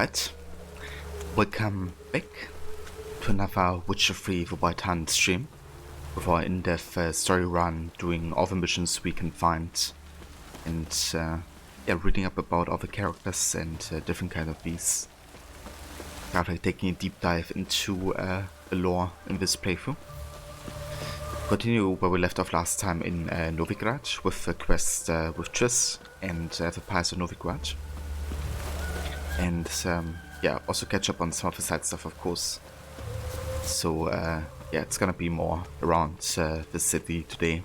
Alright, welcome back to another Witcher 3 The White Hand stream with our in-depth story run, doing all the missions we can find and reading up about all the characters and different kind of beasts. Kind of like taking a deep dive into the lore in this playthrough. Continue where we left off last time in Novigrad with the quest with Triss and the Palace of Novigrad. And also catch up on some of the side stuff, of course. So it's gonna be more around the city today.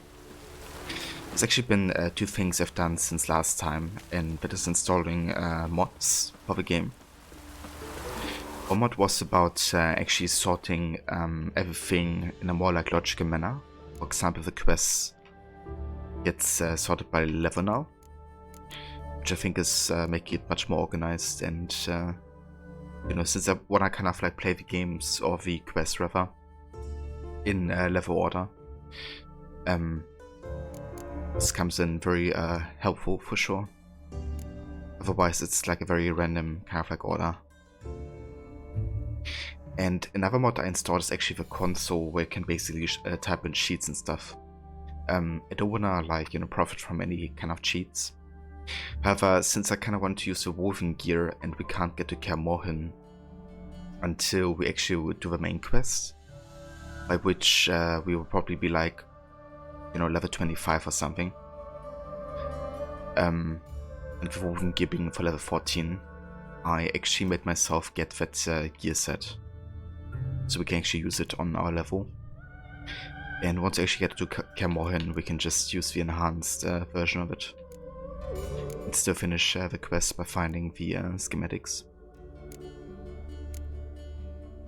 There's actually been two things I've done since last time, and that is installing mods for the game. One mod was about actually sorting everything in a more like logical manner. For example, the quests gets sorted by level now, which I think is making it much more organized. And since I wanna kind of like play the games or the quests rather in level order, this comes in very helpful for sure. Otherwise, it's like a very random kind of like order. And another mod I installed is actually the console, where you can basically type in cheats and stuff. I don't wanna profit from any kind of cheats. However, since I kind of want to use the woven gear and we can't get to Kaer Morhen until we actually do the main quest, by which we will probably be like, level 25 or something. And the woven gear being for level 14, I actually made myself get that gear set, so we can actually use it on our level. And once I actually get to Kaer Morhen, we can just use the enhanced version of it. And still finish the quest by finding the schematics.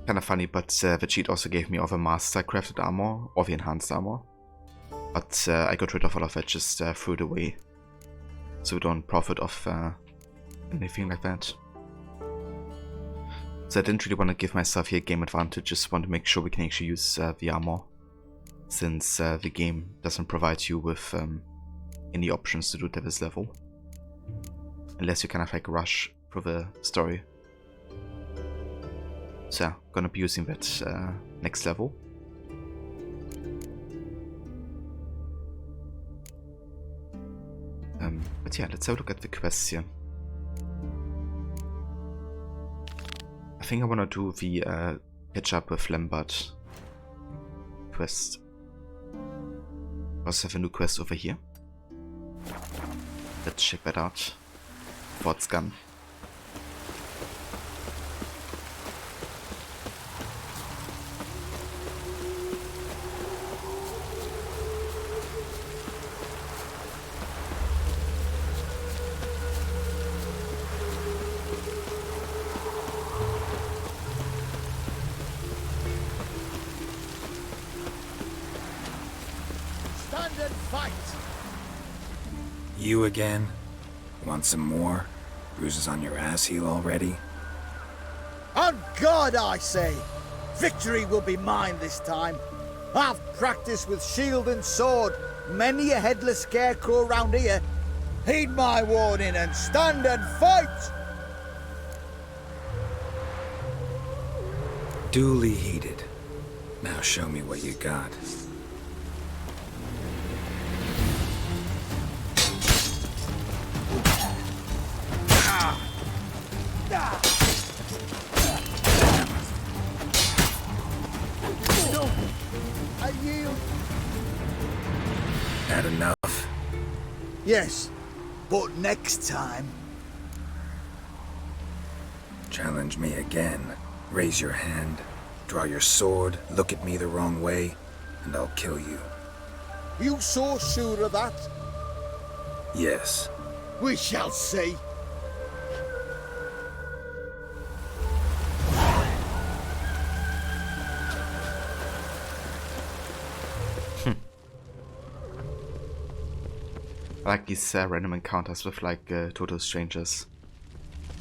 Kinda funny, but the cheat also gave me all the master crafted armor, or the enhanced armor. But I got rid of all of it, just threw it away. So we don't profit off anything like that. So I didn't really want to give myself here game advantage, just want to make sure we can actually use the armor, since the game doesn't provide you with any options to do it at this level, unless you kind of like rush through the story. So yeah, gonna be using that next level. But yeah, let's have a look at the quests here. I think I want to do the catch up with Lambert quest. Also have a new quest over here. Let's check that out. Fort's gun. You again? Want some more? Bruises on your ass heel already? On God, I say! Victory will be mine this time. I've practiced with shield and sword. Many a headless scarecrow round here. Heed my warning and stand and fight! Duly heeded. Now show me what you got. Had enough? Yes, but next time. Challenge me again. Raise your hand, draw your sword, look at me the wrong way, and I'll kill you. You so sure of that? Yes. We shall see. I like these random encounters with like total strangers,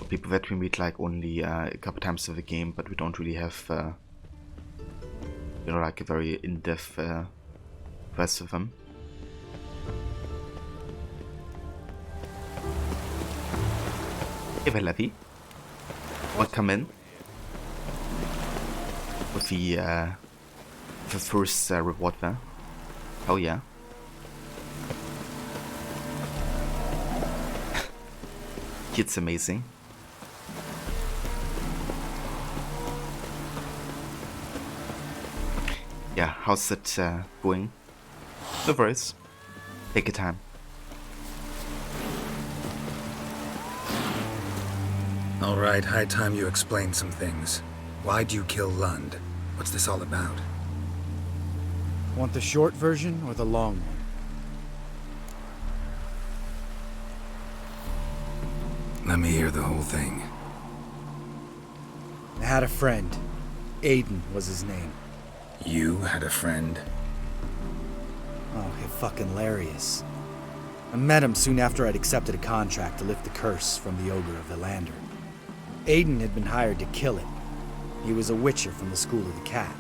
or people that we meet like only a couple times in the game, but we don't really have like a very in-depth quest with them. Hey, Levy. I'll come in with the first reward there. Oh yeah. It's amazing. Yeah, how's it going? No worries. Take your time. Alright, high time you explain some things. Why'd you kill Lund? What's this all about? Want the short version or the long one? Let me hear the whole thing. I had a friend. Aiden was his name. You had a friend? Oh, fucking hilarious. I met him soon after I'd accepted a contract to lift the curse from the Ogre of Elander. Aiden had been hired to kill it. He was a witcher from the School of the Cat.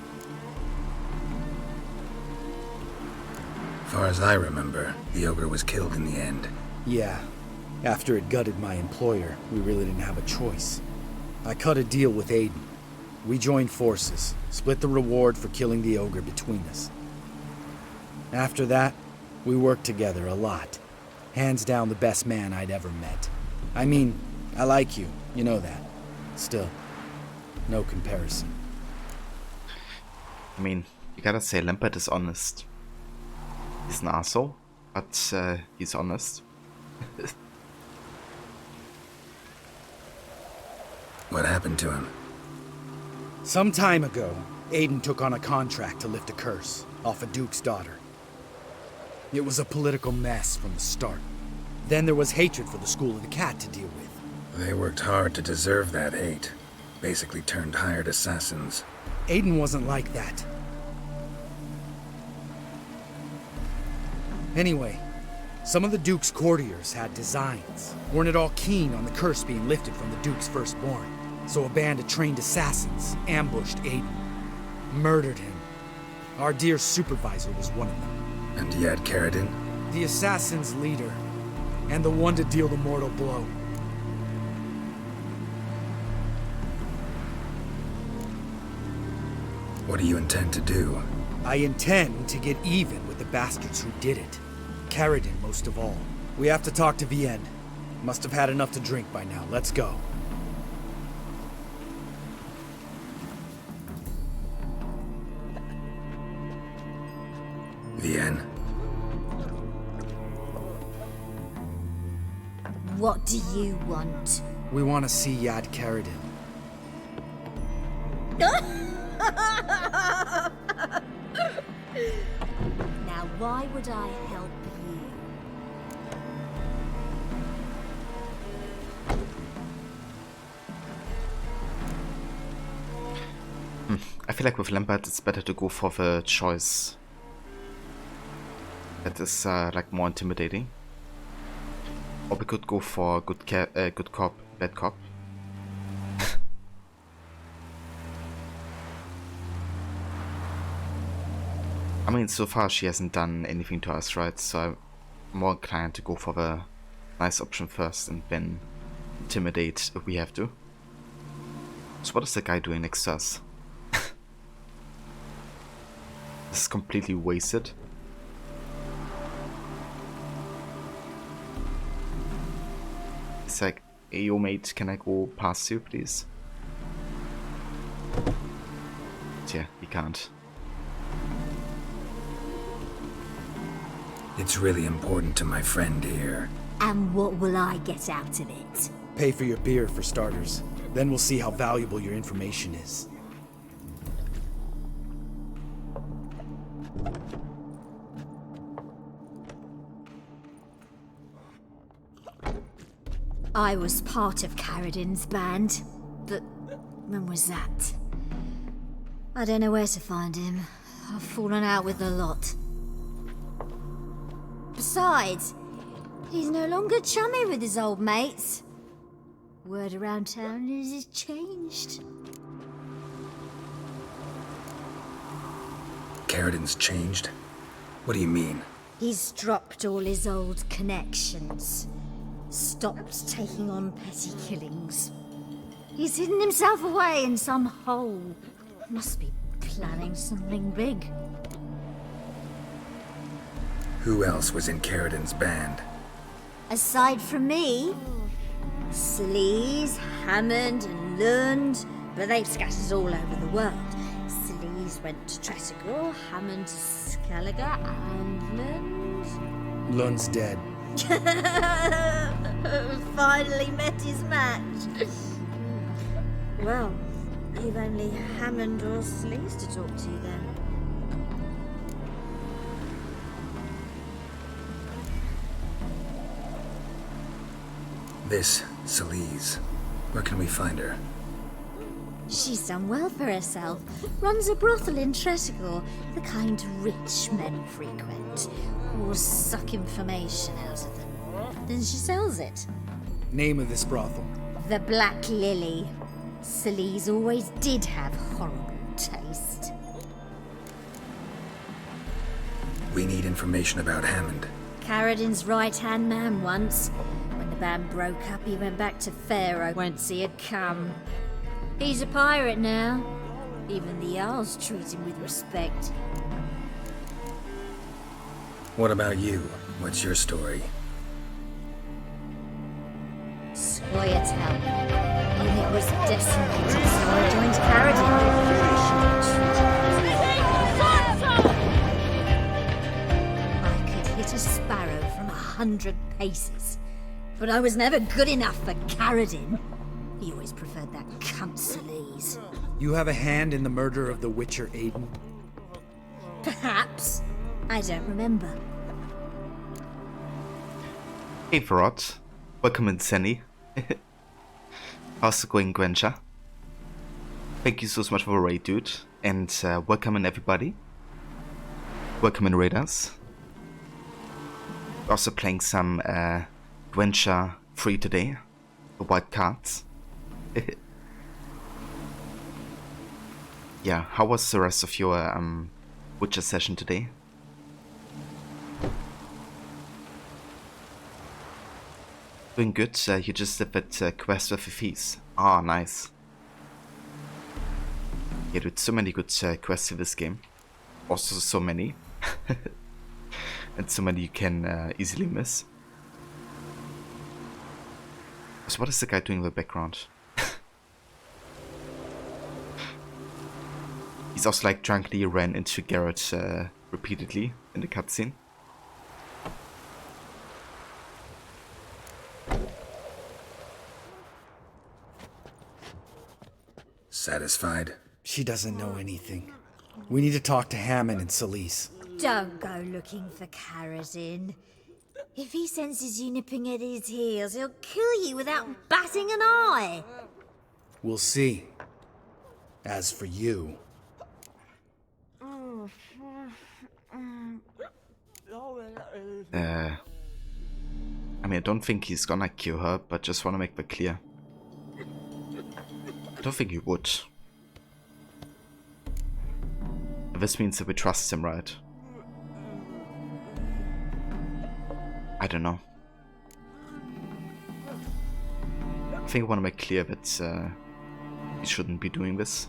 Far as I remember, the ogre was killed in the end. Yeah. After it gutted my employer, we really didn't have a choice. I cut a deal with Aiden. We joined forces, split the reward for killing the ogre between us. After that, we worked together a lot. Hands down the best man I'd ever met. I mean, I like you, you know that. Still, no comparison. I mean, you gotta say Lampert is honest. He's an asshole, but he's honest. What happened to him? Some time ago, Aiden took on a contract to lift a curse off a duke's daughter. It was a political mess from the start. Then there was hatred for the School of the Cat to deal with. They worked hard to deserve that hate. Basically turned hired assassins. Aiden wasn't like that. Anyway, some of the Duke's courtiers had designs. Weren't at all keen on the curse being lifted from the Duke's firstborn. So a band of trained assassins ambushed Aiden. Murdered him. Our dear supervisor was one of them. And you had Carradine? The assassin's leader. And the one to deal the mortal blow. What do you intend to do? I intend to get even with the bastards who did it. Carradine most of all. We have to talk to Vienne. Must have had enough to drink by now. Let's go. Vienne? What do you want? We want to see Yad Carradine. Now, why would I help you? I feel like with Lampert it's better to go for the choice that is like more intimidating. Or we could go for good cop, bad cop. I mean, so far she hasn't done anything to us, right? So I'm more inclined to go for the nice option first and then intimidate if we have to. So what is the guy doing next to us? This is completely wasted. It's like, hey yo mate, can I go past you please? Yeah, he can't. It's really important to my friend here. And what will I get out of it? Pay for your beer for starters. Then we'll see how valuable your information is. I was part of Carradine's band, but when was that? I don't know where to find him. I've fallen out with a lot. Besides, he's no longer chummy with his old mates. Word around town is he's changed. Carradine's changed? What do you mean? He's dropped all his old connections. Stopped taking on petty killings. He's hidden himself away in some hole. Must be planning something big. Who else was in Carradin's band? Aside from me, Sleaze, Hammond and Lund, but they've scattered all over the world. Sleaze went to Tretogor, Hammond to Skellige, and Lund... Lund's dead. Finally met his match. Well, you've only Hammond or Sleaze to talk to then. This Celise. Where can we find her? She's done well for herself. Runs a brothel in Tretogor, the kind rich men frequent, or suck information out of them. Then she sells it. Name of this brothel? The Black Lily. Sleaze always did have horrible taste. We need information about Hammond. Carradin's right-hand man once. When the band broke up, he went back to Pharaoh whence he had come. He's a pirate now. Even the Jarls treat him with respect. What about you? What's your story? Squire-town. It was decimated, so I joined Carradin. I could hit a sparrow from 100 paces, but I was never good enough for Carradin. He always preferred that cunt Sleaze. You have a hand in the murder of the Witcher Aiden? Perhaps. I don't remember. Hey Verrot, welcome in Senny. How's it going, Gwencha? Thank you so much for the raid, dude. And welcome in everybody. Welcome in Raiders. Also playing some Gwencha free today. The white cards. Yeah, how was the rest of your Witcher session today? Doing good. You just did that quest with the fees. Ah, nice. Yeah, dude, so many good quests in this game. Also so many. And so many you can easily miss. So what is the guy doing in the background? He's also like drunkenly ran into Garrett repeatedly in the cutscene. Satisfied? She doesn't know anything. We need to talk to Hammond and Celise. Don't go looking for Carradin. If he senses you nipping at his heels, he'll kill you without batting an eye. We'll see. As for you... I mean, I don't think he's gonna kill her, but just wanna make that clear. I don't think he would. This means that we trust him, right? I don't know. I think I want to make clear that he shouldn't be doing this.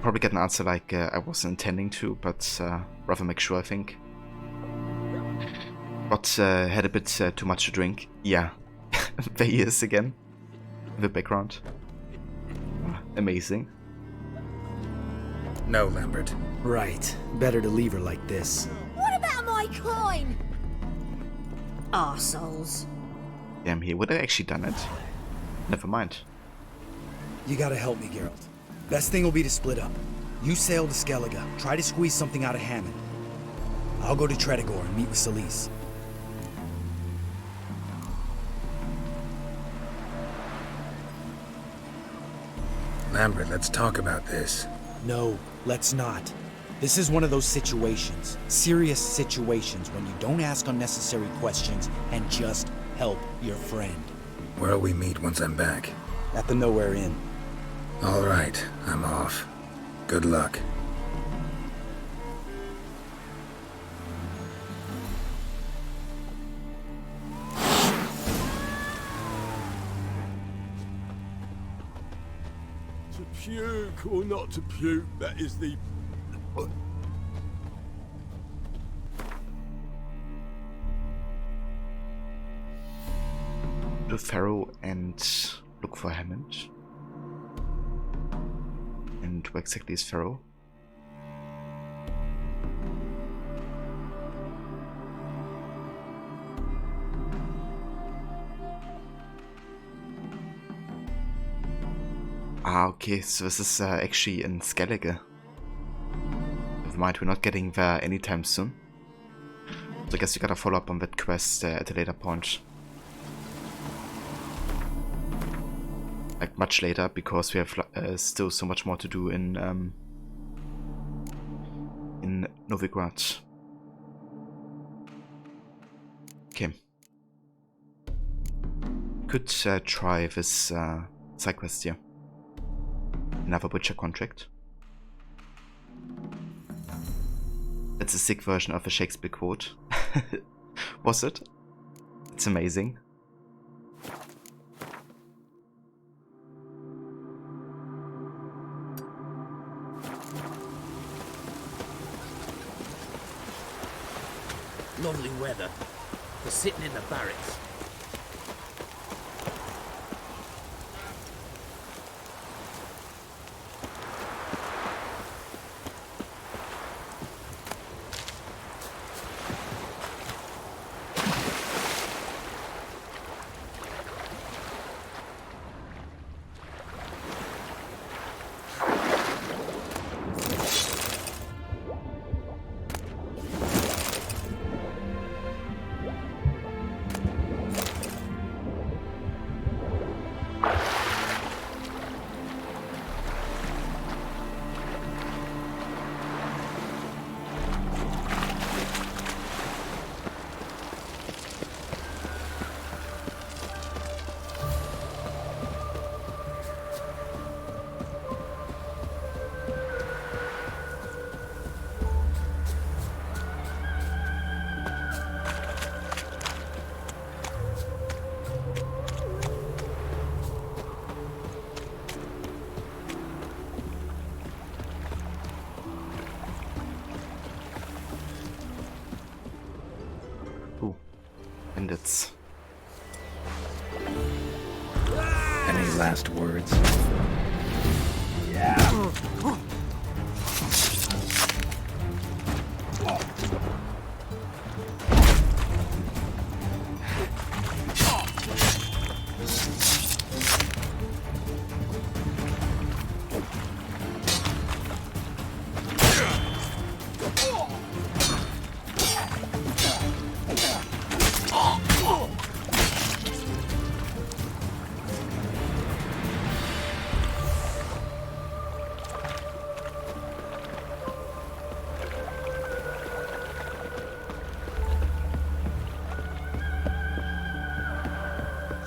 Probably get an answer like I wasn't intending to, but rather make sure, I think. But had a bit too much to drink. Yeah, there he is again. In the background. Amazing. No, Lambert. Right. Better to leave her like this. What about my coin? Arseholes. Damn, he would have actually done it. Never mind. You gotta help me, Geralt. Best thing will be to split up. You sail to Skellige, try to squeeze something out of Hammond. I'll go to Tretogor and meet with Celise. Lambert, let's talk about this. No, let's not. This is one of those situations, serious situations, when you don't ask unnecessary questions and just help your friend. Where'll we meet once I'm back? At the Nowhere Inn. All right, I'm off. Good luck. To puke or not to puke, that is the... To Pharaoh and look for Hammond. And where exactly is Pharaoh? Ah, okay, so this is actually in Skellige. Never mind, we're not getting there anytime soon. So I guess we gotta follow up on that quest at a later point. Like much later, because we have still so much more to do in Novigrad. Okay. Could try this side quest here. Another butcher contract. That's a sick version of a Shakespeare quote. Was it? It's amazing. Lovely weather. We're sitting in the barracks. Bandits. Any last words?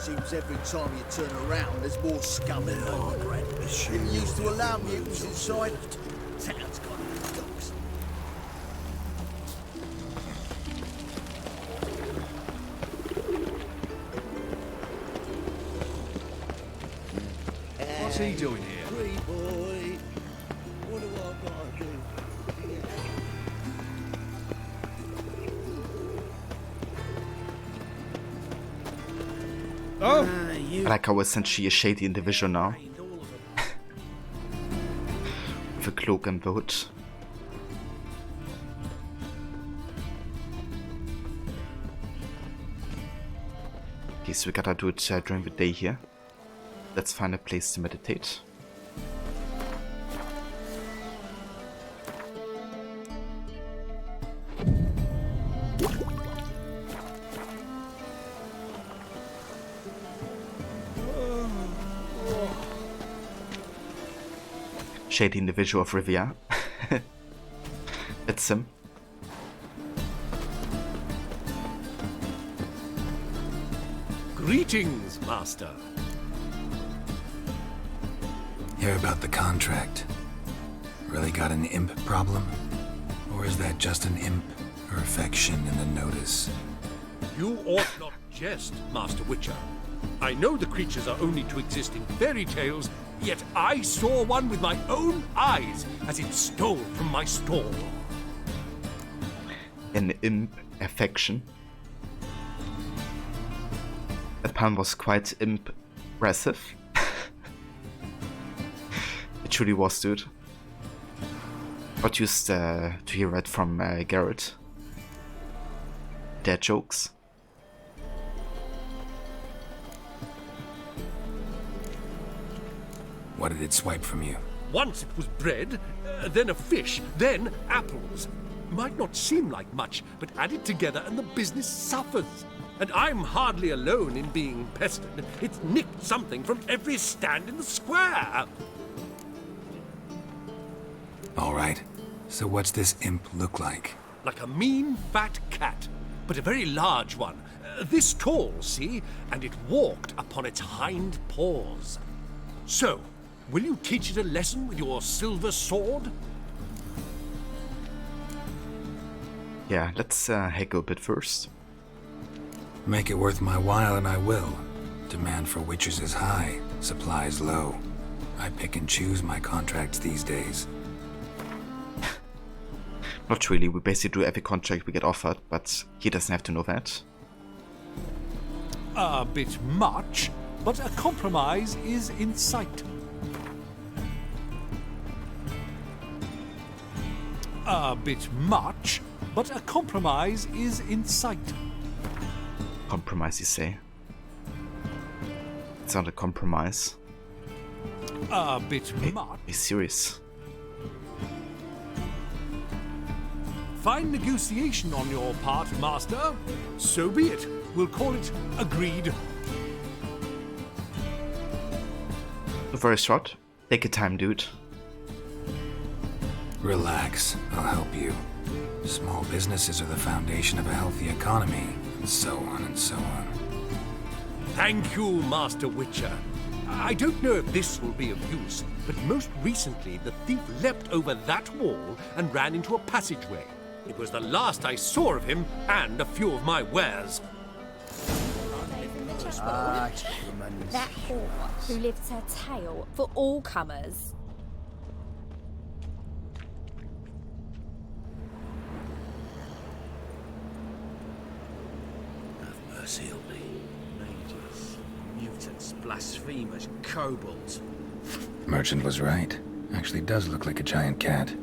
Seems every time you turn around, there's more scum in Novigrad. Didn't used to allow mutants inside. Town's got dogs. What's he doing here? Free boy. What do I gotta do? Oh! I like how essentially a shady individual now. With a cloak and the hood. Okay, so we gotta do it during the day here. Let's find a place to meditate. Shady individual of Rivia. It's him. Greetings, Master. Hear about the contract. Really got an imp problem? Or is that just an imp or affection in the notice? You ought not jest, Master Witcher. I know the creatures are only to exist in fairy tales, Yet I saw one with my own eyes as it stole from my stall. An imp affection. That pun was quite impressive. It truly was, dude. Got used to hear it from Garrett. Dad jokes. What did it swipe from you? Once it was bread, then a fish, then apples. Might not seem like much, but add it together and the business suffers. And I'm hardly alone in being pestered. It's nicked something from every stand in the square. All right. So what's this imp look like? Like a mean, fat cat, but a very large one. This tall, see? And it walked upon its hind paws. So, will you teach it a lesson with your silver sword? Yeah, let's haggle a bit first. Make it worth my while and I will. Demand for witchers is high, supplies low. I pick and choose my contracts these days. Not really, we basically do every contract we get offered, but he doesn't have to know that. A bit much, but a compromise is in sight. A bit much, but a compromise is in sight. Compromise, you say? It's not a compromise. A bit much. Be serious. Fine negotiation on your part, Master. So be it. We'll call it agreed. Very short. Take your time, dude. Relax, I'll help you. Small businesses are the foundation of a healthy economy, and so on and so on. Thank you, Master Witcher. I don't know if this will be of use, but most recently the thief leapt over that wall and ran into a passageway. It was the last I saw of him and a few of my wares. That whore who lifts her tail for all comers. Have mercy on me. Mages, mutants, blasphemers, kobolds. Merchant was right. Actually does look like a giant cat.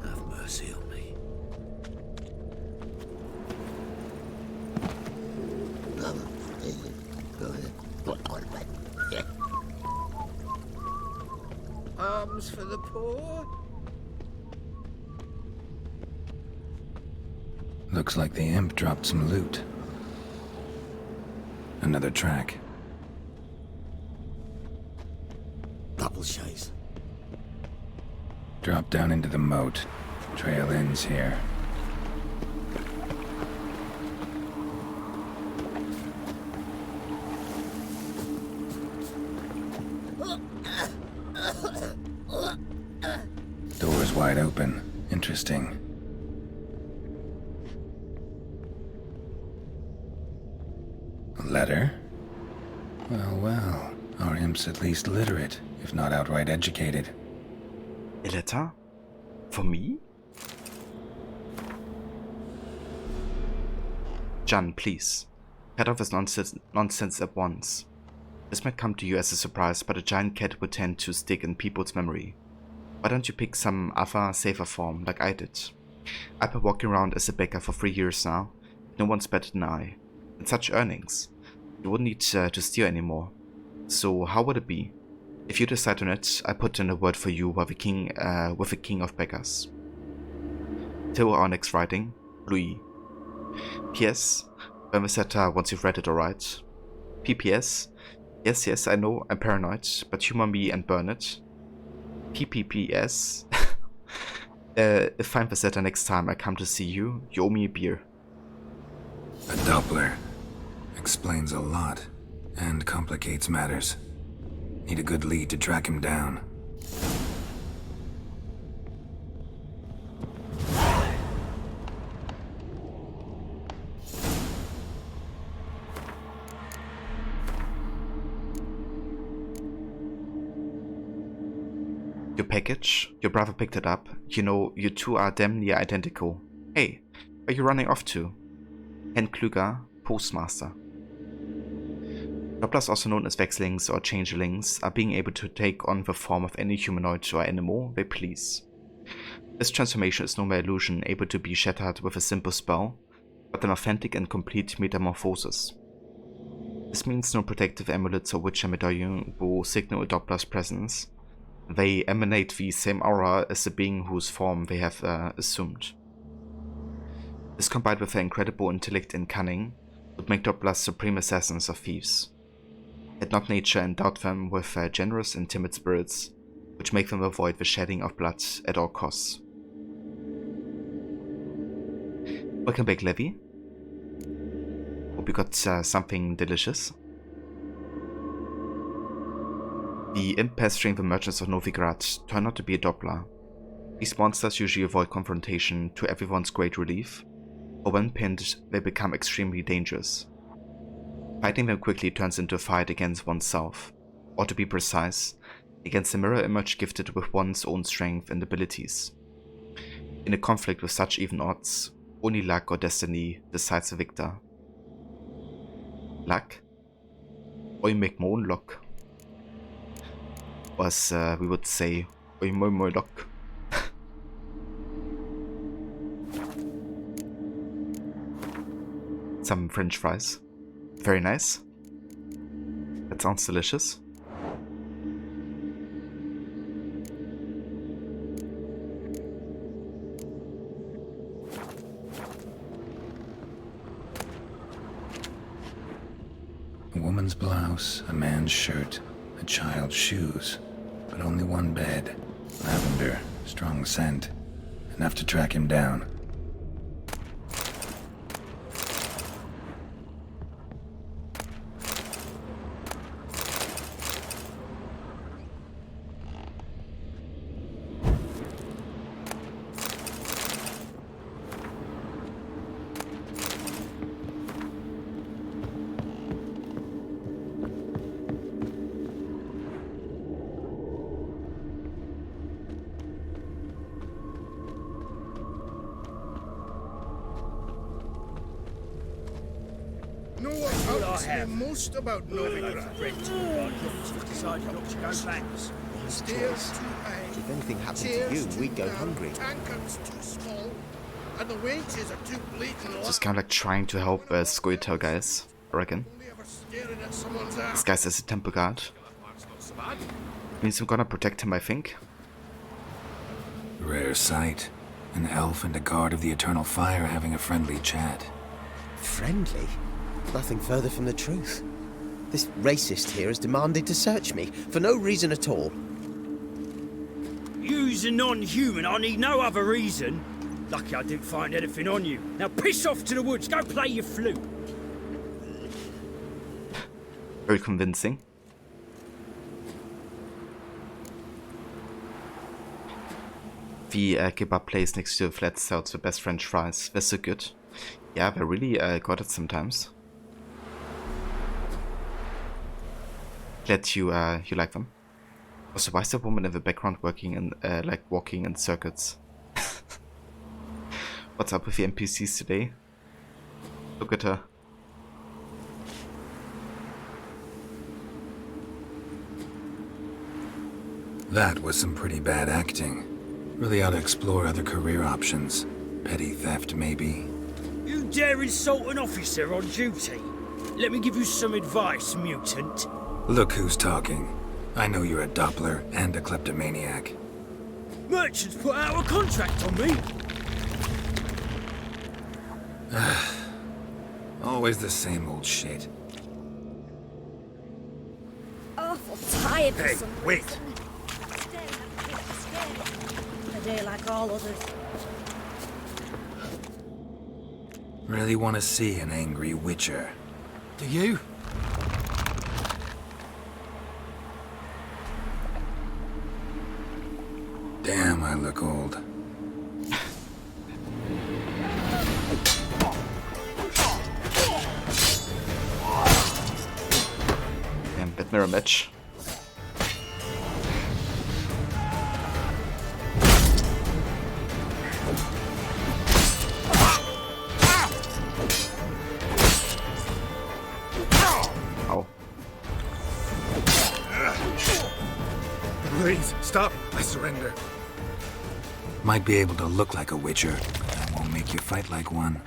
Have mercy on me. Alms for the poor? Looks like the imp dropped some loot. Another track. Double chase. Drop down into the moat. Trail ends here. Door's wide open. Interesting. A letter? Well, well. Our imp's at least literate, if not outright educated. A letter? For me? Jan, please. Cut off this nonsense at once. This might come to you as a surprise, but a giant cat would tend to stick in people's memory. Why don't you pick some other, safer form, like I did? I've been walking around as a beggar for 3 years now. No one's better than I. And such earnings. You wouldn't need to steal anymore. So how would it be? If you decide on it, I put in a word for you with a king of beggars. Till our next writing, Louis. P.S. Vermisetta once you've read it, alright. P.P.S. Yes, I know, I'm paranoid, but humor me and burn it. P.P.P.S. If I'm Vermisetta next time I come to see you, you owe me a beer. A Doppler. Explains a lot, and complicates matters. Need a good lead to track him down. Your package? Your brother picked it up. You know, you two are damn near identical. Hey, where are you running off to? Hen Kluger, Postmaster. Dopplers, also known as Wechselings or Changelings, are being able to take on the form of any humanoid or animal they please. This transformation is no mere illusion able to be shattered with a simple spell, but an authentic and complete metamorphosis. This means no protective amulets or Witcher medallion will signal a Doppler's presence. They emanate the same aura as the being whose form they have assumed. This, combined with their incredible intellect and cunning, would make Dopplers supreme assassins of thieves. Had not nature endowed them with generous and timid spirits, which make them avoid the shedding of blood at all costs. Welcome back, Levy. Hope you got something delicious. The imp pestering the merchants of Novigrad turned out to be a Doppler. These monsters usually avoid confrontation, to everyone's great relief, but when pinned, they become extremely dangerous. Fighting them quickly turns into a fight against oneself, or to be precise, against a mirror image gifted with one's own strength and abilities. In a conflict with such even odds, only luck or destiny decides the victor. Luck? Oi make mo luck. Or as we would say, oi mo luck. Some French fries. Very nice. That sounds delicious. A woman's blouse, a man's shirt, a child's shoes, but only one bed. Lavender, strong scent, enough to track him down. Know what helps me most about Novigrad? Stairs too high. If anything happened to chairs you, too we'd go damp, hungry. tankards too small, and the wages are too bleeding low. Just kind of like trying to help Scoia'tael guys, I reckon. Only ever staring at someone's ass. This guy's as a temple guard. Means I'm gonna protect him, I think. Rare sight. An elf and a guard of the Eternal Fire having a friendly chat. Friendly? Nothing further from the truth. This racist here has demanded to search me, for no reason at all. You's a non-human, I need no other reason. Lucky I didn't find anything on you. Now piss off to the woods, go play your flute. Very convincing. The kebab place next to the flat sells the best French fries. They're so good. Yeah, they're really got it sometimes. Glad you like them. Also, why is the woman in the background working in like walking in circuits? What's up with the NPCs today? Look at her. That was some pretty bad acting. Really ought to explore other career options. Petty theft, maybe. You dare insult an officer on duty? Let me give you some advice, mutant. Look who's talking. I know you're a Doppler and a kleptomaniac. Merchants put out a contract on me. Always the same old shit. Awful tired for Hey, some wait. reason. A day like all others. Really want to see an angry Witcher. Do you? Damn, I look old. Damn, bad mirror match. Stop! I surrender. Might be able to look like a witcher, but that won't make you fight like one.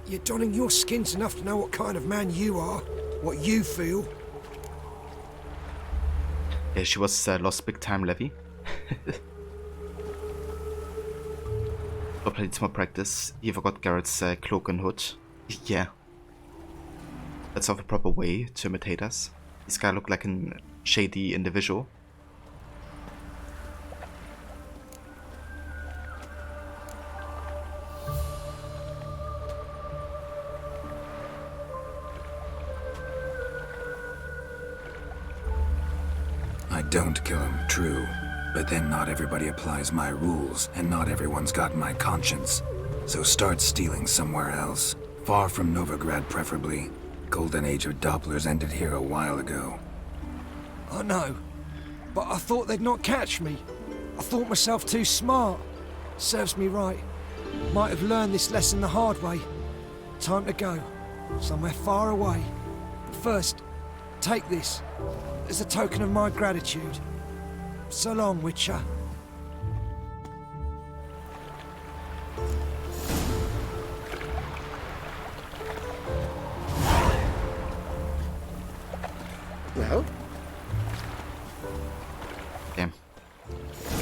You're donning your skins enough to know what kind of man you are, what you feel. Yeah, she was lost big time, Levy. Probably needs more practice. He forgot Garrett's cloak and hood. Yeah. That's not the proper way to imitate us. This guy looked like a shady individual. I don't kill him, true. But then not everybody applies my rules, and not everyone's got my conscience. So start stealing somewhere else. Far from Novigrad, preferably. Golden age of Dopplers ended here a while ago. I know, but I thought they'd not catch me. I thought myself too smart. Serves me right. Might have learned this lesson the hard way. Time to go. Somewhere far away. But first, take this as a token of my gratitude. So long, Witcher. Well? Damn.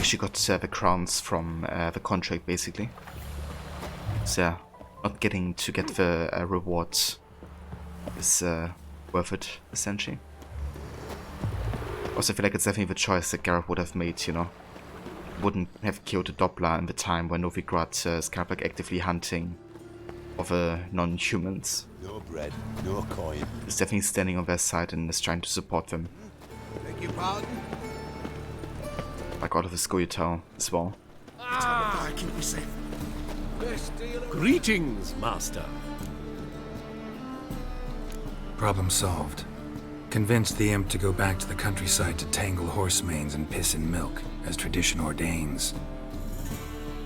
She got the crowns from the contract, basically. So yeah, not getting to get the rewards is worth it, essentially. Also, I feel like it's definitely the choice that Garrett would have made, you know. Wouldn't have killed a Doppler in the time when Novigrad is kind of like actively hunting other non-humans. No bread, no coin. He's definitely standing on their side and is trying to support them. Beg your pardon? Like out of the Scoia'tael as well. Ah, keep me safe. Greetings, Master. Problem solved. Convinced the imp to go back to the countryside to tangle horse manes and piss in milk, as tradition ordains.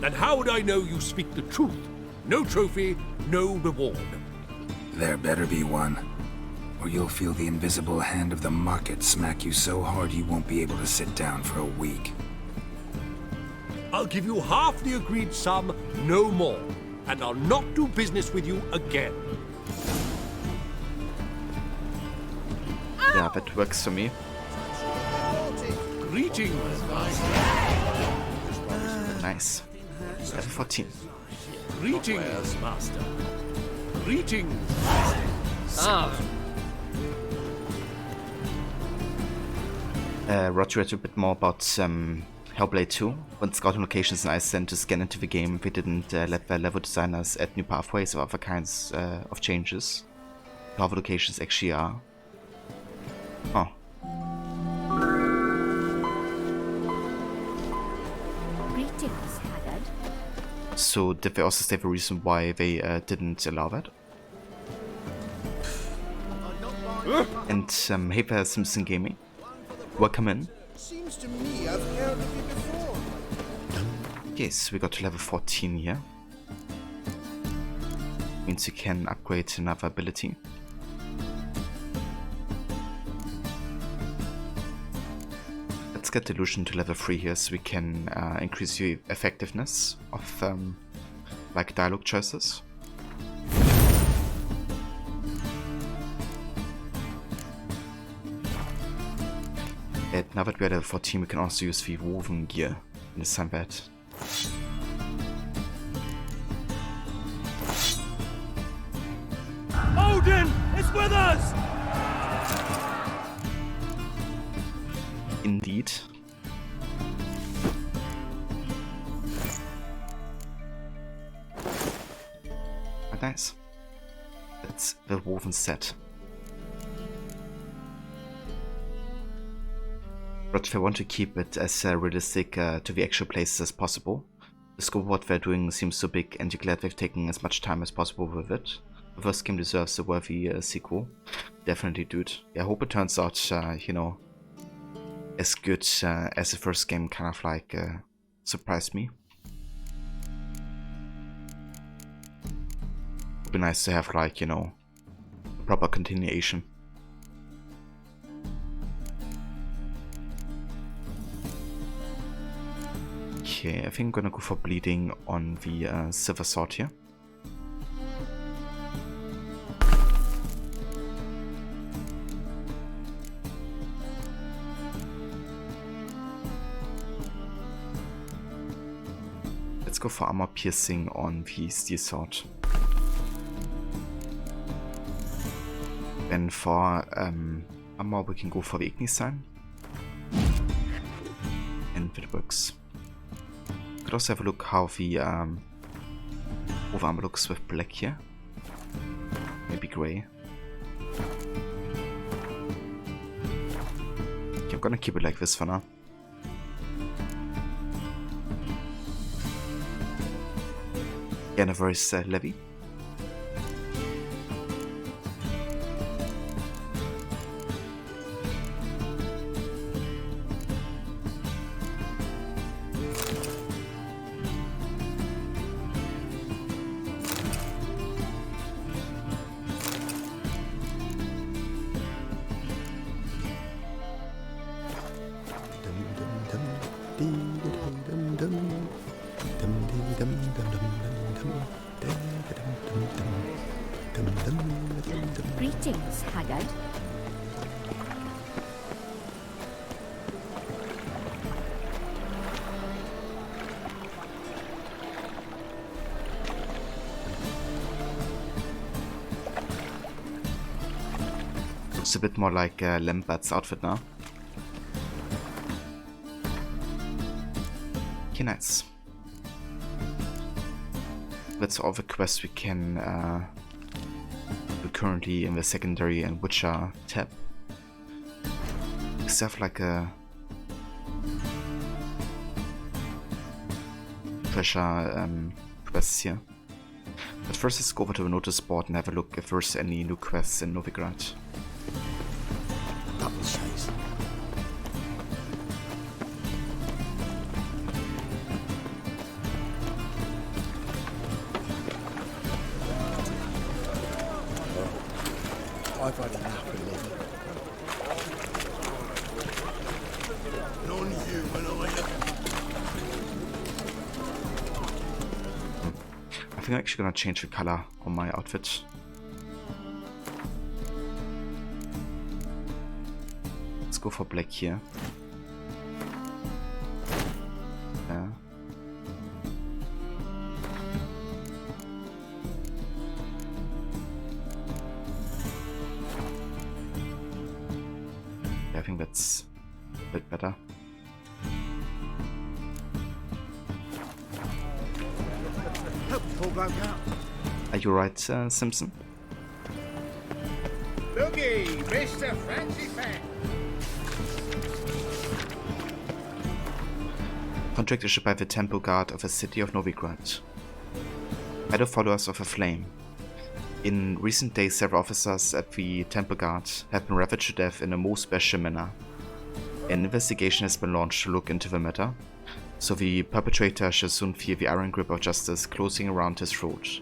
And how would I know you speak the truth? No trophy, no reward. There better be one, or you'll feel the invisible hand of the market smack you so hard you won't be able to sit down for a week. I'll give you half the agreed sum, no more. And I'll not do business with you again. Yeah, that works for me. Greetings, Nice. Level 14. Greetings, Master. Greetings. Rod read a bit more about Hellblade 2. When scouting locations in Iceland to scan into the game, they didn't let their level designers add new pathways or other kinds of changes. How the locations actually are. Oh. Greetings, Haggard. So did they also state the reason why they didn't allow that? And hey there, Simpson Gaming. Welcome in. Seems to me I've heard of you before. Yes, we got to level 14 here. Means you can upgrade another ability. Let's get Delusion to level 3 here so we can increase the effectiveness of like dialogue choices. And now that we're at level 14, we can also use the woven gear in the Sunbed. Odin is with us! Indeed. But nice. That's the woven set. But if I want to keep it as realistic to the actual places as possible, the scope of what they're doing seems so big, and you're glad they've taken as much time as possible with it. The first game deserves a worthy sequel. Definitely, dude. Yeah, I hope it turns out, you know, as good as the first game kind of like surprised me. Would be nice to have like, you know, a proper continuation. Okay, I think I'm gonna go for bleeding on the silver sword here. Let's go for armor piercing on the steel sword. Then for armor we can go for the Igni sign. And it works. Could also have a look how the over armor looks with black here. Maybe grey. Okay, I'm gonna keep it like this for now. Universe Levy. Greetings, Haggard. Looks a bit more like Lambert's outfit now. Okay, nice. That's all the quests we can do currently in the secondary and Witcher tab. We have like a treasure quests here. But first let's go over to the notice board and have a look if there's any new quests in Novigrad. Double chase. I've had enough of living. Non-human, I think I'm actually gonna change the color on my outfit. Let's go for black here. Yeah. I think that's a bit better. Pull back out. Are you right, Simpson? Looky, Mr. Fancy Fan. Contract issued by the Temple Guard of the city of Novigrad. Fellow followers of a flame. In recent days, several officers at the Temple Guard have been ravaged to death in a most bestial manner. An investigation has been launched to look into the matter, so the perpetrator shall soon feel the iron grip of justice closing around his throat.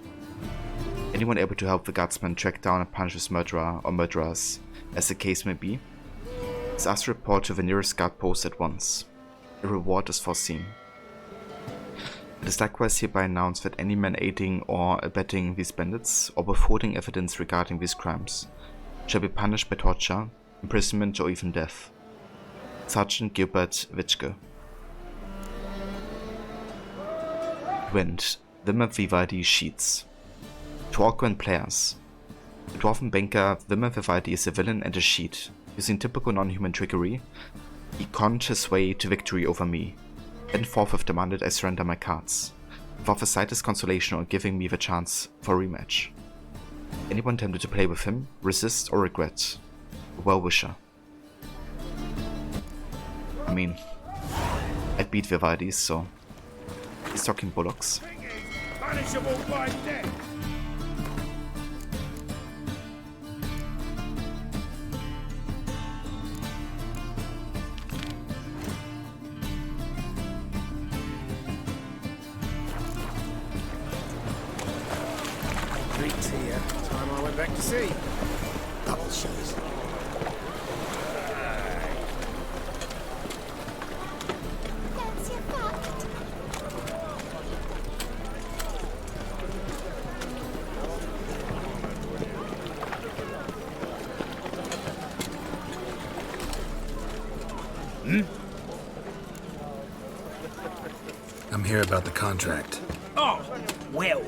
Anyone able to help the guardsmen track down and punish this murderer or murderers, as the case may be, is asked to report to the nearest guard post at once. A reward is foreseen. It is likewise hereby announced that any man aiding or abetting these bandits or withholding evidence regarding these crimes shall be punished by torture, imprisonment or even death. Sergeant Gilbert Witschke. Wind, Wimmer Vivaldi Sheets. To all current players, the dwarven banker Wimmer Vivaldi is a villain and a cheat. Using typical non-human trickery, he conned his way to victory over me. Henceforth have demanded I surrender my cards, without the slightest consolation or giving me the chance for a rematch. Anyone tempted to play with him, resist or regret. A well-wisher. I mean, I beat Vivaldi, so he's talking bullocks. Punishable by death. Greeks here. Time I went back to sea. Double chase. hear about the contract. Oh, well,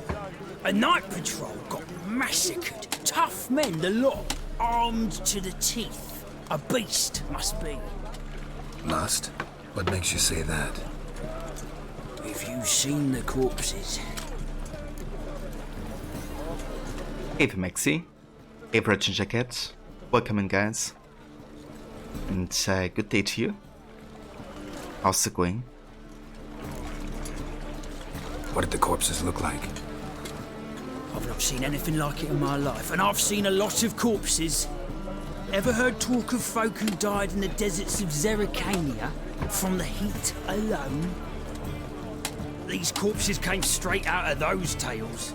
a night patrol got massacred. Tough men, the lot, armed to the teeth. A beast, must be. Lust? What makes you say that? If you've seen the corpses. Hey, Maxi. Hey, Virgin Jacket. Welcome in, guys. And good day to you. How's it going? What did the corpses look like? I've not seen anything like it in my life, and I've seen a lot of corpses. Ever heard talk of folk who died in the deserts of Zerrikania from the heat alone? These corpses came straight out of those tales.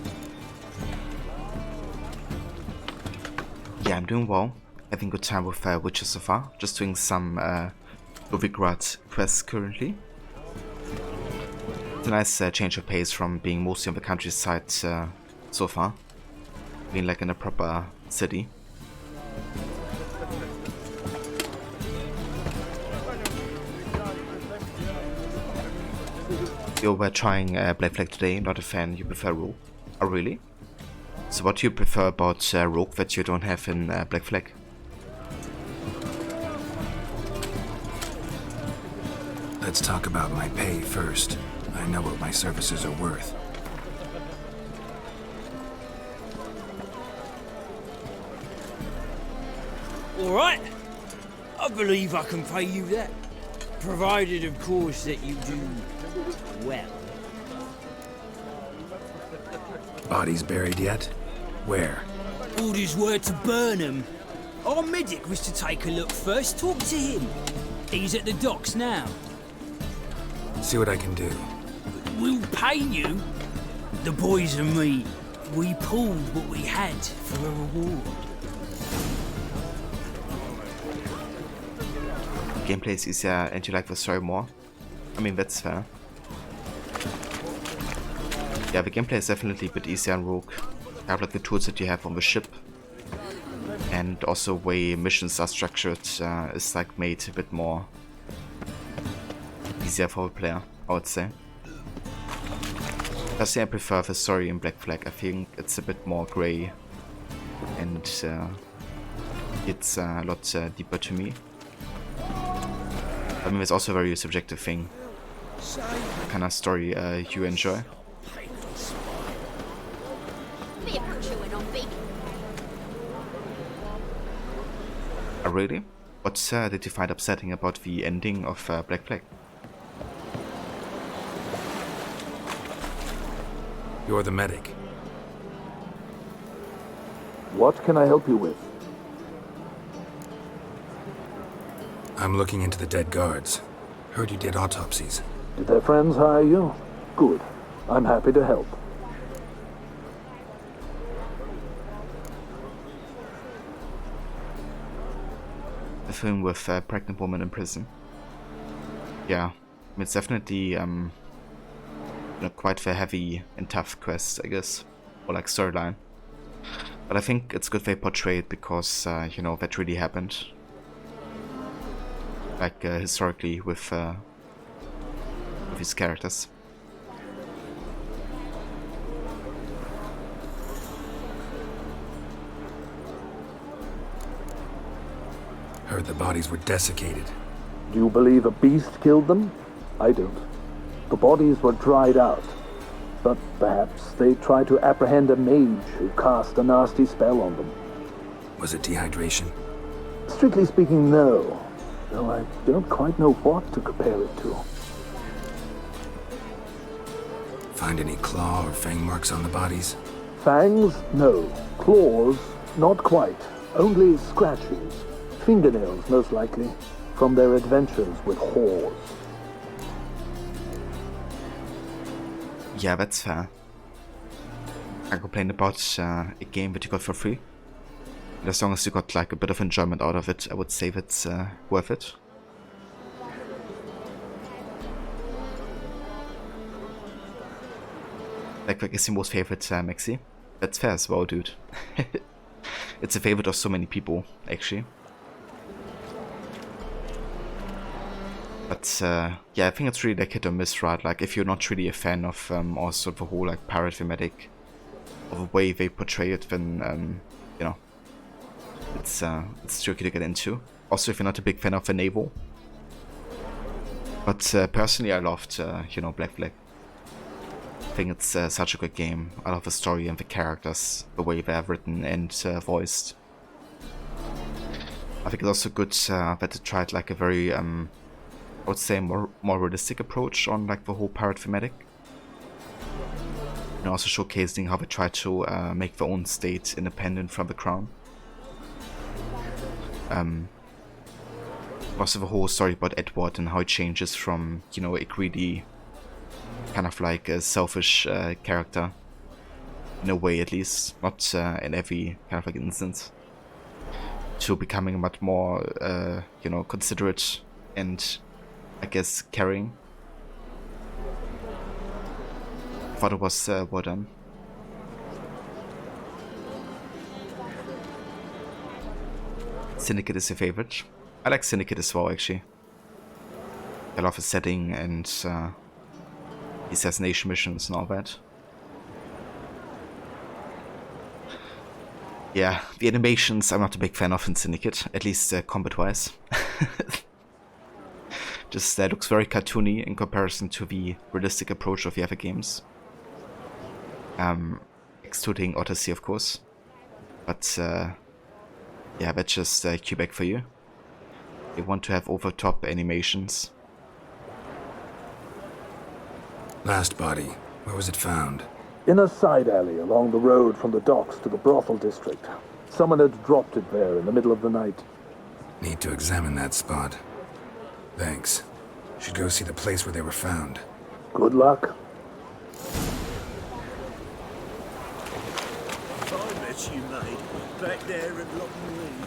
Yeah, I'm doing well. Having a good time with Witcher so far. Just doing some Novigrad quests currently. It's a nice change of pace from being mostly on the countryside so far. Being like in a proper city. You were trying Black Flag today, not a fan, you prefer Rogue. Oh really? So what do you prefer about Rogue that you don't have in Black Flag? Let's talk about my pay first. I know what my services are worth. All right. I believe I can pay you that. Provided, of course, that you do well. Bodies buried yet? Where? Orders were to burn them. Our medic was to take a look first. Talk to him. He's at the docks now. See what I can do. We'll pay you. The boys and me, we pulled what we had for a reward. Gameplay is easier and you like the story more. I mean, that's fair. Yeah, the gameplay is definitely a bit easier on Rogue. You have like the tools that you have on the ship. And also the way missions are structured is like made a bit more easier for the player, I would say. Personally, I prefer the story in Black Flag. I think it's a bit more grey and it's a lot deeper to me. I mean, it's also a very subjective thing. What kind of story you enjoy? Oh, really? What did you find upsetting about the ending of Black Flag? You're the medic. What can I help you with? I'm looking into the dead guards. Heard you did autopsies. Did their friends hire you? Good. I'm happy to help. The film with a pregnant woman in prison. Yeah, it's definitely you know, quite a heavy and tough quest, I guess, or like storyline. But I think it's good they portray it because you know, that really happened. Like historically with his characters. Heard the bodies were desiccated. Do you believe a beast killed them? I don't. The bodies were dried out. But perhaps they tried to apprehend a mage who cast a nasty spell on them. Was it dehydration? Strictly speaking, no. Though I don't quite know what to compare it to. Find any claw or fang marks on the bodies? Fangs? No. Claws? Not quite. Only scratches. Fingernails, most likely. From their adventures with whores. Yeah, that's fair. I complained about a game that you got for free. And as long as you got like a bit of enjoyment out of it, I would say that's worth it. Like is your most favorite Maxi? That's fair as well, dude. It's a favorite of so many people, actually. But yeah, I think it's really like hit or miss, right? Like if you're not really a fan of also the whole like pirate thematic or the way they portray it, then you know, it's tricky to get into. Also, if you're not a big fan of the naval. But personally, I loved you know, Black Flag. I think it's such a good game. I love the story and the characters, the way they're written and voiced. I think it's also good that they tried like a very, I would say, more realistic approach on like the whole pirate thematic. And also showcasing how they try to make their own state independent from the crown. Also the whole story about Edward and how it changes from, you know, a greedy, kind of like a selfish character, in a way at least, not in every kind of like instance, to becoming much more, you know, considerate and, I guess, caring. I thought it was well done. Syndicate is your favorite. I like Syndicate as well, actually. I love the setting and the assassination missions and all that. Yeah, the animations I'm not a big fan of in Syndicate, at least combat-wise. Just looks very cartoony in comparison to the realistic approach of the other games. Excluding Odyssey, of course. But yeah, that's just Quebec for you. They want to have over-top animations. Last body, where was it found? In a side alley along the road from the docks to the brothel district. Someone had dropped it there in the middle of the night. Need to examine that spot. Thanks. Should go see the place where they were found. Good luck. I bet you made back there and Loch Marine.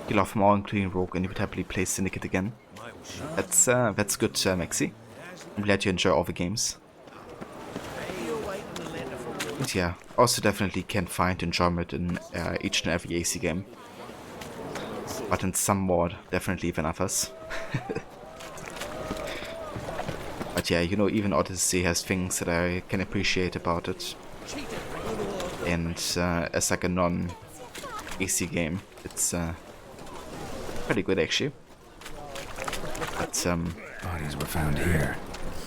Kill off more including Rogue and inevitably play Syndicate again. That's good, Maxi. I'm glad you enjoy all the games. And yeah, also definitely can find enjoyment in each and every AC game. But in some more, definitely than others. But yeah, you know, even Odyssey has things that I can appreciate about it. And as like a non-AC game, it's pretty good actually. But bodies were found here.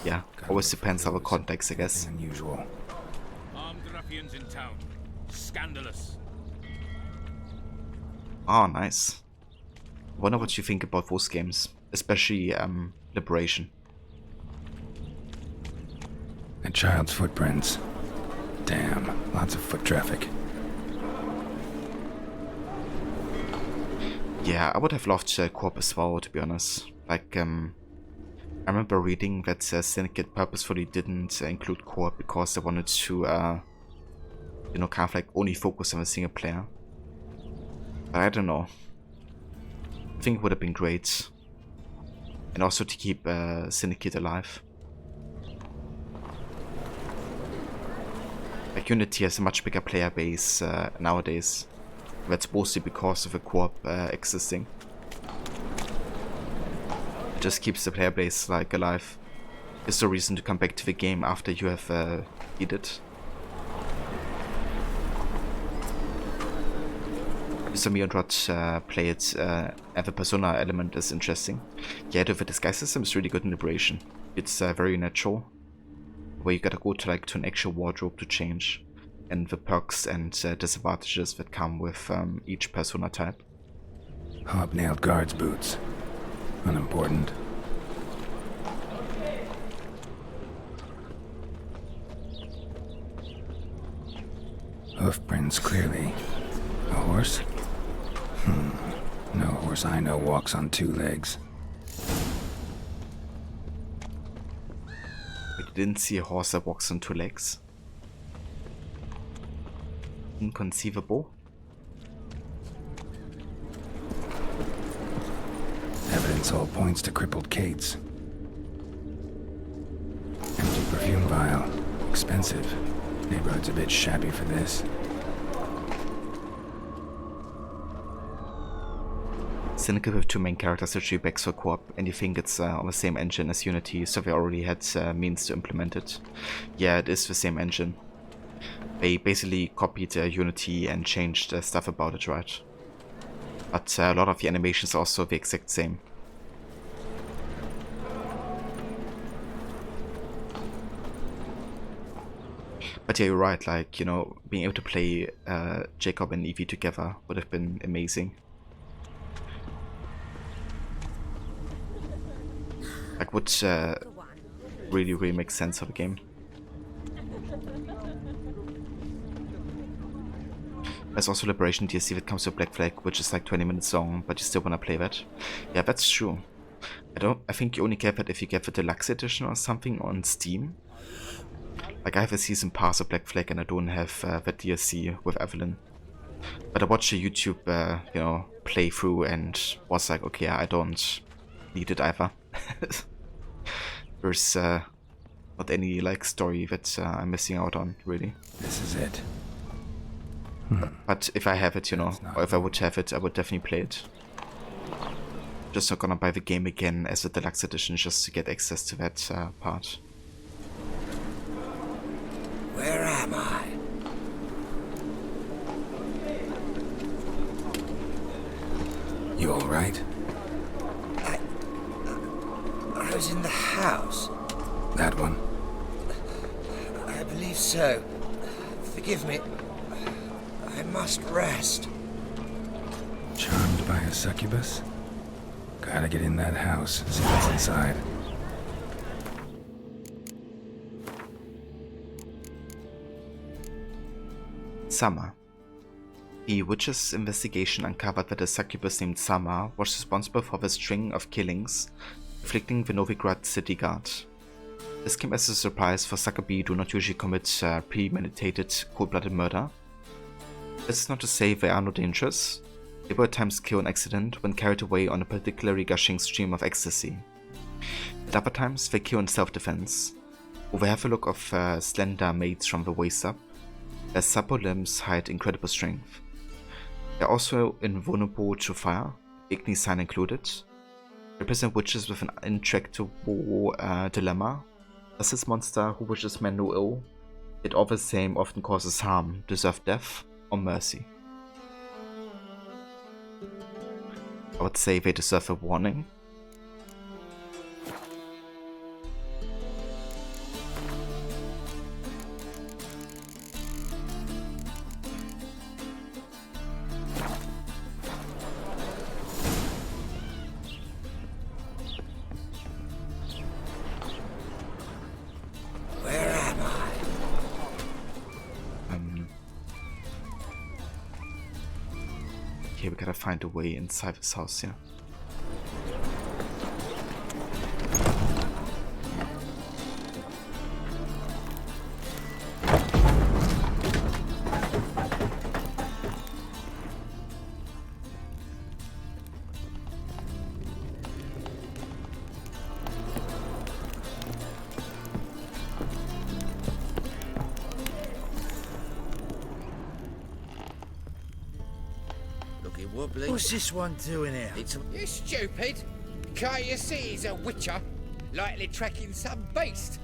Yeah, always depends on the context, I guess. Unusual. Armed ruffians in town. Scandalous. Oh, nice. I wonder what you think about those games, especially Liberation. A child's footprints. Damn, lots of foot traffic. Yeah, I would have loved co-op as well, to be honest. Like, I remember reading that Syndicate purposefully didn't include co-op because they wanted to, you know, kind of like only focus on a single player. But I don't know. I think it would have been great. And also to keep Syndicate alive. Like, Unity has a much bigger player base nowadays. That's mostly because of a co-op existing. It just keeps the player base like alive. There's no reason to come back to the game after you have beat it. So me and Rod play it, and the persona element is interesting. Yeah, the disguise system is really good in Liberation. It's very natural, where you gotta go to like to an actual wardrobe to change, and the perks and disadvantages that come with each persona type. Hobnailed guards' boots. Unimportant. Hoof prints clearly. A horse? No horse I know walks on two legs. But you didn't see a horse that walks on two legs? Inconceivable. Evidence all points to crippled Kate's. Empty perfume vial. Expensive. Neighborhood's a bit shabby for this. Cynical with two main characters actually backs for co-op, and you think it's on the same engine as Unity, so they already had means to implement it. Yeah, it is the same engine. They basically copied Unity and changed stuff about it, right? But a lot of the animations are also the exact same. But yeah, you're right, like, you know, being able to play Jacob and Evie together would have been amazing. Like, would really, really make sense of the game. There's also Liberation DLC that comes with Black Flag, which is like 20 minutes long, but you still wanna play that. Yeah, that's true. I think you only get that if you get the Deluxe Edition or something on Steam. Like, I have a season pass of Black Flag and I don't have that DLC with Evelyn. But I watched a YouTube, you know, playthrough and was like, okay, I don't need it either. There's not any, like, story that I'm missing out on, really. This is it. But if I have it, you know, or if I would have it, I would definitely play it. Just not gonna buy the game again as a Deluxe Edition just to get access to that part. Where am I? You all right? I was in the house. That one? I believe so. Forgive me. I must rest. Charmed by a succubus? Gotta get in that house, see what's inside. Summer. The witch's investigation uncovered that a succubus named Summer was responsible for the string of killings afflicting the Novigrad city guard. This came as a surprise, for succubi do not usually commit premeditated, cold-blooded murder. This is not to say they are not dangerous. They will at times kill on accident when carried away on a particularly gushing stream of ecstasy. At other times they kill in self-defense, or they have a look of slender maids from the waist up. Their supple limbs hide incredible strength. They are also invulnerable to fire, igni sign included. They represent witches with an intractable dilemma. Does this monster, who wishes men no ill, yet all the same often causes harm, deserve death or mercy? I would say they deserve a warning. Okay, we gotta find a way inside this house here. What's this one doing here? You stupid! Can't you see he's a witcher? Likely tracking some beast.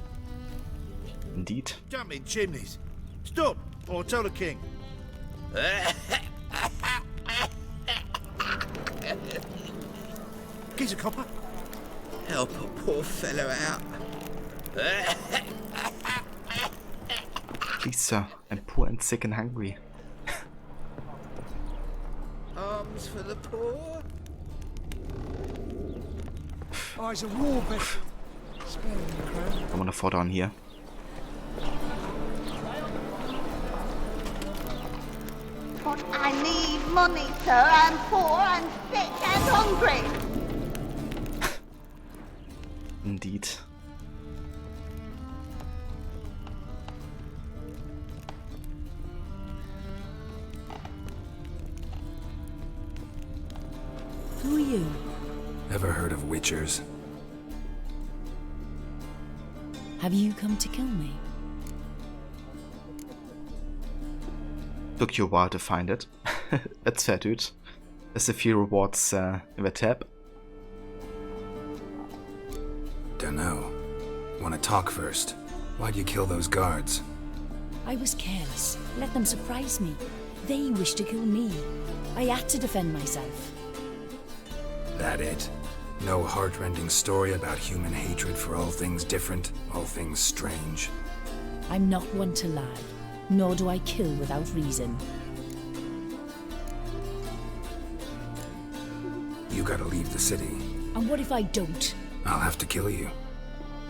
Indeed. Jumping chimneys. Stop, or tell the king. He's a copper. Help a poor fellow out. Please, sir, I'm poor and sick and hungry. Arms for the poor. Oh, he's a war veteran. Spare him the crown. I wanna fall down here. But I need money, sir. I'm poor and sick and hungry. Indeed. Who are you? Ever heard of witchers? Have you come to kill me? Took you a while to find it. That's fair, dude. There's a few rewards in the tab. Dunno. Wanna talk first? Why'd you kill those guards? I was careless. Let them surprise me. They wished to kill me. I had to defend myself. That it? No heartrending story about human hatred for all things different, all things strange? I'm not one to lie, nor do I kill without reason. You gotta leave the city. And what if I don't? I'll have to kill you.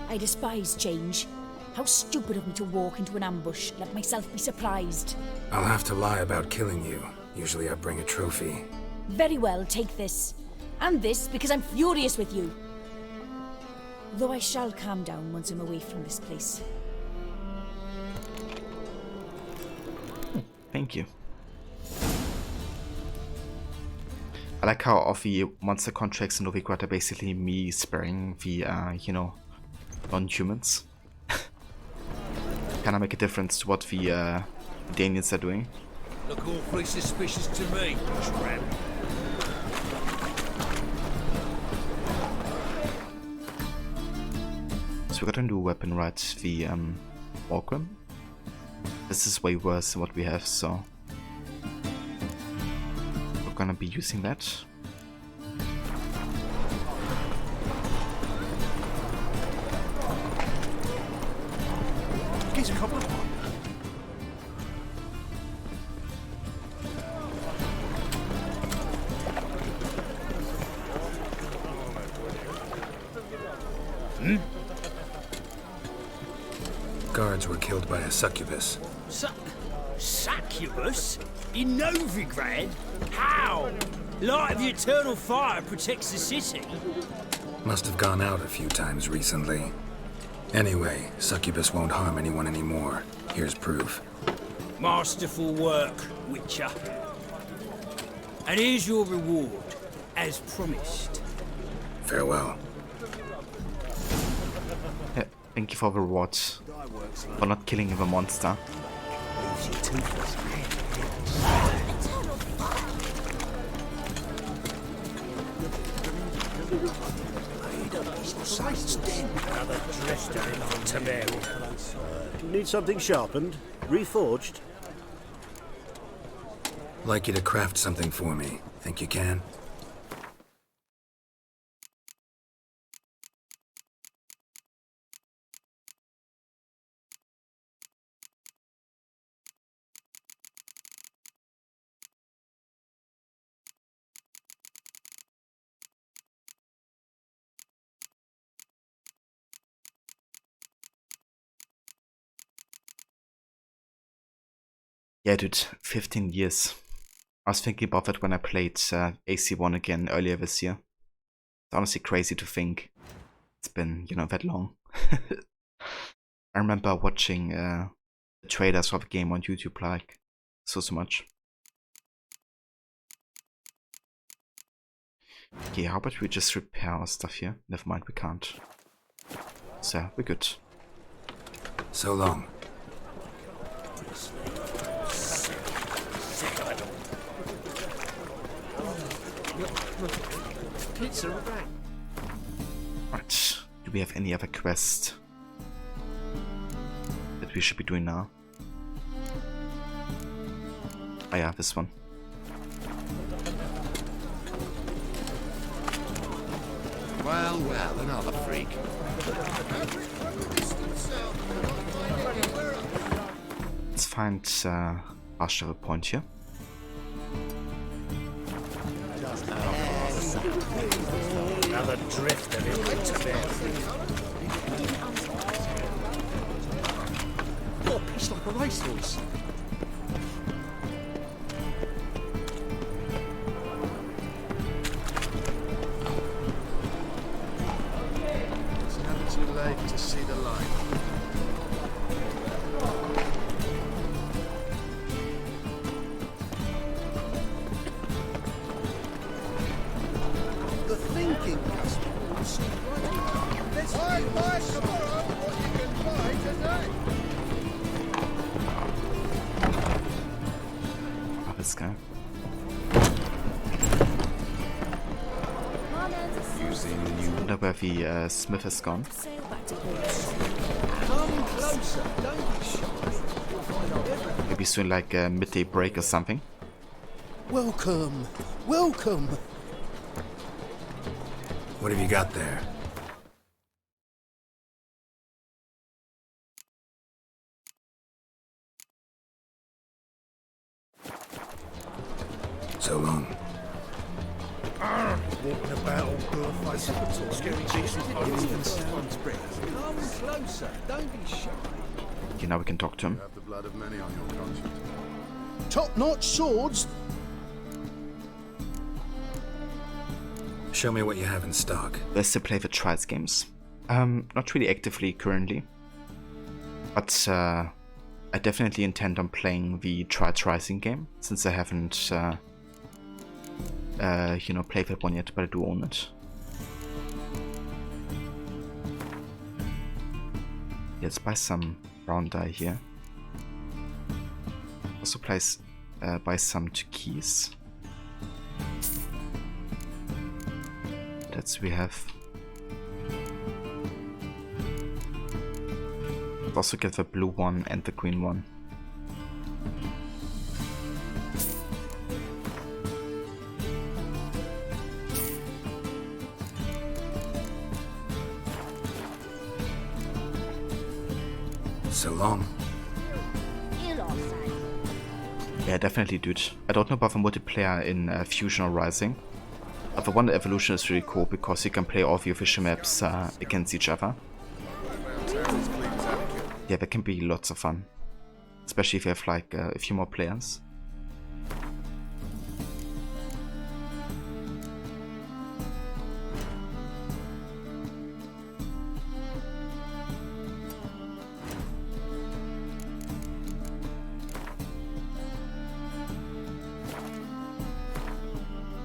I despise change. How stupid of me to walk into an ambush, let myself be surprised. I'll have to lie about killing you. Usually I bring a trophy. Very well, take this. And this, because I'm furious with you. Though I shall calm down once I'm away from this place. Thank you. I like how all the monster contracts in Novigrad are basically me sparing the, you know, non-humans. Kinda make a difference to what the Danians are doing. Look awfully suspicious to me, tramp. So we got a new weapon, right? The Walkram. This is way worse than what we have, so we're gonna be using that. Get a couple. Guards were killed by a succubus. Succubus? In Novigrad? How? Light of the eternal fire protects the city. Must have gone out a few times recently. Anyway, succubus won't harm anyone anymore. Here's proof. Masterful work, Witcher. And here's your reward, as promised. Farewell. Yeah, thank you for the reward. For not killing the monster. Need something sharpened? Reforged? Like you to craft something for me. Think you can? Yeah, dude, 15 years. I was thinking about that when I played AC1 again earlier this year. It's honestly crazy to think it's been, you know, that long. I remember watching the trailers for the game on YouTube like so much. Okay, how about we just repair our stuff here? Never mind, we can't. So, we're good. So long. Right, do we have any other quest that we should be doing now? Oh yeah, this one. Well, well, another freak. Let's find a point here. Another drift of it to bed. Oh, piece like a racehorse. It's never too late to see the light. The thinking customer will see right. Let's buy tomorrow what you can buy today. Oh, this guy. where the smith has gone. Sail back to port. Come closer, don't be shy. Maybe soon like a midday break or something. Welcome, welcome. What have you got there? So long. Walking about all blue-faced, scary beasts with Come closer, don't be shy. Okay, now we can talk to him. have the blood of many on your conscience. Top-notch swords. Show me what you have in stock. I still play the Trials games. Not really actively currently. But I definitely intend on playing the Trials Rising game, since I haven't played that one yet, but I do own it. Let's buy some brown dye here. Also buy some turquoise. That's we have. Also get the blue one and the green one. So long. Yeah, definitely, dude. I don't know about the multiplayer in Fusion or Rising. But the Wonder Evolution is really cool because you can play all the official maps against each other. Yeah, that can be lots of fun. Especially if you have like a few more players.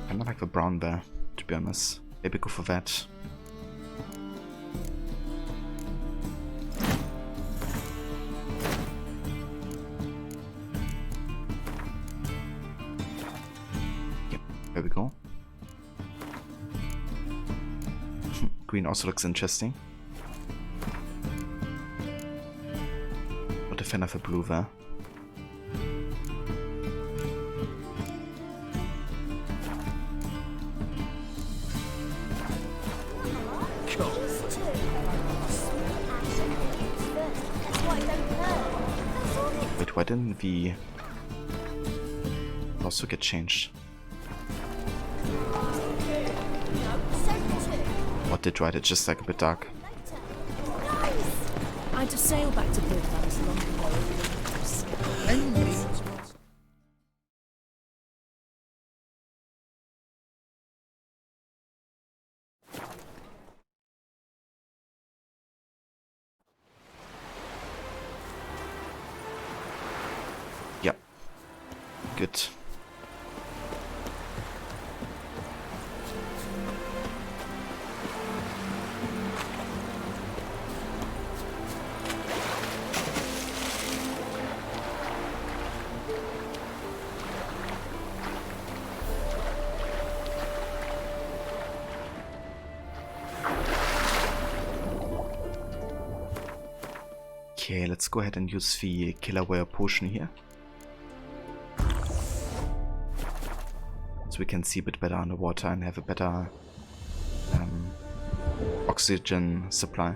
I don't like the brown there, to be honest. Maybe go for that. Yep, there we go. Green also looks interesting. Not a fan of a blue there. Wait, why didn't the also get changed? What did right? It's just like a bit dark. I had to sail back to port along the way. Yep. Good. Okay, let's go ahead and use the Killer Whale potion here. So we can see a bit better underwater and have a better oxygen supply.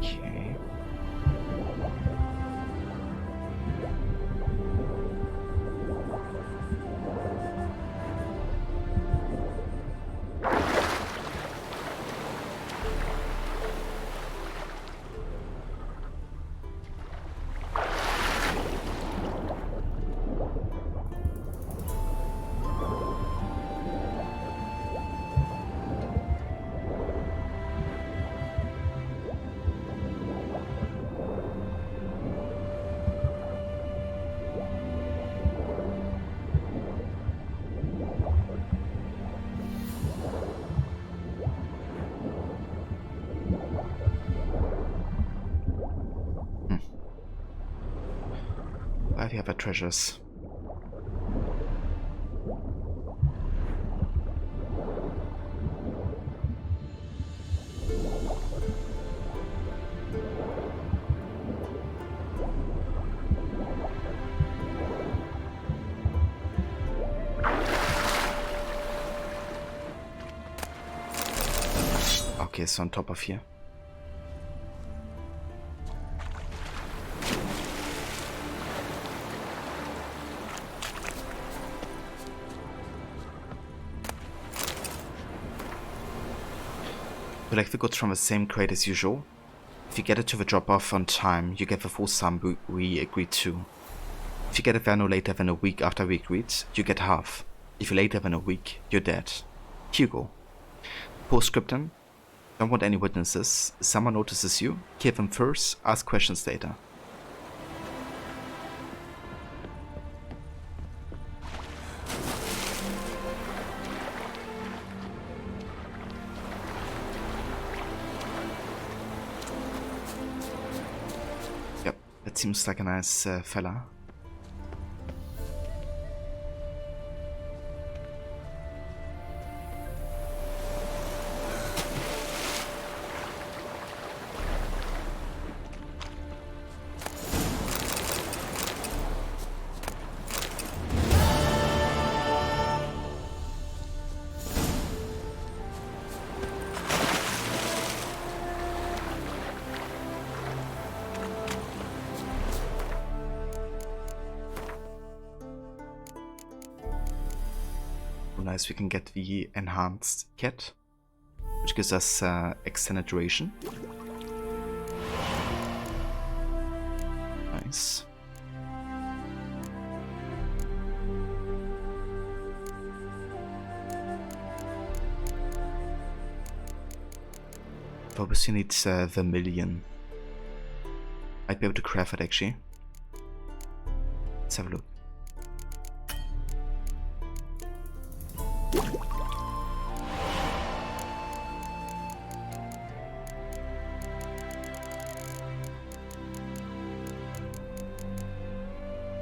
Okay. the other treasures. Okay, so on top of here. Collect the goods from the same crate as usual. If you get it to the drop-off on time, you get the full sum we agreed to. If you get it there no later than a week after we agreed, you get half. If you're later than a week, you're dead. Hugo. Postscriptum. Don't want any witnesses. If someone notices you, kill them first, ask questions later. Yep, that seems like a nice fella. Nice, we can get the enhanced kit, which gives us extended duration. Nice. But we still need vermilion. Might be able to craft it actually. Let's have a look.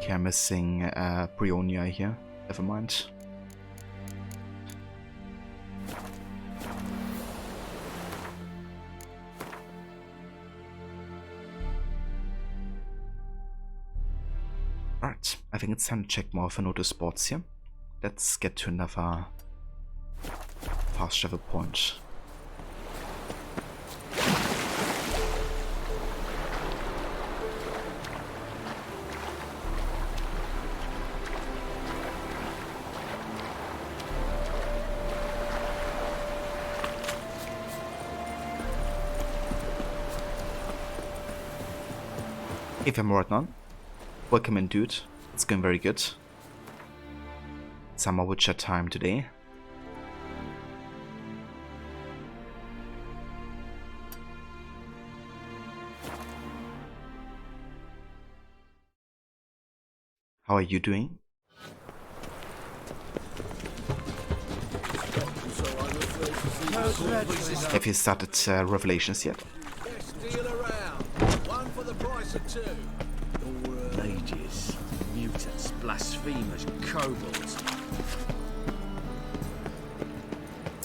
Okay, I'm missing Brionia here. Never mind. Alright, I think it's time to check more of the notice boards here. Let's get to another fast travel point. If I'm right now, welcome in dude, it's going very good. Some more Witcher time today. How are you doing? Have you started Revelations yet? Mages, mutants, blasphemers, kobolds.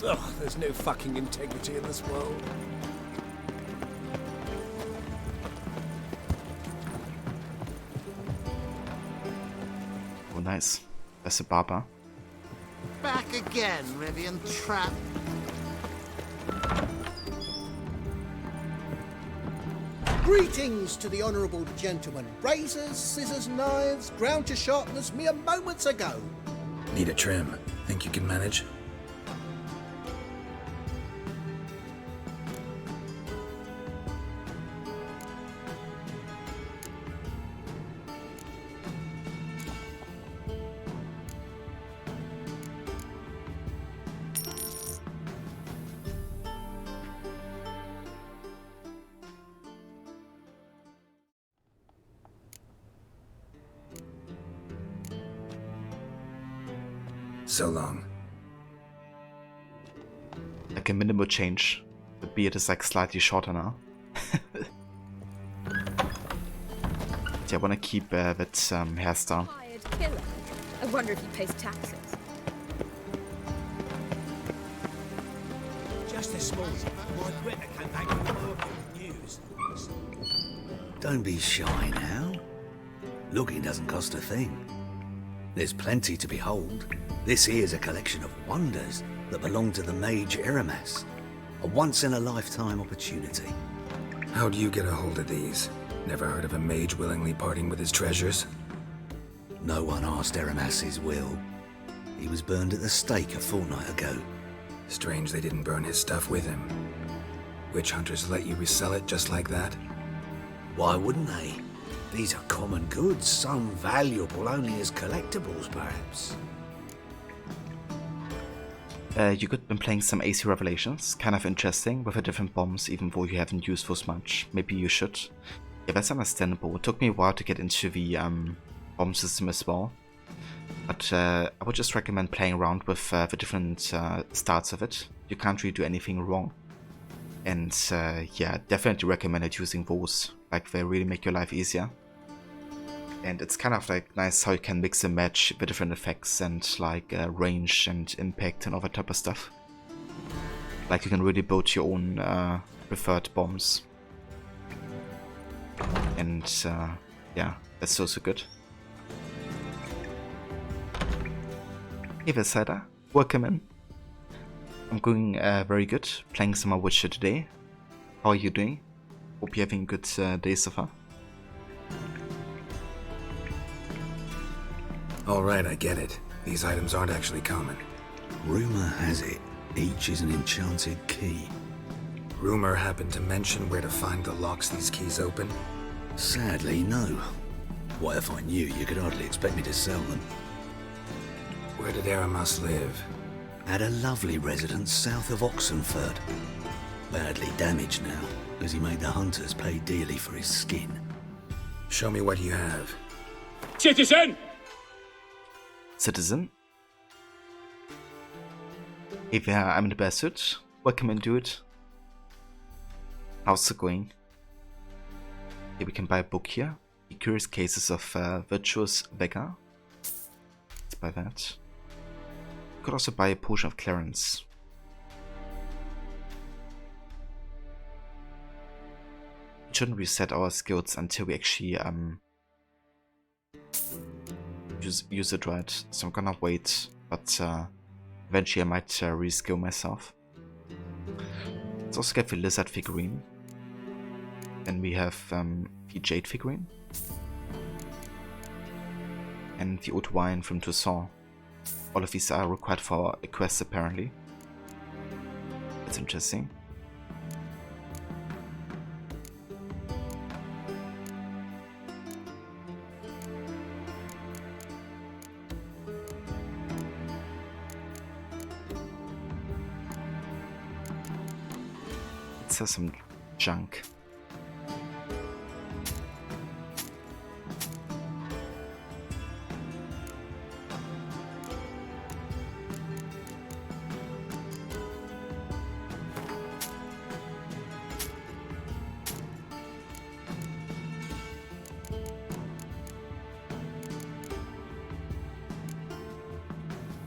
Ugh, there's no fucking integrity in this world. Oh, nice. That's a barber. Back again, Rivian Trap. Greetings to the honourable gentleman. Razors, scissors, knives, ground to sharpness mere moments ago. Need a trim. Think you can manage? So long. Like a minimal change. The beard is like slightly shorter now. yeah, I want to keep that hairstyle. Hired killer. I wonder if he pays taxes. Just this morning, my Twitter came back with the news. Don't be shy now. Looking doesn't cost a thing. There's plenty to behold. This here's a collection of wonders that belong to the mage Eramas. A once-in-a-lifetime opportunity. How'd you get a hold of these? Never heard of a mage willingly parting with his treasures? No one asked Eramas' will. He was burned at the stake a fortnight ago. Strange they didn't burn his stuff with him. Witch hunters let you resell it just like that? Why wouldn't they? These are common goods, some valuable only as collectibles, perhaps. You could have been playing some AC Revelations, kind of interesting, with the different bombs, even though you haven't used those much. Maybe you should. Yeah, that's understandable. It took me a while to get into the bomb system as well. But I would just recommend playing around with the different starts of it. You can't really do anything wrong. And yeah, definitely recommended using those. Like, they really make your life easier. And it's kind of like nice how you can mix and match the different effects and like range and impact and all that type of stuff. Like, you can really build your own preferred bombs. And yeah, that's so good. Hey there, Cider. Welcome in. I'm going very good, playing some more Witcher today. How are you doing? Hope you're having a good day so far. Alright, I get it. These items aren't actually common. Rumor has it, each is an enchanted key. Rumor happened to mention where to find the locks these keys open? Sadly, no. What if I knew? You could hardly expect me to sell them. Where did Eramas live? At a lovely residence south of Oxenford. Badly damaged now, as he made the hunters pay dearly for his skin. Show me what you have. Citizen! Citizen? Hey there, I'm the Bastard. Welcome in, dude. How's it going? Yeah, we can buy a book here. The Curious Cases of Virtuous Vega. Let's buy that. We could also buy a Potion of Clarence. We shouldn't reset our skills until we actually use it right, so I'm gonna wait, but eventually I might reskill myself. Let's also get the Lizard figurine. Then we have the Jade figurine. And the Oud Wine from Toussaint. All of these are required for a quest apparently. That's interesting. Let's have some junk.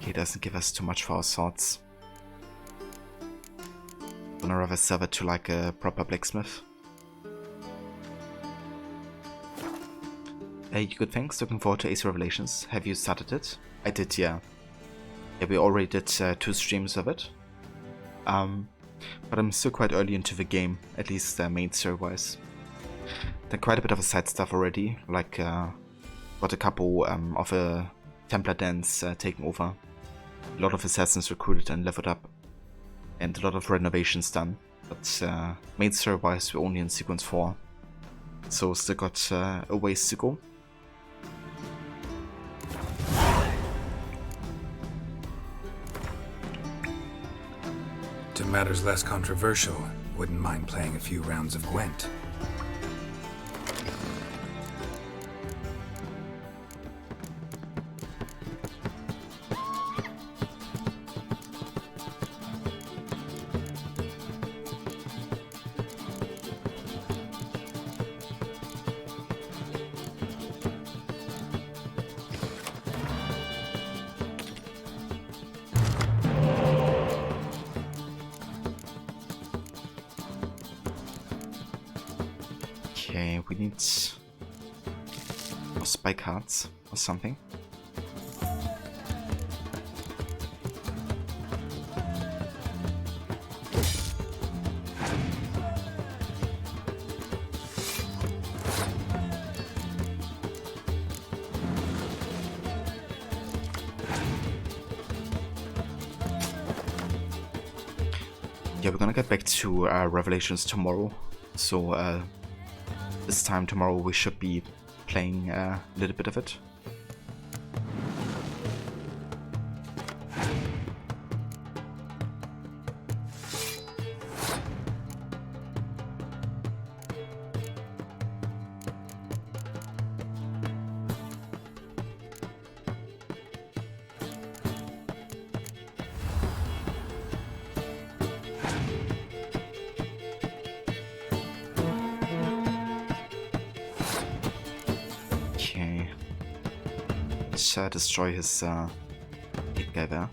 Okay, doesn't give us too much for our swords. I'd rather sell it to like a proper blacksmith. Hey, good thanks. Looking forward to Ace Revelations. Have you started it? I did, yeah. Yeah, we already did 2 streams of it. But I'm still quite early into the game, at least main story wise. Done quite a bit of a side stuff already, like got a couple of a Templar dance taken over. A lot of assassins recruited and leveled up. And a lot of renovations done. But main story wise we're only in sequence 4. So still got a ways to go. To matters less controversial, wouldn't mind playing a few rounds of Gwent. Okay, we need more spy cards or something. Yeah, we're gonna get back to Revelations tomorrow, so this time tomorrow we should be playing a little bit of it. Okay. Let's destroy his big guy there.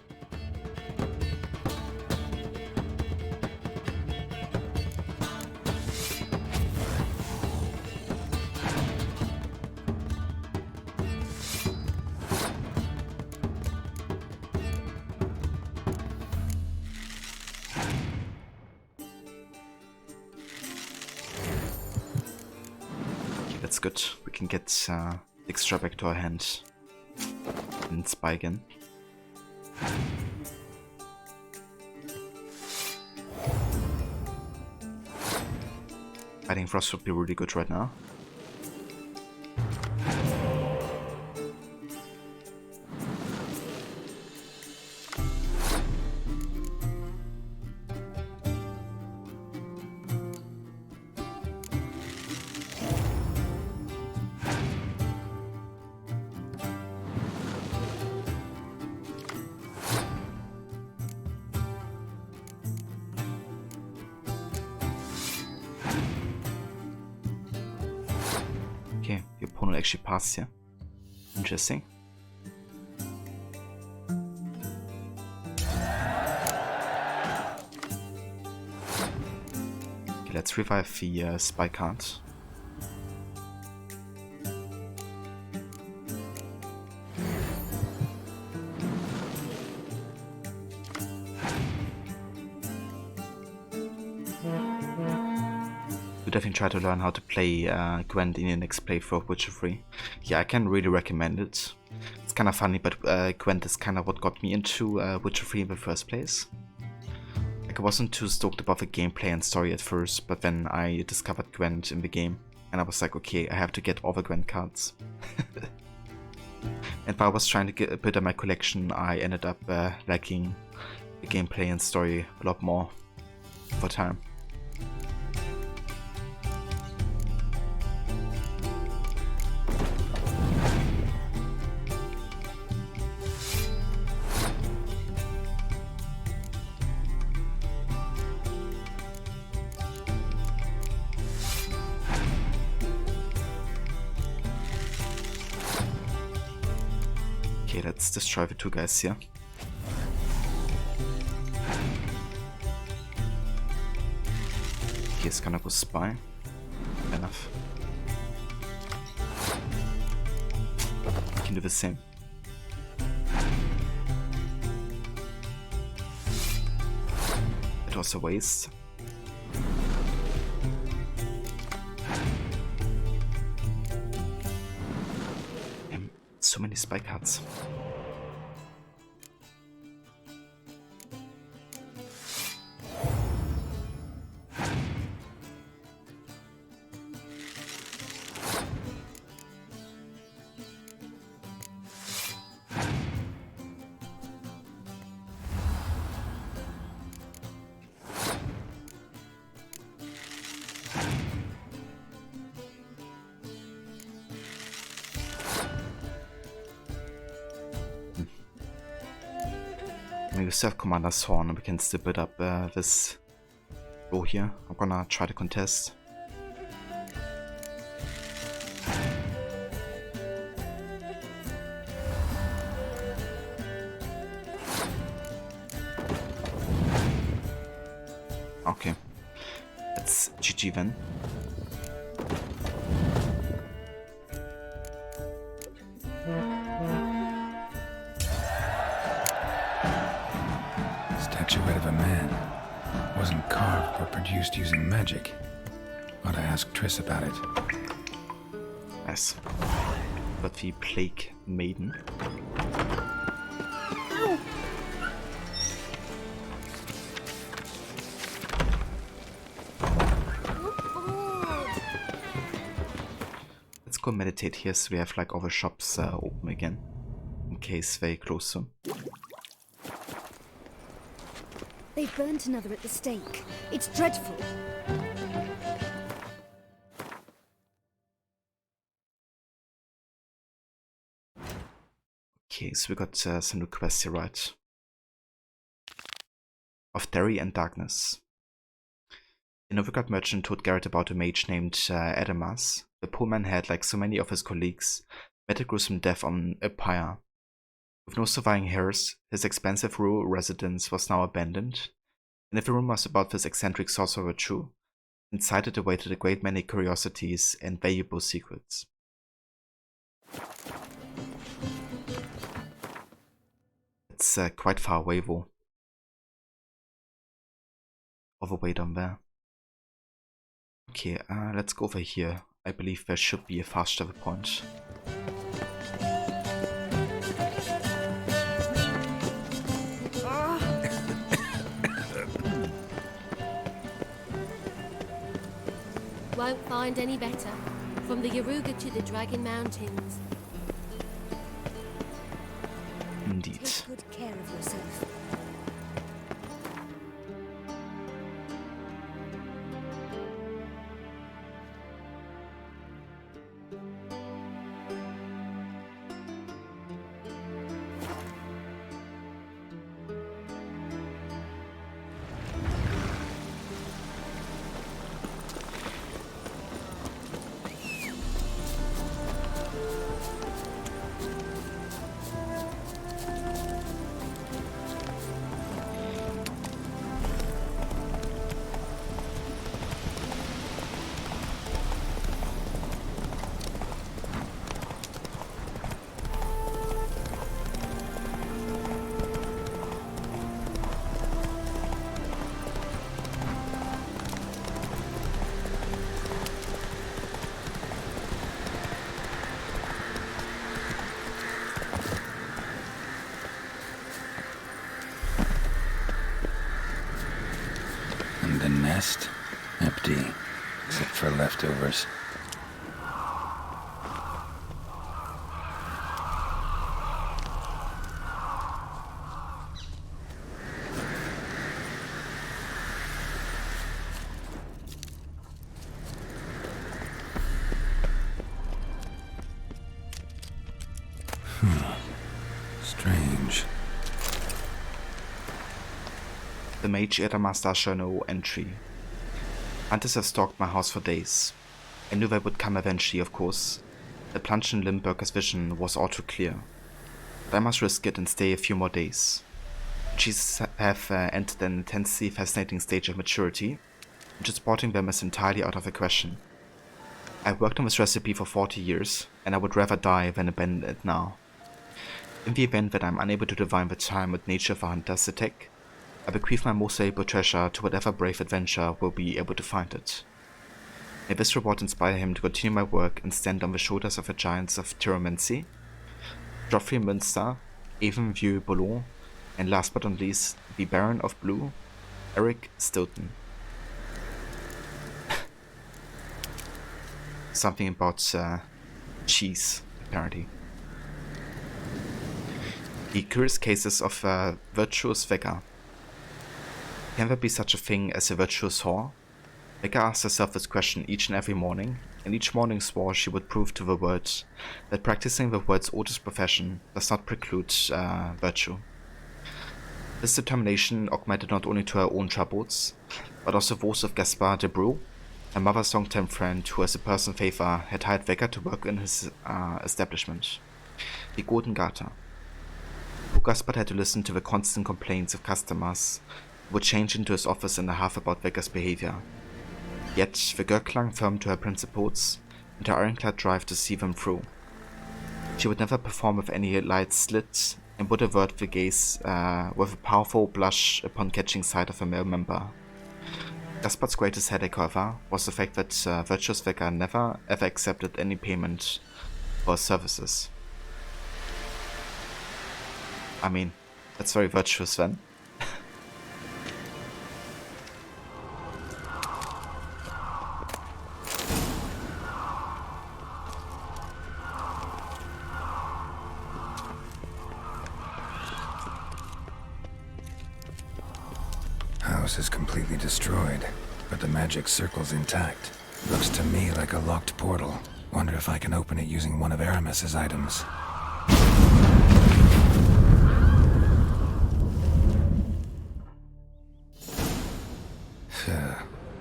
Okay, that's good. We can get extra back to our hand and spy again. I think Frost would be really good right now. Okay, the opponent actually passed here. Interesting. Okay, let's revive the spy card. Definitely try to learn how to play Gwent in your next playthrough of Witcher 3. Yeah, I can really recommend it. It's kind of funny, but Gwent is kind of what got me into Witcher 3 in the first place. Like, I wasn't too stoked about the gameplay and story at first, but then I discovered Gwent in the game, and I was like, okay, I have to get all the Gwent cards. And while I was trying to build up my collection, I ended up liking the gameplay and story a lot more over time. Okay, let's destroy the two guys here. He's gonna go spy. Enough. I can do the same. It was a waste. So many spy cards. We still have Commander's Horn and we can still build up this bow here. I'm gonna try to contest. Okay, that's GG then. wasn't carved or produced using magic. Ought to ask Triss about it. Nice. But the Plague Maiden. Let's go meditate here so we have like all the shops open again. In case they close soon. They've burnt another at the stake. It's dreadful. Okay, so we got some new quests here, right? Of Derry and Darkness. The Novigrad merchant told Garrett about a mage named Adamas. The poor man had, like so many of his colleagues, met a gruesome death on a pyre. With no surviving heirs, his expensive rural residence was now abandoned, and if the rumors about this eccentric sorcerer were true, inside it awaited a great many curiosities and valuable secrets. It's quite far away though. Overweight on there. Okay, let's go over here. I believe there should be a fast travel point. Won't find any better. From the Yaruga to the Dragon Mountains. Indeed. Take good care of yourself. The nest? Empty, except for leftovers. Strange. The mage Adamas show no entry. Hunters have stalked my house for days. I knew they would come eventually, of course. The plunge in Limburger's vision was all too clear. But I must risk it and stay a few more days. Cheeses have entered an intensely fascinating stage of maturity, and transporting them is entirely out of the question. I've worked on this recipe for 40 years, and I would rather die than abandon it now. In the event that I'm unable to divine the time and nature of a hunter's attack, I bequeath my most valuable treasure to whatever brave adventurer will be able to find it. May this reward inspire him to continue my work and stand on the shoulders of the giants of Tyromancy, Geoffrey Münster, Avon Vieux Boulogne, and last but not least, the Baron of Blue, Eric Stilton. Something about cheese, apparently. The curious cases of virtuous Vega. Can there be such a thing as a virtuous whore? Vega asked herself this question each and every morning, and each morning swore she would prove to the world that practicing the world's oldest profession does not preclude virtue. This determination augmented not only to her own troubles, but also those of Gaspard de Brou, her mother's longtime friend who as a personal favor had hired Vega to work in his establishment, the Golden Garter. Poor Gaspard had to listen to the constant complaints of customers who would change into his office in a huff about Vega's behavior. Yet the girl clung firm to her principles and her ironclad drive to see them through. She would never perform with any light slit and would avert the gaze with a powerful blush upon catching sight of a male member. Despot's greatest headache, however, was the fact that Virtuous Vicar never ever accepted any payment for services. I mean, that's very virtuous then. House is completely destroyed, but the magic circle's intact. Looks to me like a locked portal. Wonder if I can open it using one of Aramis's items.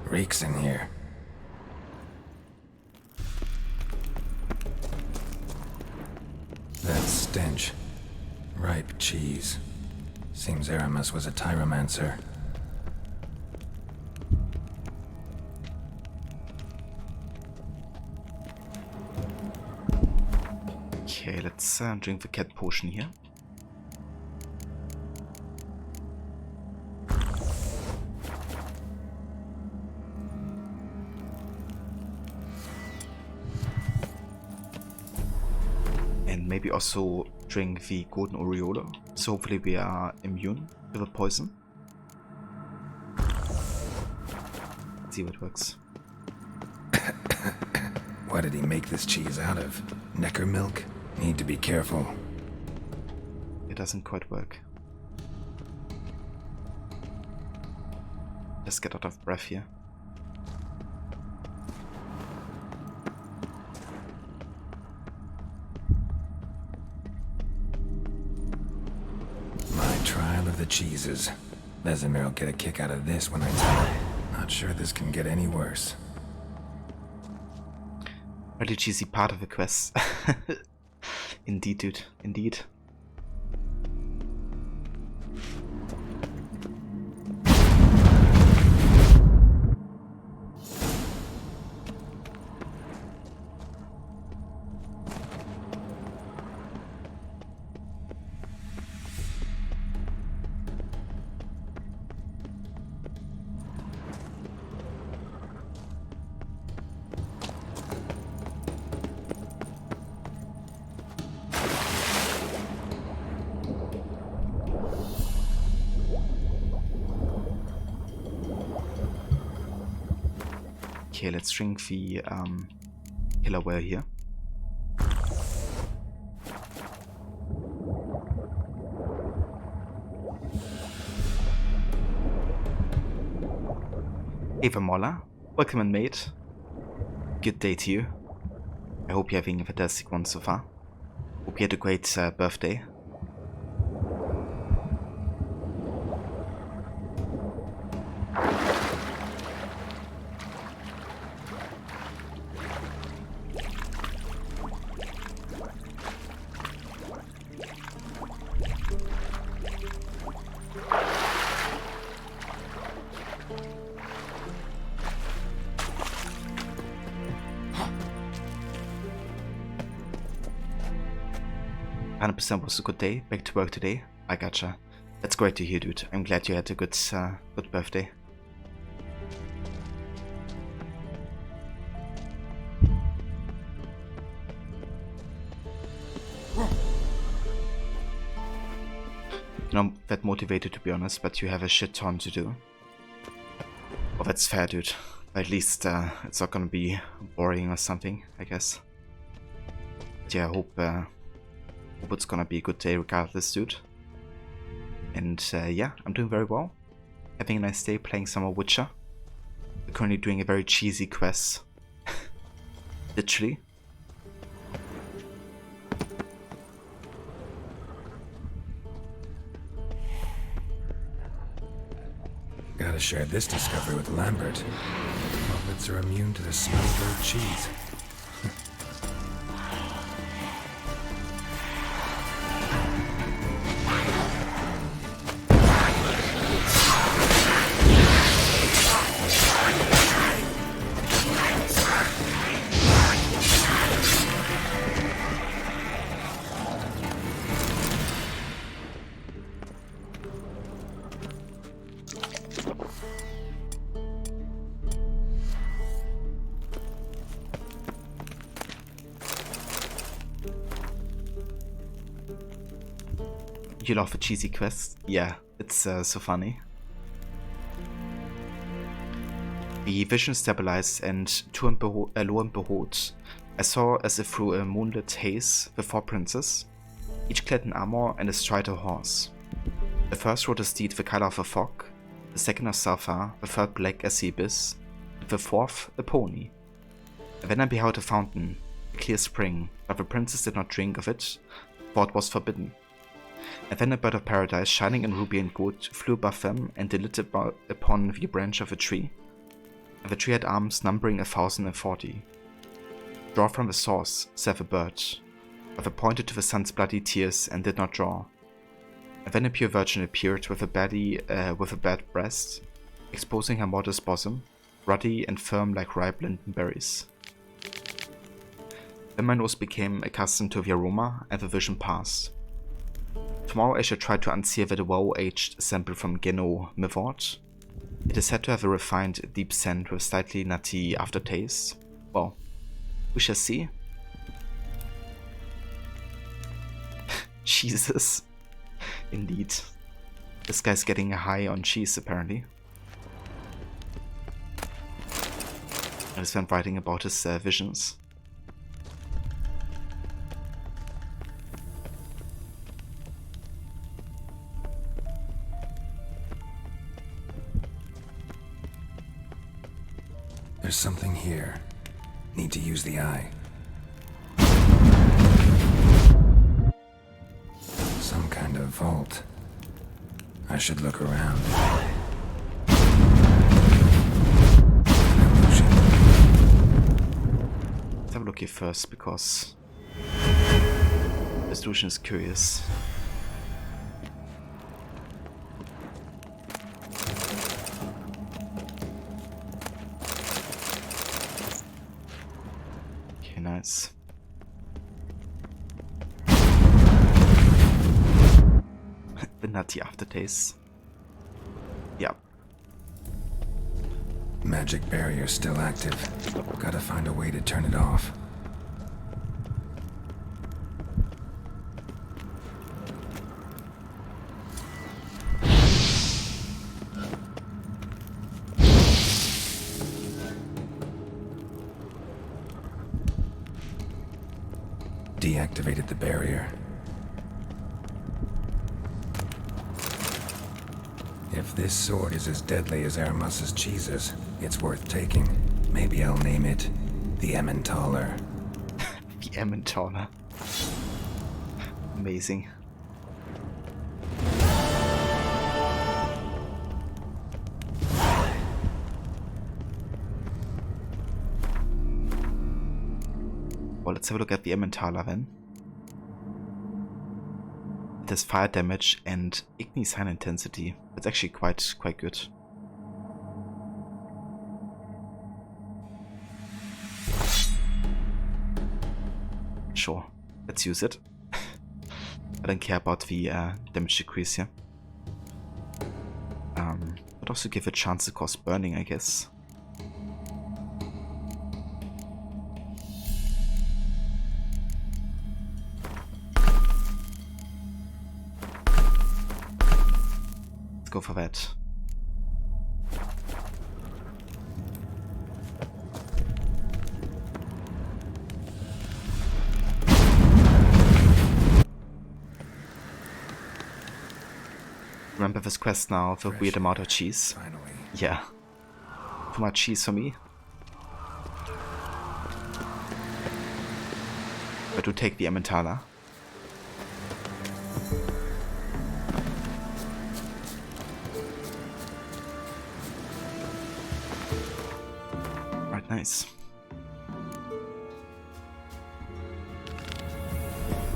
Reeks in here. That stench. Ripe cheese. Seems Aramis was a tyromancer. Okay, let's drink the cat potion here. And maybe also drink the golden aureola, so hopefully we are immune to the poison. Let's see what works. What did he make this cheese out of? Necker milk? Need to be careful. It doesn't quite work. Just get out of breath here. My trial of the cheeses. Vesemir will get a kick out of this when I tell him. Not sure this can get any worse. Really cheesy part of the quest. Indeed, dude. Indeed. Okay, let's drink the killerware here. Eva Molla, welcome and mate. Good day to you. I hope you're having a fantastic one so far. Hope you had a great birthday. Was a good day. Back to work today. I gotcha. That's great to hear, dude. I'm glad you had a good birthday. You know, I'm that motivated to be honest, but you have a shit ton to do. Well, that's fair, dude. At least it's not gonna be boring or something, I guess. But yeah, I hope it's gonna be a good day regardless, dude. And yeah, I'm doing very well. Having a nice day playing some more Witcher. We're currently doing a very cheesy quest. Literally. Gotta share this discovery with Lambert. Hobbits are immune to the smell of old cheese. you love a cheesy quest? Yeah, it's so funny. The vision stabilized, and lo and behold, I saw as if through a moonlit haze the 4 princes, each clad in armor and astride a horse. The first rode a steed the color of a fog, the second of sulphur, the third black as the abyss, and the fourth a pony. And then I beheld a fountain, a clear spring, but the princes did not drink of it, for it was forbidden. And then a bird of paradise, shining in ruby and gold, flew above them and lit upon the branch of a tree. And the tree had arms numbering 1,040. Draw from the source, said the bird, but they pointed to the sun's bloody tears and did not draw. And then a pure virgin appeared with a bad breast, exposing her modest bosom, ruddy and firm like ripe linden berries. Then my nose became accustomed to the aroma, and the vision passed. Tomorrow I shall try to unseal the well-aged sample from Geno Mivort. It is said to have a refined, deep scent with slightly nutty aftertaste. Well, we shall see. Jesus. Indeed. This guy's getting high on cheese, apparently. I just went writing about his visions. There's something here. Need to use the eye. Some kind of vault. I should look around. Let's have a look here first, because this illusion is curious. Okay, nice. The nutty aftertaste. Yeah. Magic barrier still active. Gotta find a way to turn it off. Deactivated the barrier. If this sword is as deadly as Aramus's cheeses, it's worth taking. Maybe I'll name it the Emmentaler. The Emmentaler. Amazing. Well, let's have a look at the Emmentaler then. It has fire damage and ignis high intensity. That's actually quite good. Sure, let's use it. I don't care about the damage decrease here. But also give a chance to cause burning, I guess. Go for that. Remember this quest now, the weird amount of cheese. Finally. Yeah. Too much cheese for me. But to take the Emmentaler. Nice.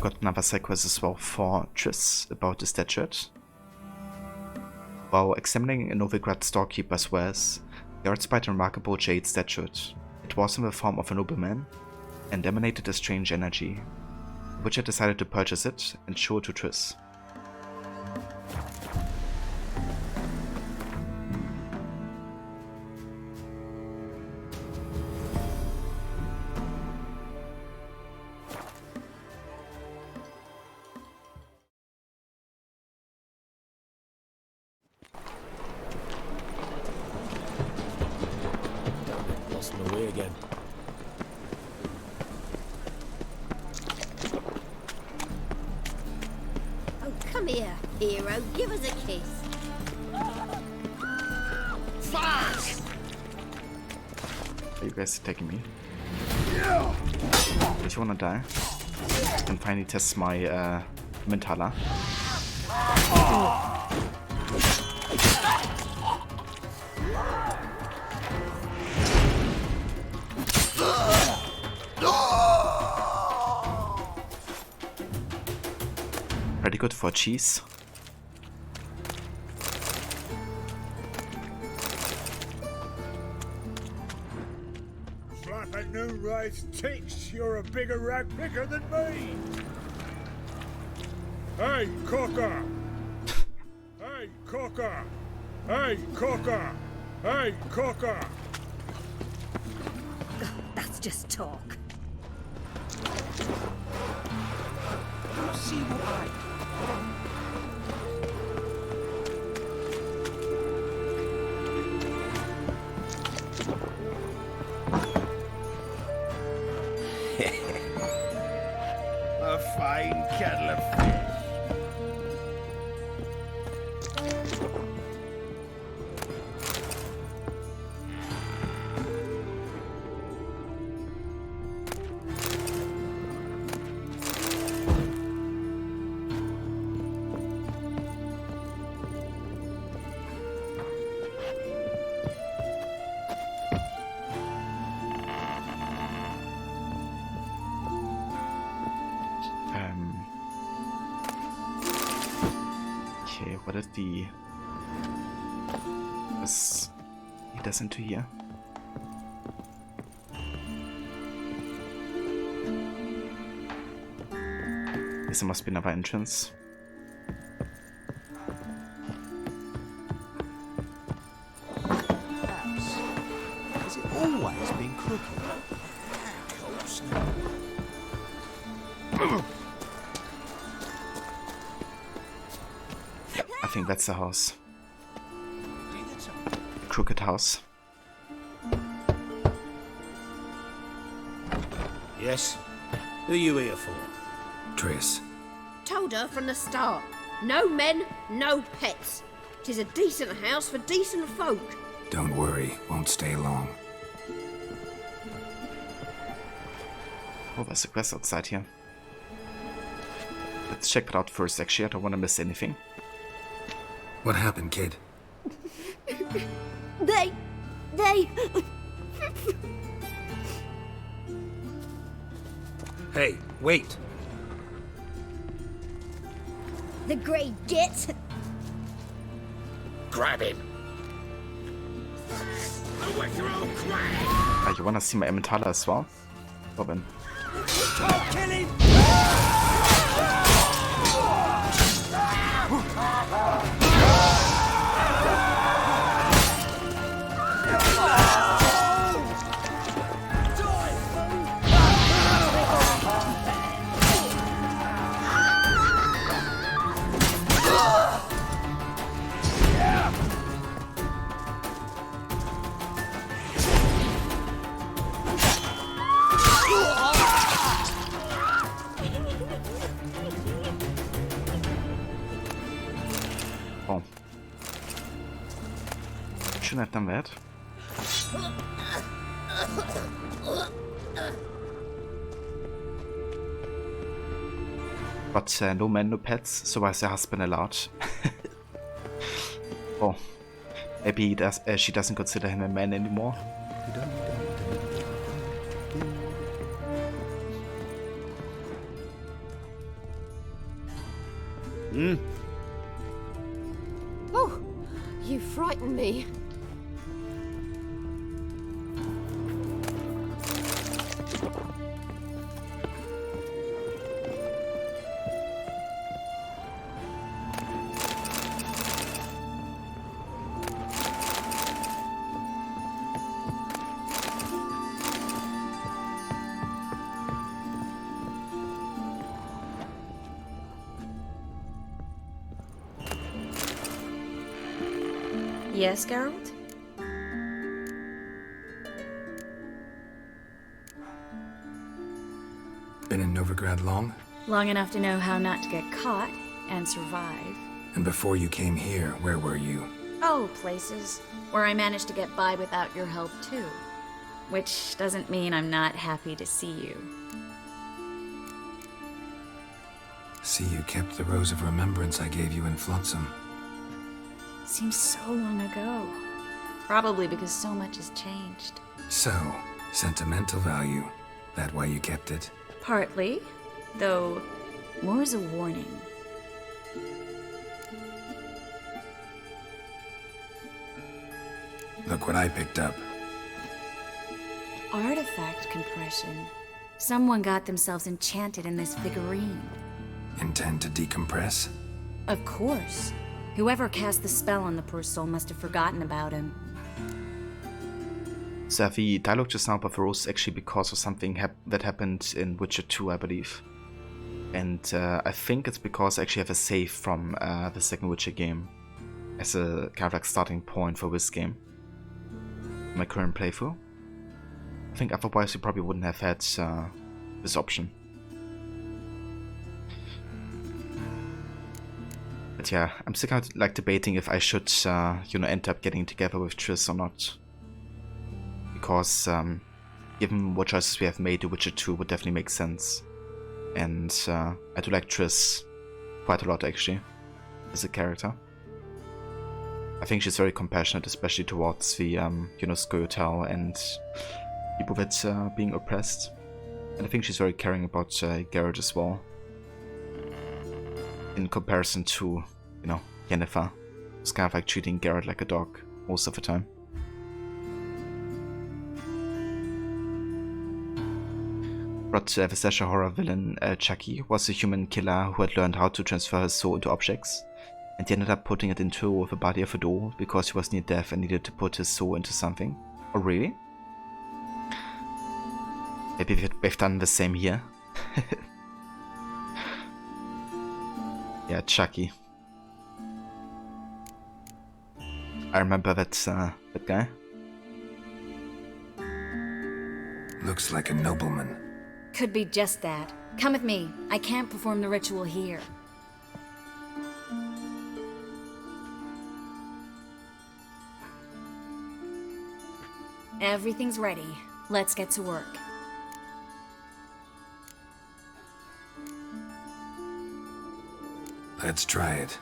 Got another side quest as well for Triss about the statue. While examining a Novigrad storekeeper's wares, Garrett spied a remarkable jade statue. It was in the form of a nobleman and emanated a strange energy, which I decided to purchase it and show it to Triss. lost my way again. Oh, come here, hero. Give us a kiss. Fast! Are you guys attacking me? If you wanna die, then finally test my Mentala. Pretty good for cheese. Flap at noon rice thinks you're a bigger rag picker than me. Hey, cooker! Hey, cooker! Hey, cooker! Hey, cooker! That's just talk. See what I... A fine kettle of fish. Okay, what is the... Was lead us into here? Yes, there must be another entrance. Has it always been crooked? I think that's the house. Crooked house. Yes? Who are you here for? Triss. Told her from the start. No men, no pets. 'Tis a decent house for decent folk. Don't worry, won't stay long. Oh, there's a quest outside here. Let's check it out first, actually. I don't want to miss anything. What happened, kid? They... Hey, wait. The Grey Git. Grab him. Ah, you wanna see my Emmentaler as well? Robin. Kill him! Oh. Shouldn't have done that. But no men, no pets, so why is her husband allowed? Oh. Maybe he does, she doesn't consider him a man anymore. Oh, you frightened me. Yes, Geralt? Been in Novigrad long? Long enough to know how not to get caught and survive. And before you came here, where were you? Oh, places where I managed to get by without your help, too. Which doesn't mean I'm not happy to see you. See, you kept the rose of remembrance I gave you in Flotsam. Seems so long ago. Probably because so much has changed. So, sentimental value. That why you kept it? Partly, though more as a warning. Look what I picked up. Artifact compression. Someone got themselves enchanted in this figurine. Intend to decompress? Of course. Whoever cast the spell on the poor soul must have forgotten about him. So the dialogue just now arose actually because of something that happened in Witcher 2, I believe. And I think it's because I actually have a save from the second Witcher game as a kind of like starting point for this game. My current playthrough. I think otherwise you probably wouldn't have had this option. But yeah, I'm still kind of like debating if I should, end up getting together with Triss or not. Because given what choices we have made, The Witcher 2 would definitely make sense. And I do like Triss quite a lot actually, as a character. I think she's very compassionate, especially towards the, Scoia'tael and people that are being oppressed. And I think she's very caring about Geralt as well. In comparison to, Yennefer, who's kind of like treating Geralt like a dog most of the time. But the slasher horror villain Chucky was a human killer who had learned how to transfer his soul into objects, and he ended up putting it into the body of a doll because he was near death and needed to put his soul into something. Oh really? Maybe they've done the same here. Yeah, Chucky. I remember that guy. Looks like a nobleman. Could be just that. Come with me. I can't perform the ritual here. Everything's ready. Let's get to work. Let's try it.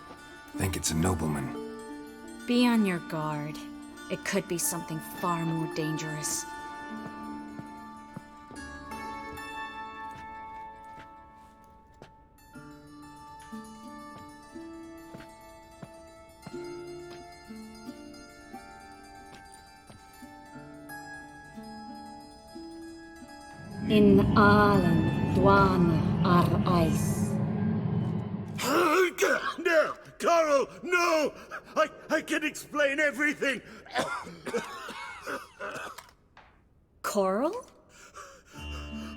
Think it's a nobleman. Be on your guard. It could be something far more dangerous. In Alan Dwana ar Ice. No! Carl, no! I can explain everything! Coral?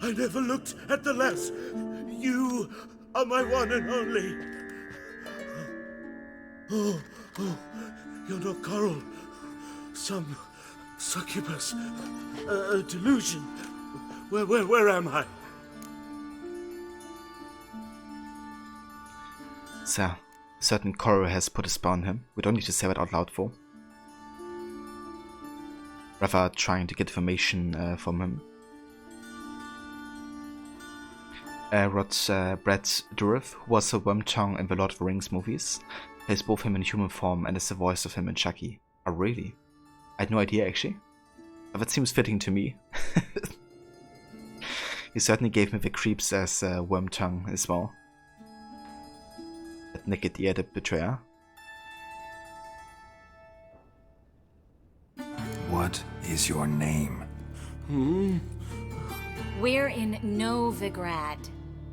I never looked at the lass. You are my one and only. Oh, you're not Coral. Some succubus. A delusion. Where am I? So, a certain Coral has put a spell on him. We don't need to say it out loud for. Rather trying to get information from him. Brad Dourif, who was a Wormtongue in the Lord of the Rings movies, plays both him in human form and is the voice of him in Chucky. Oh really? I had no idea actually. But that seems fitting to me. He certainly gave me the creeps as Wormtongue as well. That naked-eared betrayer. What is your name? We're in Novigrad.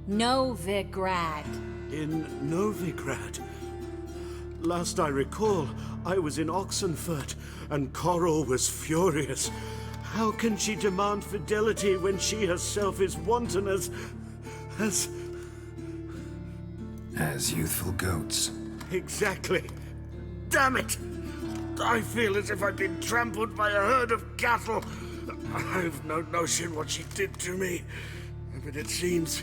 Novigrad. In Novigrad? Last I recall, I was in Oxenfurt, and Coral was furious. How can she demand fidelity when she herself is wanton as youthful goats. Exactly. Damn it! I feel as if I'd been trampled by a herd of cattle. I've no notion what she did to me, but it seems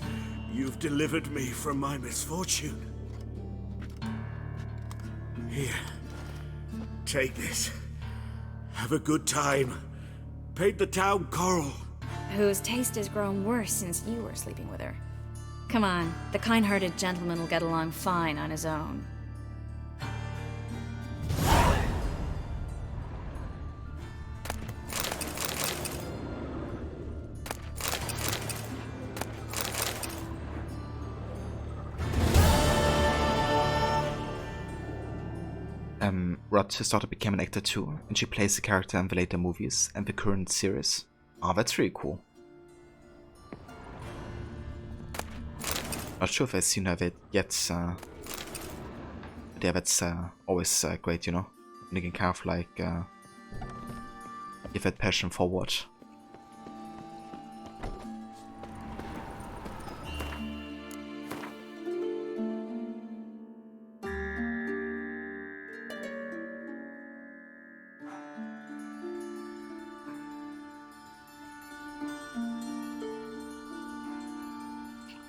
you've delivered me from my misfortune. Here, take this. Have a good time. Paint the town coral. Whose taste has grown worse since you were sleeping with her. Come on, the kind-hearted gentleman will get along fine on his own. Rod, his daughter, became an actor too, and she plays the character in the later movies and the current series. Oh, that's really cool. Not sure if I've seen her yet, but yeah, that's always great, you know? And you can kind of like give that passion forward.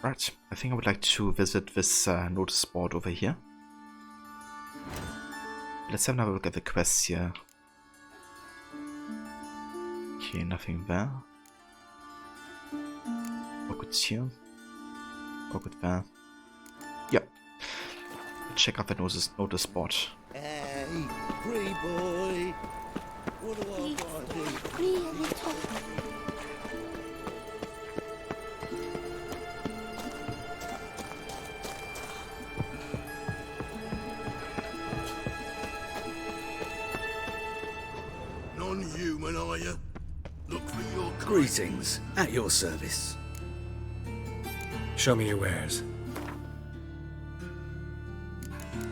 Right, I think I would like to visit this notice board over here. Let's have another look at the quests here. Okay, nothing there. Or good here. Or good there. Yep. Check out the notice board. Hey, free boy. What do I gotta do? Really talk. Non-human, are you? Look for your kind. Greetings, at your service. Show me your wares.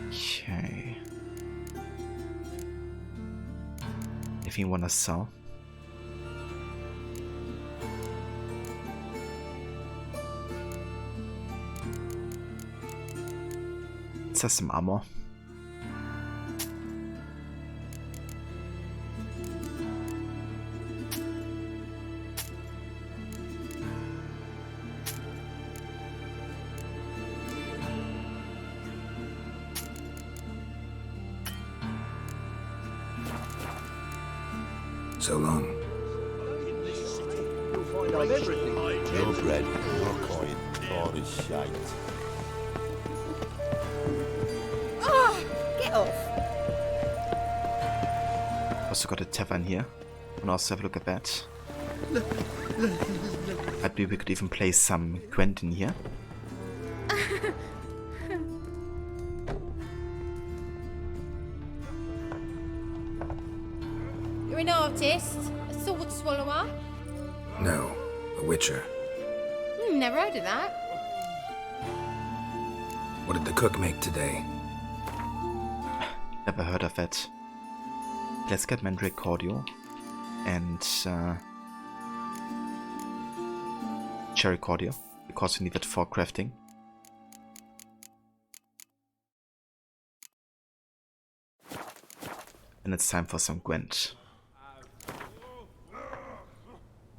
Okay. If you wanna sell. Let's have some armor. So long. No bread, no coin, all is shite. Oh, get off. Also got a tavern here. And also have a look at that. Maybe we could even play some Gwent in here. You're an artist? A sword swallower? No, a witcher. Never heard of that. What did the cook make today? Never heard of that. Let's get Mandrake Cordial and Cherry Cordial, because we need it for crafting. And it's time for some Gwent.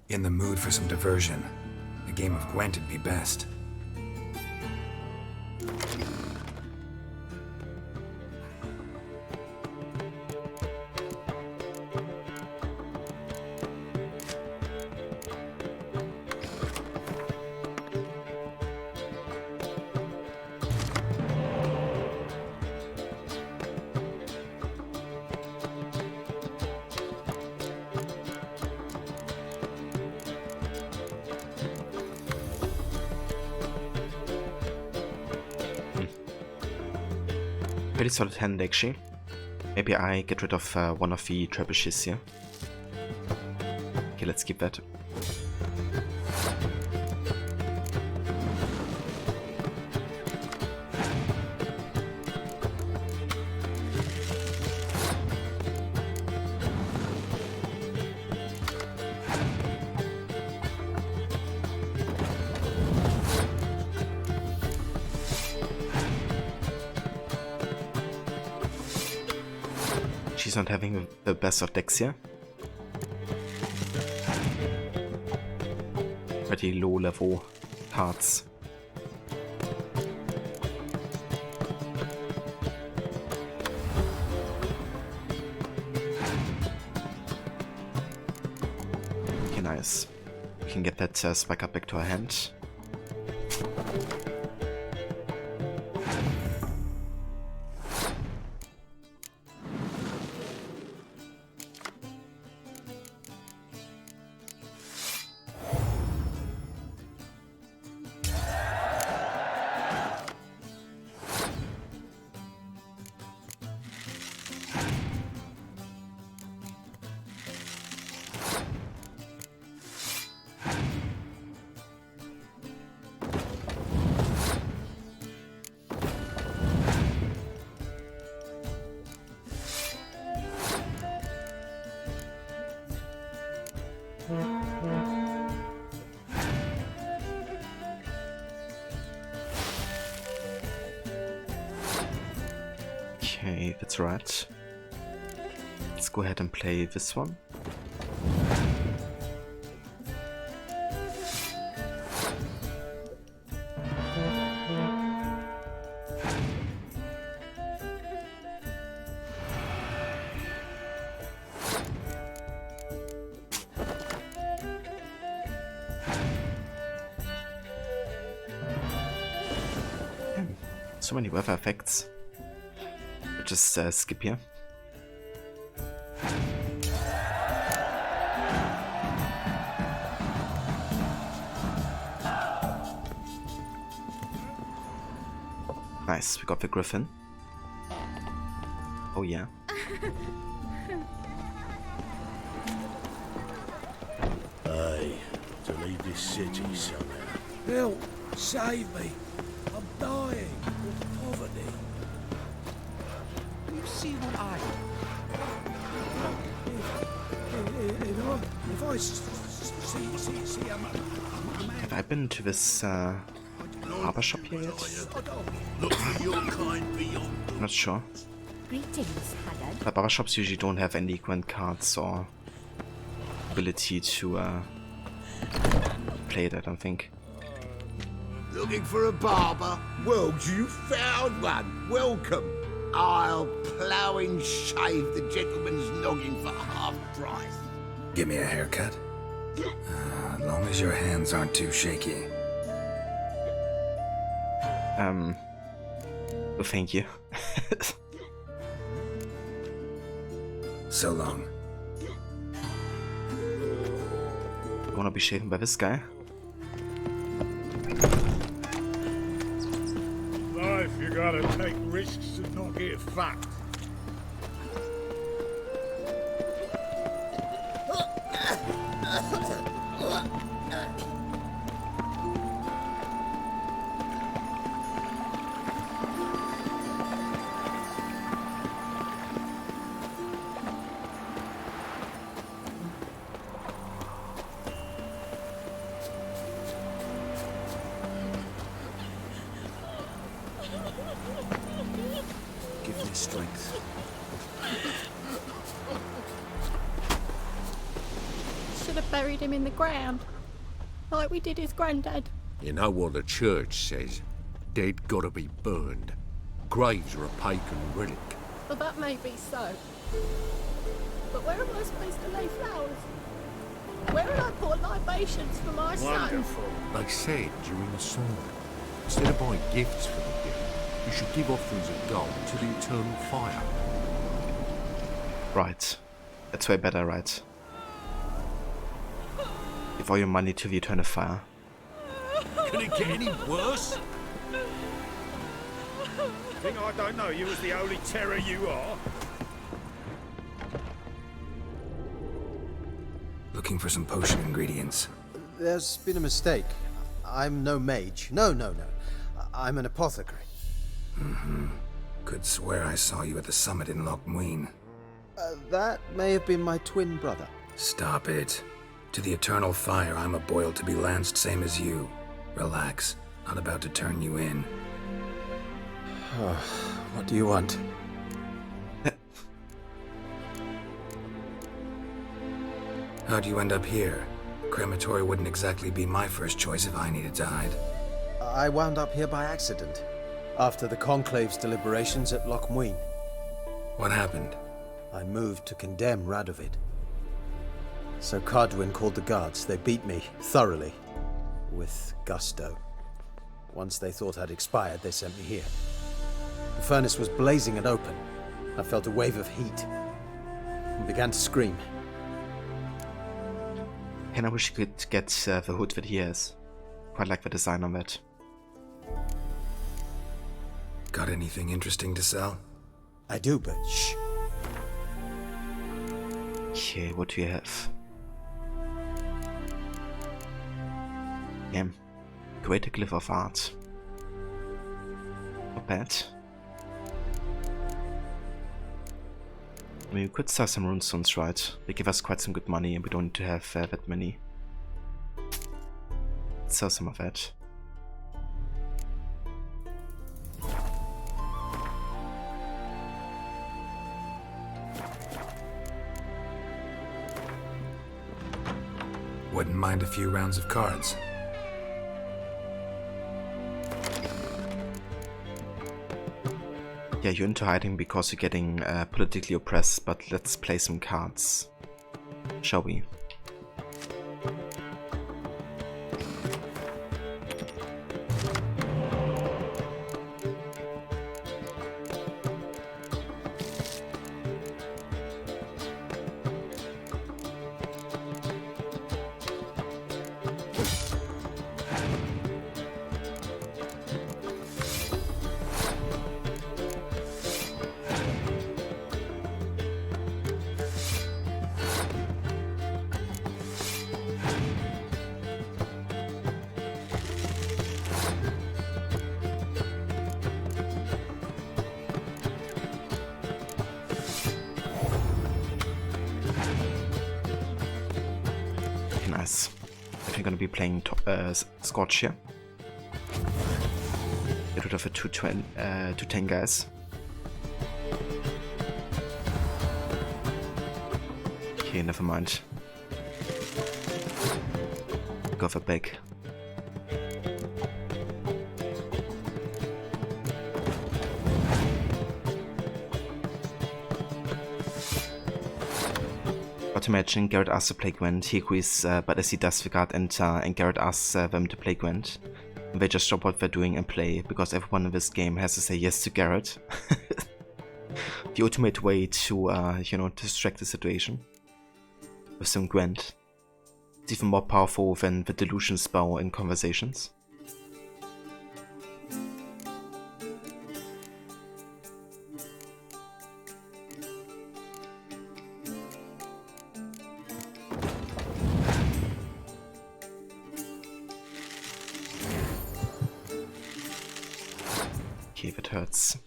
In the mood for some diversion. A game of Gwent would be best. Pretty solid hand actually. Maybe I get rid of one of the trebuchets here. Okay, let's keep that. She's not having the best of decks here. Pretty low level cards. Okay, nice. We can get that spike up back to our hand. Okay, that's right. Let's go ahead and play this one. So many weather effects. We'll just skip here. Nice, we got the griffin. Oh yeah. Aye, to leave this city somehow. Help! Save me! I'm dying of poverty. You see what I... If I see a man... Have I been to this barber shop here yet? Look for your kind beyond. I'm not sure. Greetings, Haggard. But barber shops usually don't have any grand cards or ability to play it, I don't think. Looking for a barber? Well, you found one. Welcome. I'll plough and shave the gentleman's noggin for half price. Give me a haircut. As long as your hands aren't too shaky. Well, thank you. So long. I wanna be shaven by this guy. Life, you gotta take risks and not get fucked. Give me strength. Should have buried him in the ground, like we did his granddad. You know what the church says? Dead gotta be burned. Graves are a pagan relic. Well, that may be so. But where am I supposed to lay flowers? Where will I pour libations for my son? They said during the sermon, instead of buying gifts for the dead, you should give offerings of gold to the eternal fire. Right. That's way better, right? Give all your money to the eternal fire. Can it get any worse? Think I don't know you as the holy terror you are? Looking for some potion ingredients. There's been a mistake. I'm no mage. No. I'm an apothecary. Could swear I saw you at the summit in Loch Muin. That may have been my twin brother. Stop it. To the eternal fire, I'm a boil to be lanced same as you. Relax. Not about to turn you in. What do you want? How'd you end up here? Crematory wouldn't exactly be my first choice if I needed to hide. I wound up here by accident, after the Conclave's deliberations at Loch Muin. What happened? I moved to condemn Radovid. So Cardwin called the guards. They beat me thoroughly, with gusto. Once they thought I'd expired, they sent me here. The furnace was blazing and open. I felt a wave of heat and began to scream. And I wish you could get the hood that he has. Quite like the design on that. Got anything interesting to sell? I do, but shh. Okay, what do you have? Yeah. Greater Glyph of Art. Not bad. I mean, we could sell some runestones, right? They give us quite some good money and we don't need to have that many. Let's sell some of that. Wouldn't mind a few rounds of cards. Yeah, you're into hiding because you're getting politically oppressed, but let's play some cards. Shall we? Nice. If you're gonna be playing Scorch here. Get rid of the 210 guys. Okay, never mind. Go for big. But imagine Garrett asks to play Gwent, he agrees, but as he does the guard enter and Garrett asks them to play Gwent, they just stop what they're doing and play, because everyone in this game has to say yes to Garrett. The ultimate way to, you know, distract the situation. With some Gwent. It's even more powerful than the delusion spell in Conversations. Okay, that hurts.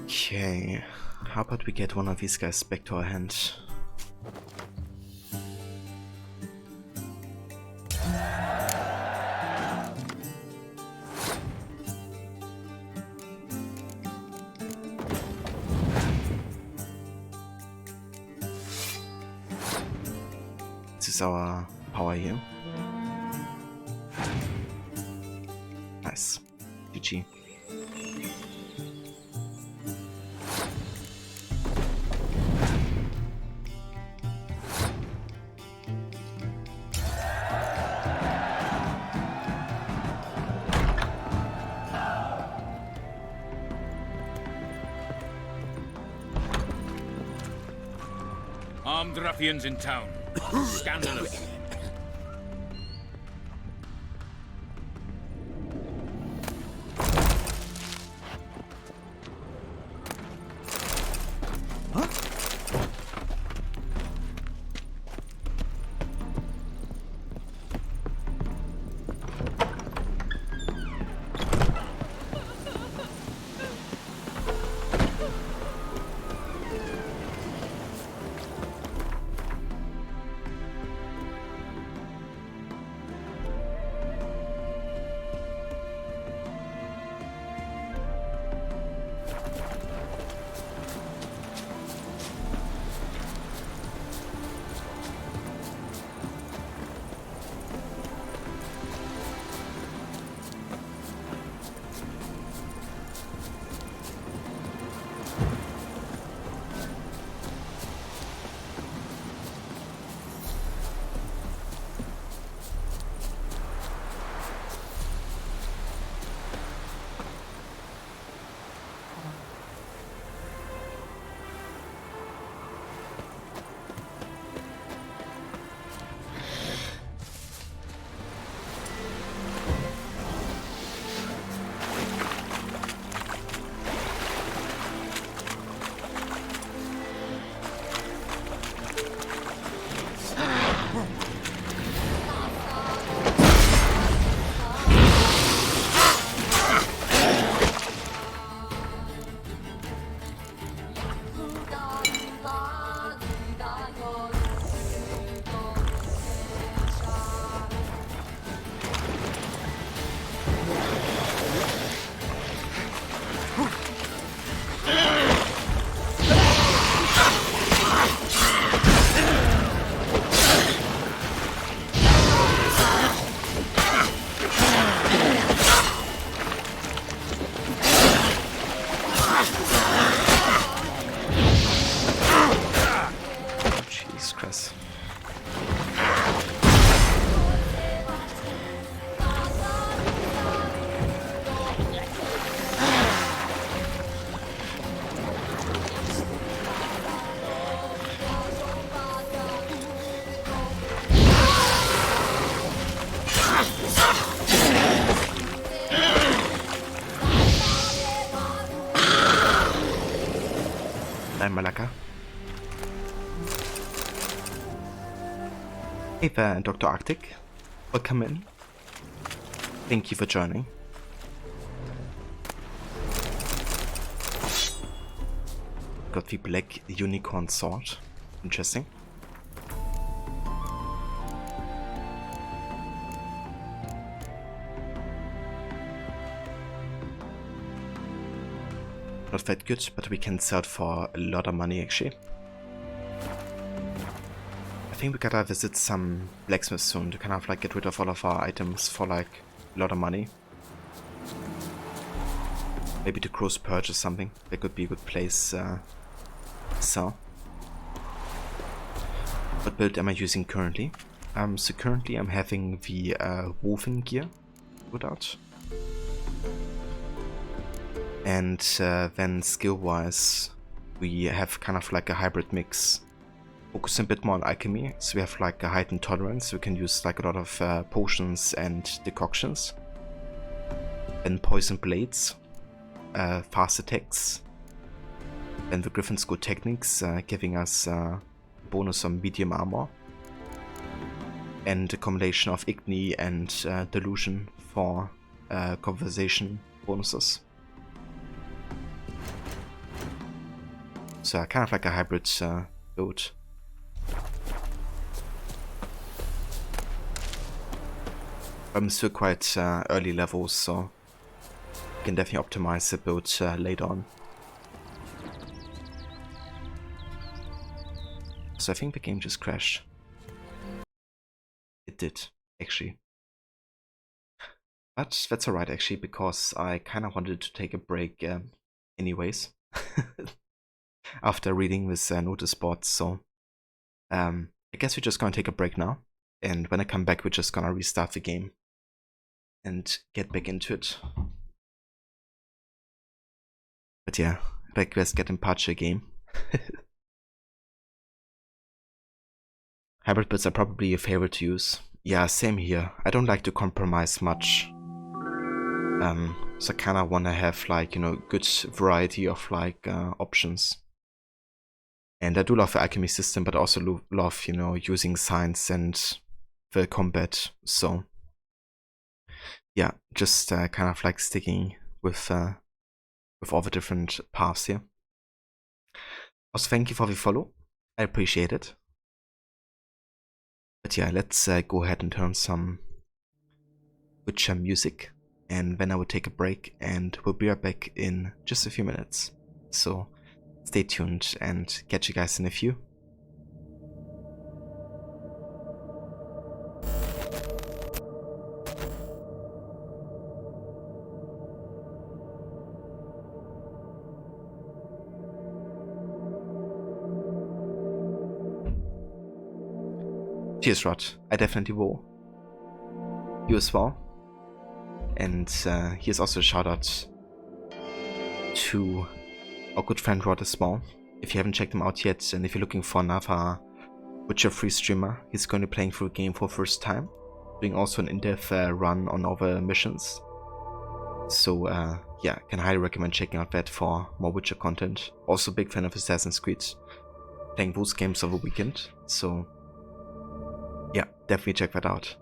Okay, how about we get one of these guys back to our hand? This is our power here. Nice. GG. Armed ruffians in town. Scandalous. Hi, Malaka. Hey there, Dr. Arctic. Welcome in. Thank you for joining. Got the black unicorn sword. Interesting. Not that good, but we can sell it for a lot of money actually. I think we gotta visit some blacksmiths soon to kind of like get rid of all of our items for like a lot of money. Maybe to cross purchase something. That could be a good place to sell. What build am I using currently? So currently I'm having the woven gear put out. And then skill-wise, we have kind of like a hybrid mix. Focusing a bit more on alchemy, so we have like a heightened tolerance. We can use like a lot of potions and decoctions. Then poison blades, fast attacks. Then the Griffin's good techniques, giving us bonus on medium armor. And a combination of Igni and Delusion for conversation bonuses. So kind of like a hybrid build. I'm still quite early levels, so you can definitely optimize the build later on. So I think the game just crashed. It did, actually. But that's alright actually, because I kind of wanted to take a break anyways. After reading this notice board, so I guess we're just gonna take a break now, and when I come back we're just gonna restart the game and get back into it. But yeah, request getting patch a game. Hybrid builds are probably your favorite to use. Yeah, same here. I don't like to compromise much. So I kinda wanna have like, you know, good variety of like options. And I do love the alchemy system, but I also love, you know, using science and the combat. So yeah, just kind of like sticking with all the different paths here. Also, thank you for the follow. I appreciate it. But yeah, let's go ahead and turn some Witcher music, and then I will take a break, and we'll be right back in just a few minutes. So stay tuned and catch you guys in a few. Cheers, Rod. I definitely will. You as well. And here's also a shout out to our good friend Rod as well. If you haven't checked him out yet, and if you're looking for another Witcher free streamer, he's going to be playing through the game for the first time, doing also an in-depth run on all the missions. So yeah, can highly recommend checking out that for more Witcher content. Also big fan of Assassin's Creed, playing those games over the weekend. So yeah, definitely check that out.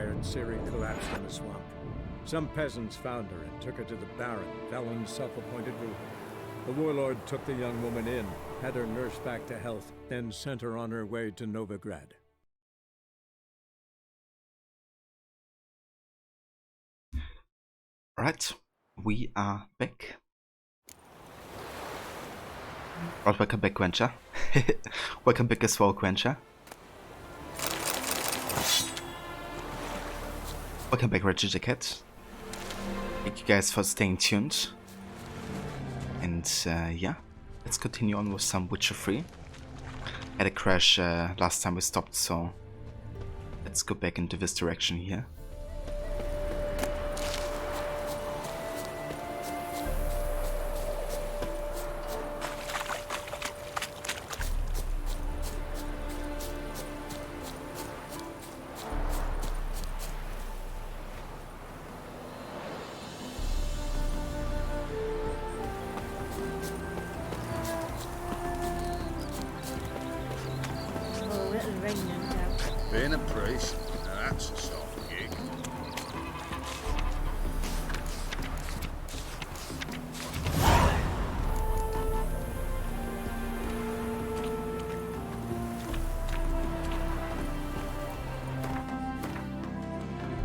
tired Ciri collapsed in a swamp. Some peasants found her and took her to the Baron, Valen's self-appointed ruler. The warlord took the young woman in, had her nursed back to health, then sent her on her way to Novigrad. Right, we are back. Right, welcome back, Quencher. Welcome back as well, Quencher. Welcome back, Reggie the Cat. Thank you guys for staying tuned. And yeah, let's continue on with some Witcher 3. Had a crash last time we stopped, so let's go back into this direction here. Being a priest, now that's a soft gig.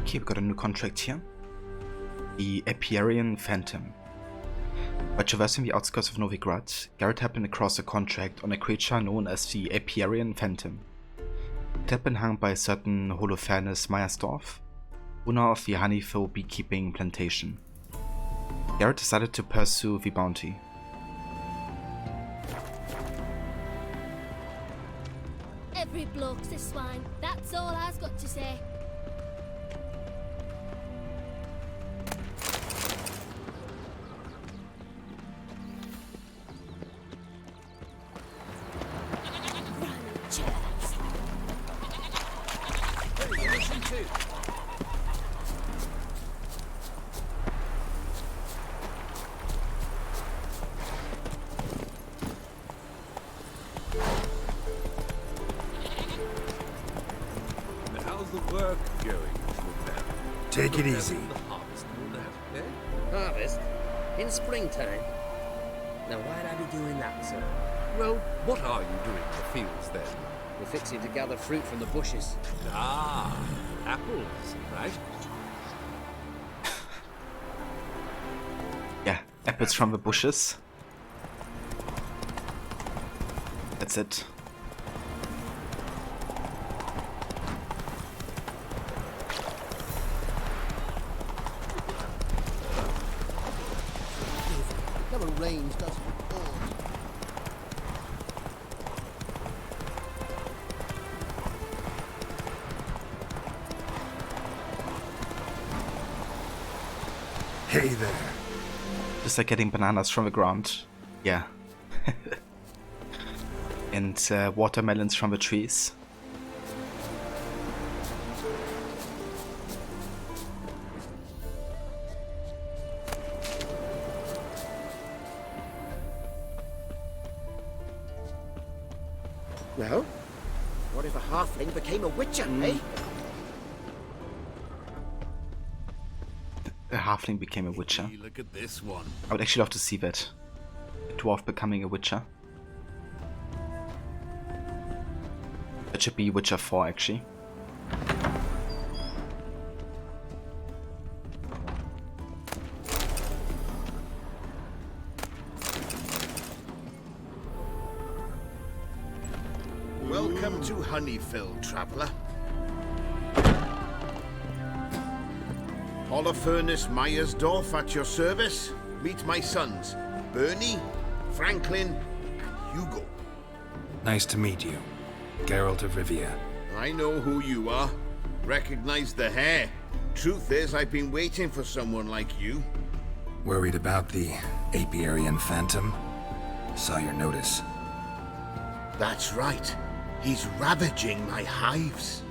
Okay, we've got a new contract here. The Apiarian Phantom. By traversing the outskirts of Novigrad, Garrett happened across a contract on a creature known as the Apiarian Phantom. It had been hung by a certain Holofernes Meyersdorf, owner of the Honeyfill beekeeping plantation. Garrett decided to pursue the bounty. Every bloke's a swine, that's all I've got to say. How's the work going? Take it easy. Harvest? In springtime? Now why'd I be doing that, sir? Well, what are you doing in the fields then? We're fixing to gather fruit from the bushes. Ah, apples, right? Yeah, apples from the bushes. That's it. Never rains, does it? Oh. Hey there. Just like getting bananas from the ground. Yeah. And watermelons from the trees. Well, what if a halfling became a witcher, eh? A halfling became a witcher. Look at this one. I would actually love to see that. A dwarf becoming a witcher. That should be Witcher 4 actually. Welcome to Honeyfill, traveller. Holofernes Meyersdorf at your service. Meet my sons, Bernie, Franklin, and Hugo. Nice to meet you, Geralt of Rivia. I know who you are. Recognize the hair. Truth is, I've been waiting for someone like you. Worried about the Apiarian Phantom? Saw your notice. That's right. He's ravaging my hives.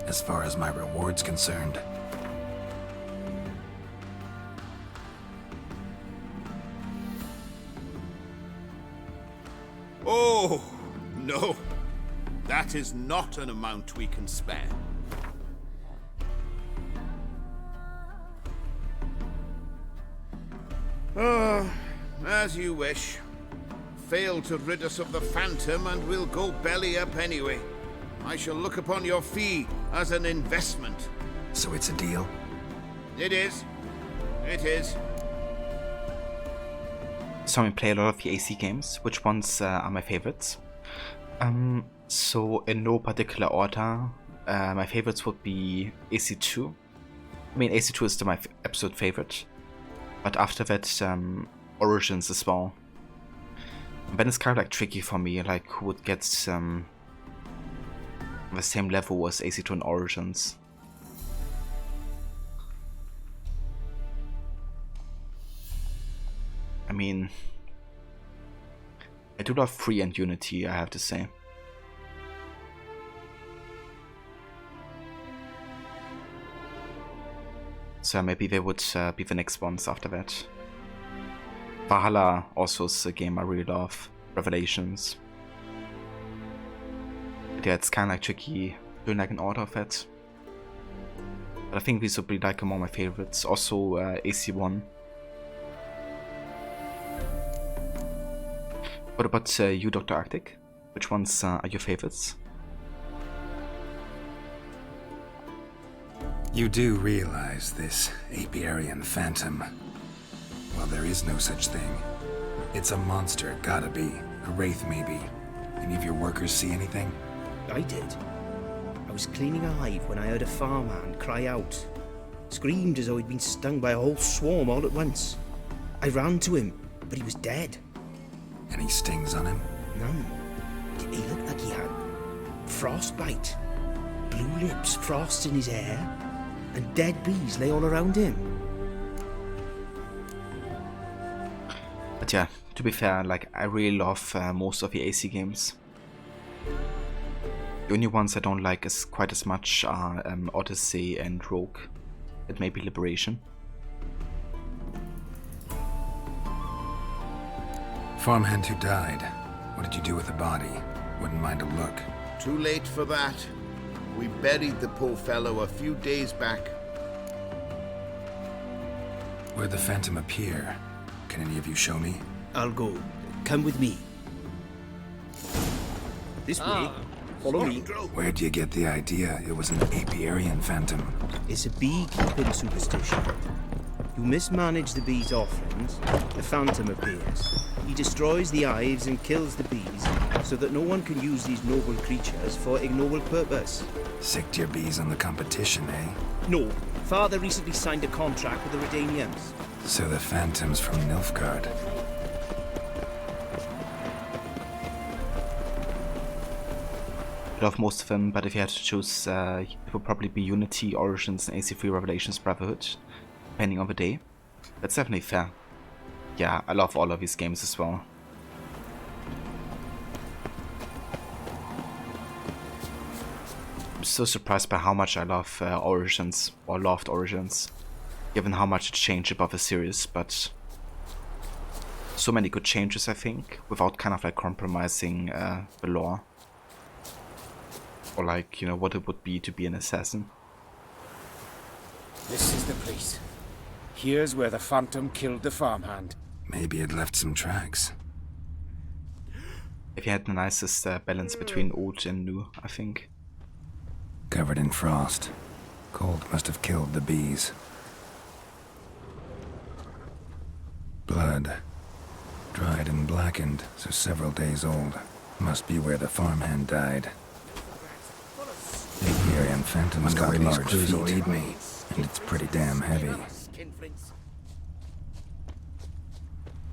As far as my reward's concerned, oh, no. That is not an amount we can spare. Oh, as you wish. Fail to rid us of the Phantom and we'll go belly up anyway. I shall look upon your fee as an investment. So it's a deal? It is. It is. So I play a lot of the AC games. Which ones are my favorites? So in no particular order, my favorites would be AC2. I mean, AC2 is still my absolute favorite. But after that, Origins as well. And then it's kind of like tricky for me, like who would get the same level as AC2 and Origins. I mean, I do love 3 and Unity, I have to say. So maybe they would be the next ones after that. Valhalla also is a game I really love. Revelations. But yeah, it's kind of like tricky doing like an order of it. But I think these would be like among my favorites. Also AC1. What about you, Dr. Arctic? Which ones are your favorites? You do realize this Apiarian Phantom. Well, there is no such thing. It's a monster, gotta be. A wraith, maybe. Any of your workers see anything? I did. I was cleaning a hive when I heard a farmhand cry out. Screamed as though he'd been stung by a whole swarm all at once. I ran to him, but he was dead. Any stings on him? None. He looked like he had frostbite. Blue lips, frost in his hair, and dead bees lay all around him. But yeah, to be fair, like I really love most of the AC games. The only ones I don't like as quite as much are Odyssey and Rogue, and maybe Liberation. Farmhand who died. What did you do with the body? Wouldn't mind a look. Too late for that. We buried the poor fellow a few days back. Where'd the Phantom appear? Can any of you show me? I'll go. Come with me. This way. Follow me. Where'd you get the idea it was an Apiarian Phantom? It's a beekeeping superstition. You mismanage the bees' offerings, the Phantom appears. He destroys the hives and kills the bees, so that no one can use these noble creatures for ignoble purpose. Sicked your bees on the competition, eh? No. Father recently signed a contract with the Redanians. So the Phantom's from Nilfgaard. I love most of them, but if you had to choose, it would probably be Unity, Origins, and AC3 Revelations Brotherhood, depending on the day. That's definitely fair. Yeah, I love all of these games as well. I'm so surprised by how much I love Origins, or loved Origins, given how much it changed above the series, but so many good changes, I think, without kind of like compromising the lore. Or like, you know, what it would be to be an assassin. This is the place. Here's where the Phantom killed the farmhand. Maybe it left some tracks. If you had the nicest balance between old and new, I think. Covered in frost. Cold must have killed the bees. Blood. Dried and blackened, so several days old. Must be where the farmhand died. The Apiarian Phantom's got large feet, eat me, and it's pretty damn heavy.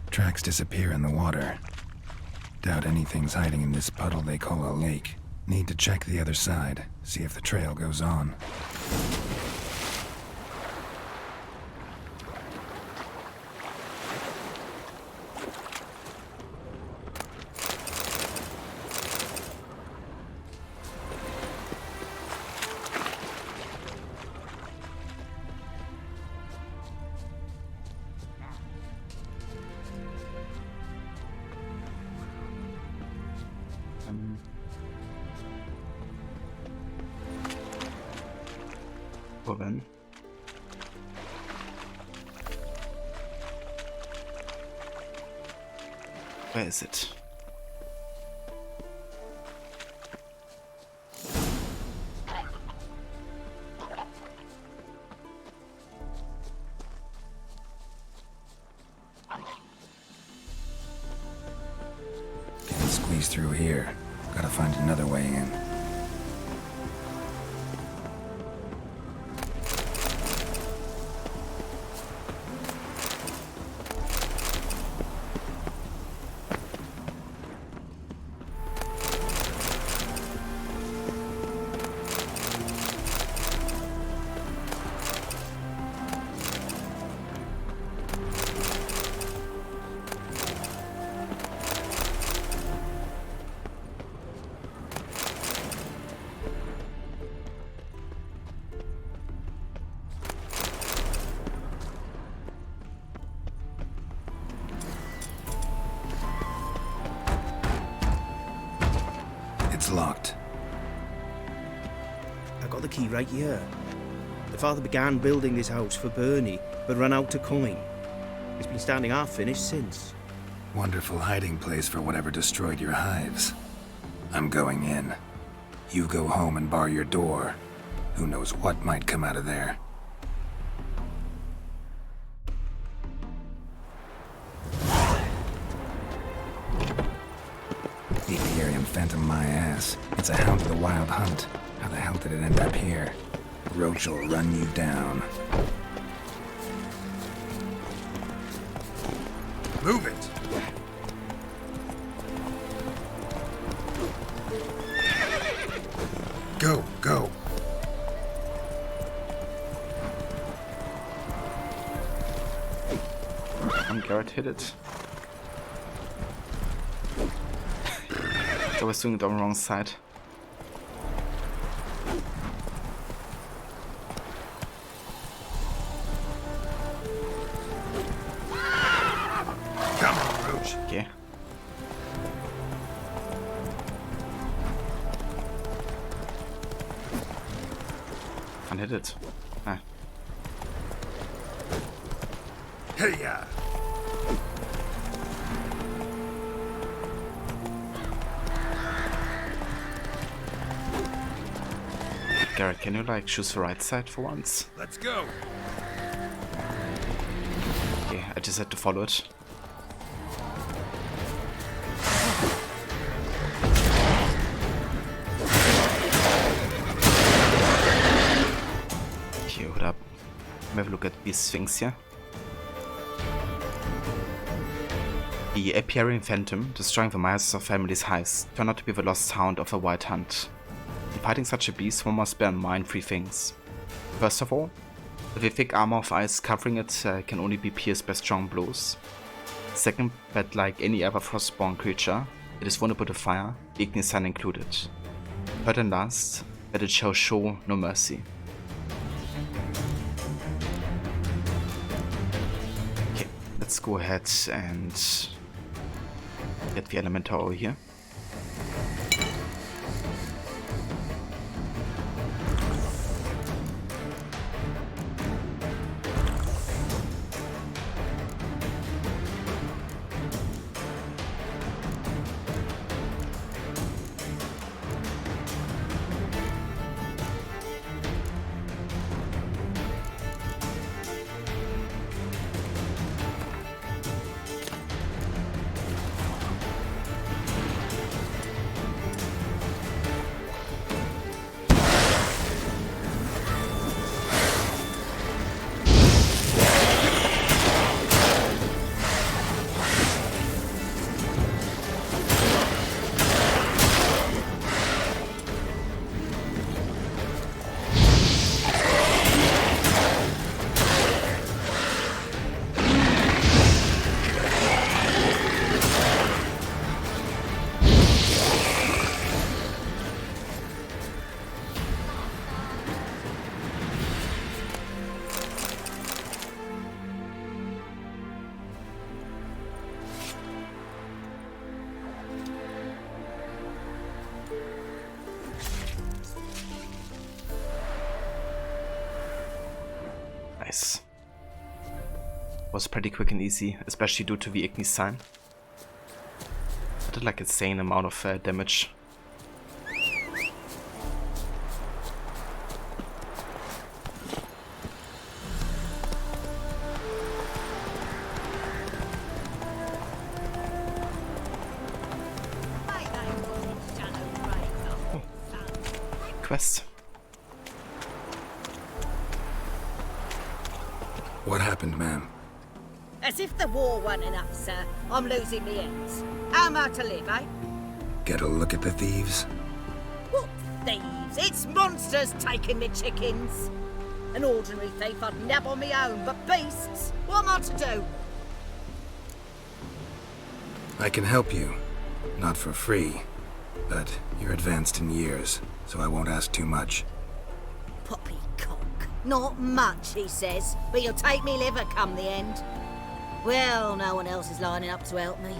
Tracks disappear in the water. Doubt anything's hiding in this puddle they call a lake. Need to check the other side, see if the trail goes on. Well then. Where is it? Can't squeeze through here. Gotta find another way in. It's locked. I got the key right here. The father began building this house for Bernie, but ran out of coin. It's been standing half finished since. Wonderful hiding place for whatever destroyed your hives. I'm going in. You go home and bar your door. Who knows what might come out of there. Apiarium phantom my ass. It's a hound of the wild hunt. How the hell did it end up here? Roach will run you down. Move it! Go, go! Garrett hit it. I was doing it on the wrong side. Come on, Roach. Okay. And hit it. Ah. Hey, yeah. Garrett, can you like choose the right side for once? Let's go. Okay, I just had to follow it. Okay, hold up. Have a look at these things here. The Apiarian Phantom, destroying the mice of family's hives, turned out to be the lost hound of a wild hunt. In fighting such a beast, one must bear in mind three things. First of all, the thick armor of ice covering it can only be pierced by strong blows. Second, that like any other frostborn creature, it is vulnerable to fire, the ignis sun included. Third and last, that it shall show no mercy. Okay, let's go ahead and get the elemental over here. Nice. Was pretty quick and easy, especially due to the Ignis sign. I did like insane amount of damage. Quest. What happened, ma'am? As if the war weren't enough, sir. I'm losing me ends. How am I to live, eh? Get a look at the thieves? What thieves? It's monsters taking me chickens. An ordinary thief I'd nab on my own, but beasts? What am I to do? I can help you. Not for free. But you're advanced in years, so I won't ask too much. Poppycock. Not much, he says, but you'll take me liver come the end. Well, no one else is lining up to help me.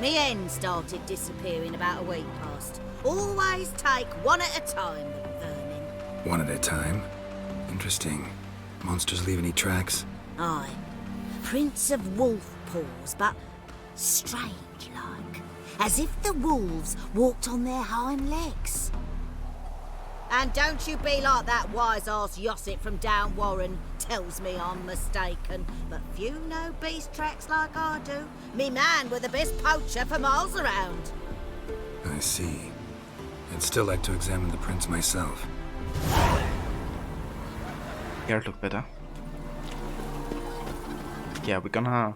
Me hen started disappearing about a week past. Always take one at a time, vermin. One at a time? Interesting. Monsters leave any tracks? Aye. Prints of wolf paws, but strange-like. As if the wolves walked on their hind legs. And don't you be like that wise-ass Yossit from down Warren. Tells me I'm mistaken. But few know beast tracks like I do. Me man were the best poacher for miles around. I see. I'd still like to examine the prints myself. Here it look better. Yeah, we're gonna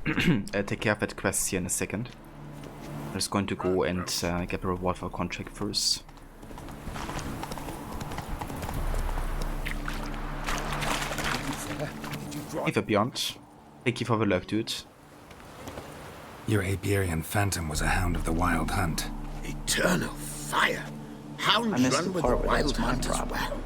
take care of that quest here in a second. I'm just going to go and get a reward for a contract first. Either beyond. Thank you for the lurk, dude. Your Apiarian Phantom was a hound of the Wild Hunt. Eternal fire! Hounds run with the Wild Hunt as well.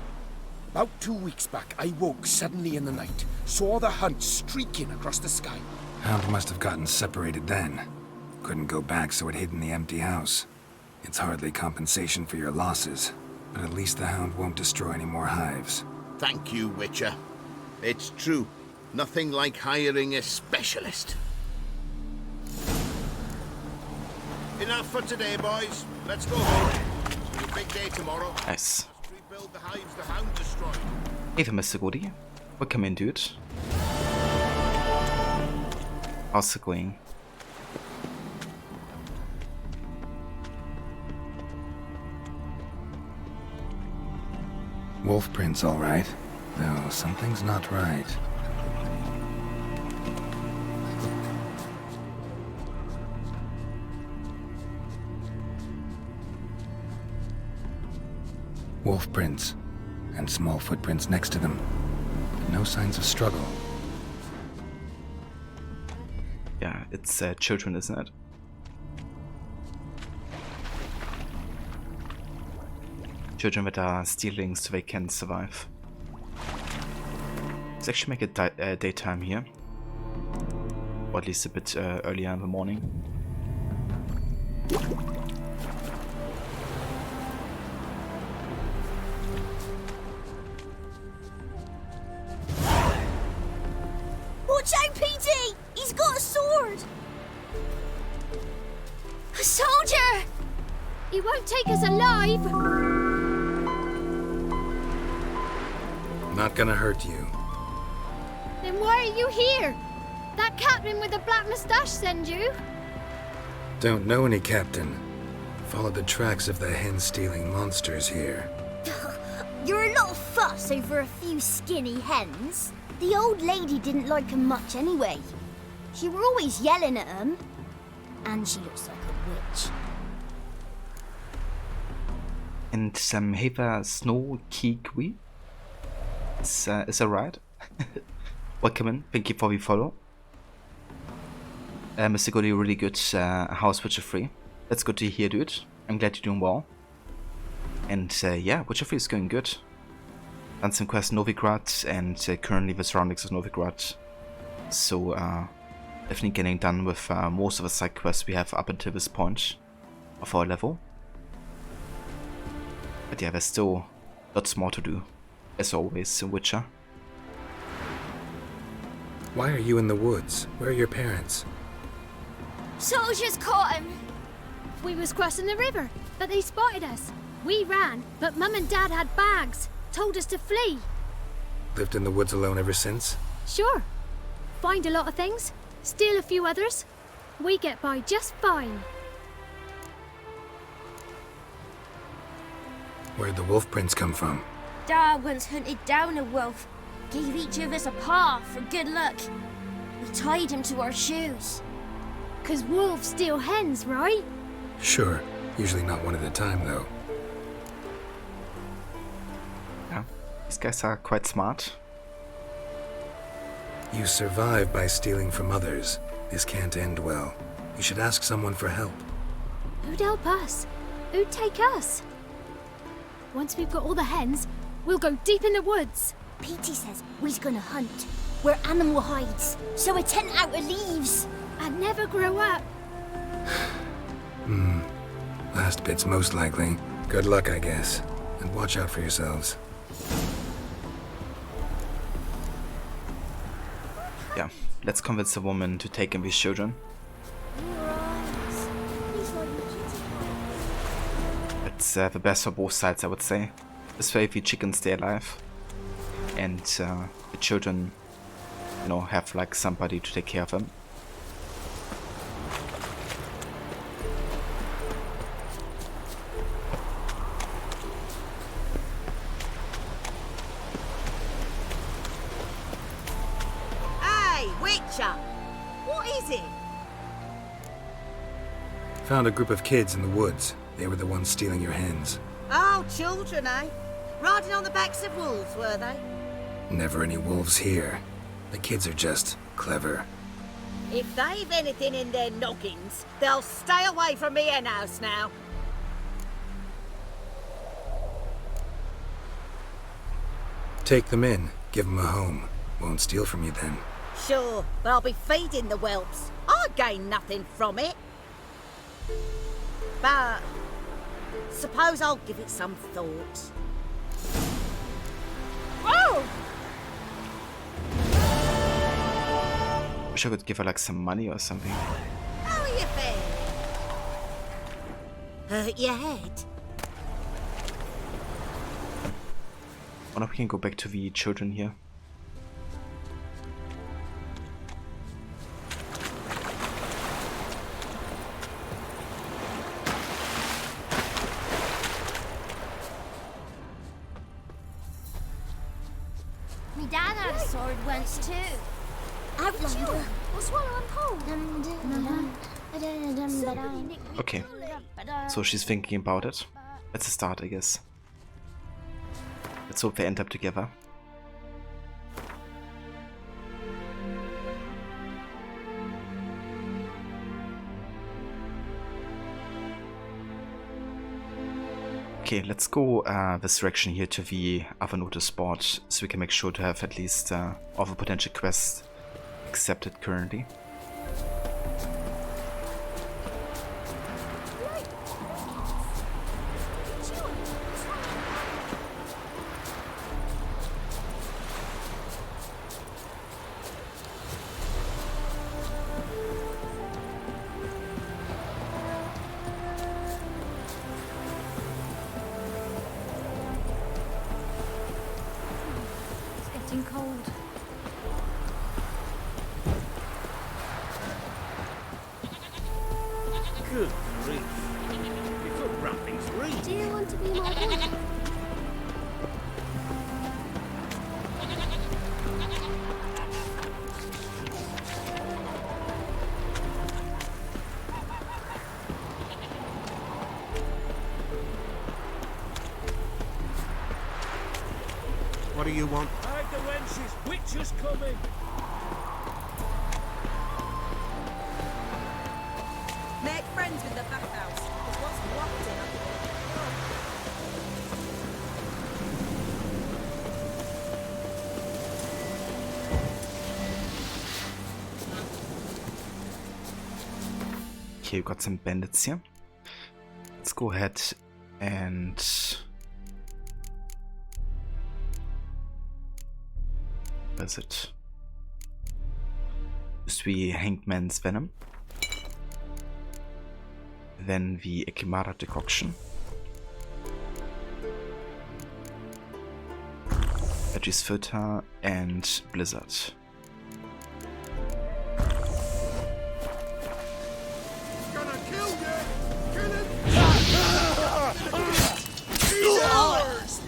About 2 weeks back, I woke suddenly in the night, saw the hunt streaking across the sky. Hound must have gotten separated then. Couldn't go back, so it hid in the empty house. It's hardly compensation for your losses, but at least the hound won't destroy any more hives. Thank you, Witcher. It's true. Nothing like hiring a specialist. Enough for today, boys. Let's go home. It's a big day tomorrow. Nice. Let's rebuild the hives the hound destroyed. Hey there, Mr. Goody. Welcome in, dude. How's it going? Wolf prints, all right. No, something's not right. Wolf prints, and small footprints next to them. But no signs of struggle. Yeah, it's children, isn't it? Children that are stealing so they can survive. Let's actually make it daytime here. Or at least a bit earlier in the morning. Watch out, PD! He's got a sword! A soldier! He won't take us alive! Not gonna hurt you. Then why are you here? That captain with the black moustache send you? Don't know any captain. Followed the tracks of the hen-stealing monsters here. You're a lot of fuss over a few skinny hens. The old lady didn't like 'em much anyway. She were always yelling at 'em. And she looks like a witch. And some Heather Snow Kiwi. Is that right? Welcome in. Thank you for the follow. Mr. Goody, really good house Witcher 3. That's good to hear, dude. I'm glad you're doing well. And yeah, Witcher 3 is going good. Done some quests in Novigrad and currently the surroundings of Novigrad. So definitely getting done with most of the side quests we have up until this point of our level. But yeah, there's still lots more to do. as always in Witcher. Why are you in the woods? Where are your parents? Soldiers caught him. We was crossing the river, but they spotted us. We ran, but Mum and Dad had bags. Told us to flee. Lived in the woods alone ever since? Sure. Find a lot of things, steal a few others. We get by just fine. Where'd the wolf prints come from? Dad once hunted down a wolf. Gave each of us a paw for good luck. We tied him to our shoes. 'Cause wolves steal hens, right? Sure. Usually not one at a time, though. Yeah, these guys are quite smart. You survive by stealing from others. This can't end well. You should ask someone for help. Who'd help us? Who'd take us? Once we've got all the hens, we'll go deep in the woods. Petey says we's gonna hunt. We're animal hides, so a tent out of leaves. And never grow up. Last bit's most likely. Good luck, I guess. And watch out for yourselves. Yeah, let's convince the woman to take in these children. It's the best for both sides, I would say. This way the chickens stay alive. And the children, you know, have like somebody to take care of them. Hey, Witcher! What is it? Found a group of kids in the woods. They were the ones stealing your hens. Oh, children, eh? Riding on the backs of wolves, were they? Never any wolves here. The kids are just clever. If they've anything in their noggins, they'll stay away from me hen house now. Take them in. Give them a home. Won't steal from you then. Sure, but I'll be feeding the whelps. I gain nothing from it. But suppose I'll give it some thought. Whoa! Wish I could give her like some money or something. How are you faring? Hurt your head? Wonder if we can go back to the children here. Me dad had a sword once too. Outlander. We'll swallow and pull. Okay, so she's thinking about it. That's a start, I guess. Let's hope they end up together. Okay, let's go this direction here to the other notice board, so we can make sure to have at least all the potential quests accepted currently. It's getting cold. Good grief. You could wrap these reeds. Do you want to be my boy? What do you want? Hide the wenches. Witcher's coming. Make friends with the bathhouse. There's what's locked in up Okay, we got some bandits here. Let's go ahead and Where is it? Used wie Hangman's Venom. Then the Ekimara decoction. Veggies Filter and Blizzard. Gonna kill you! Kill him! He's ours!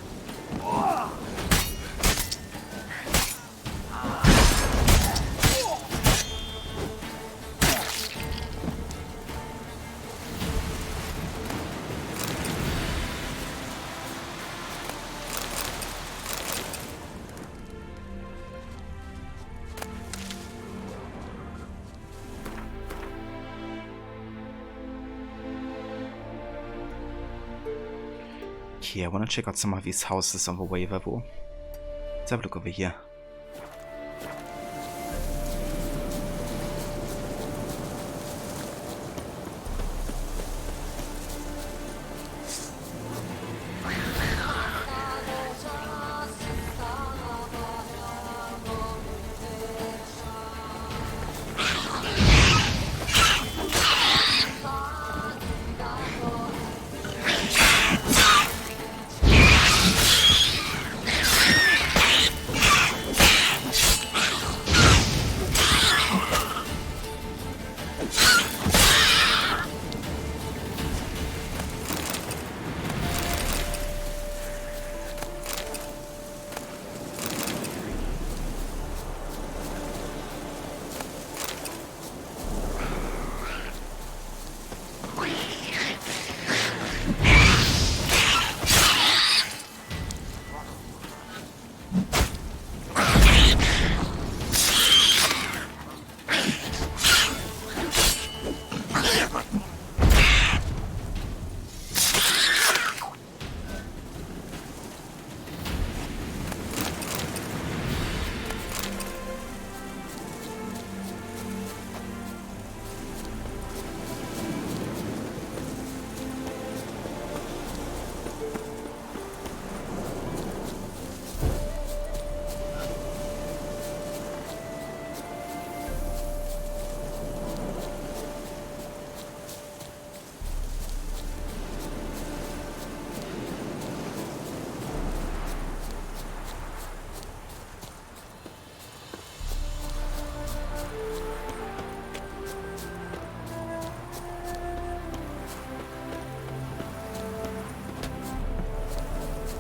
Okay, I want to check out some of these houses on the way level. Let's have a look over here.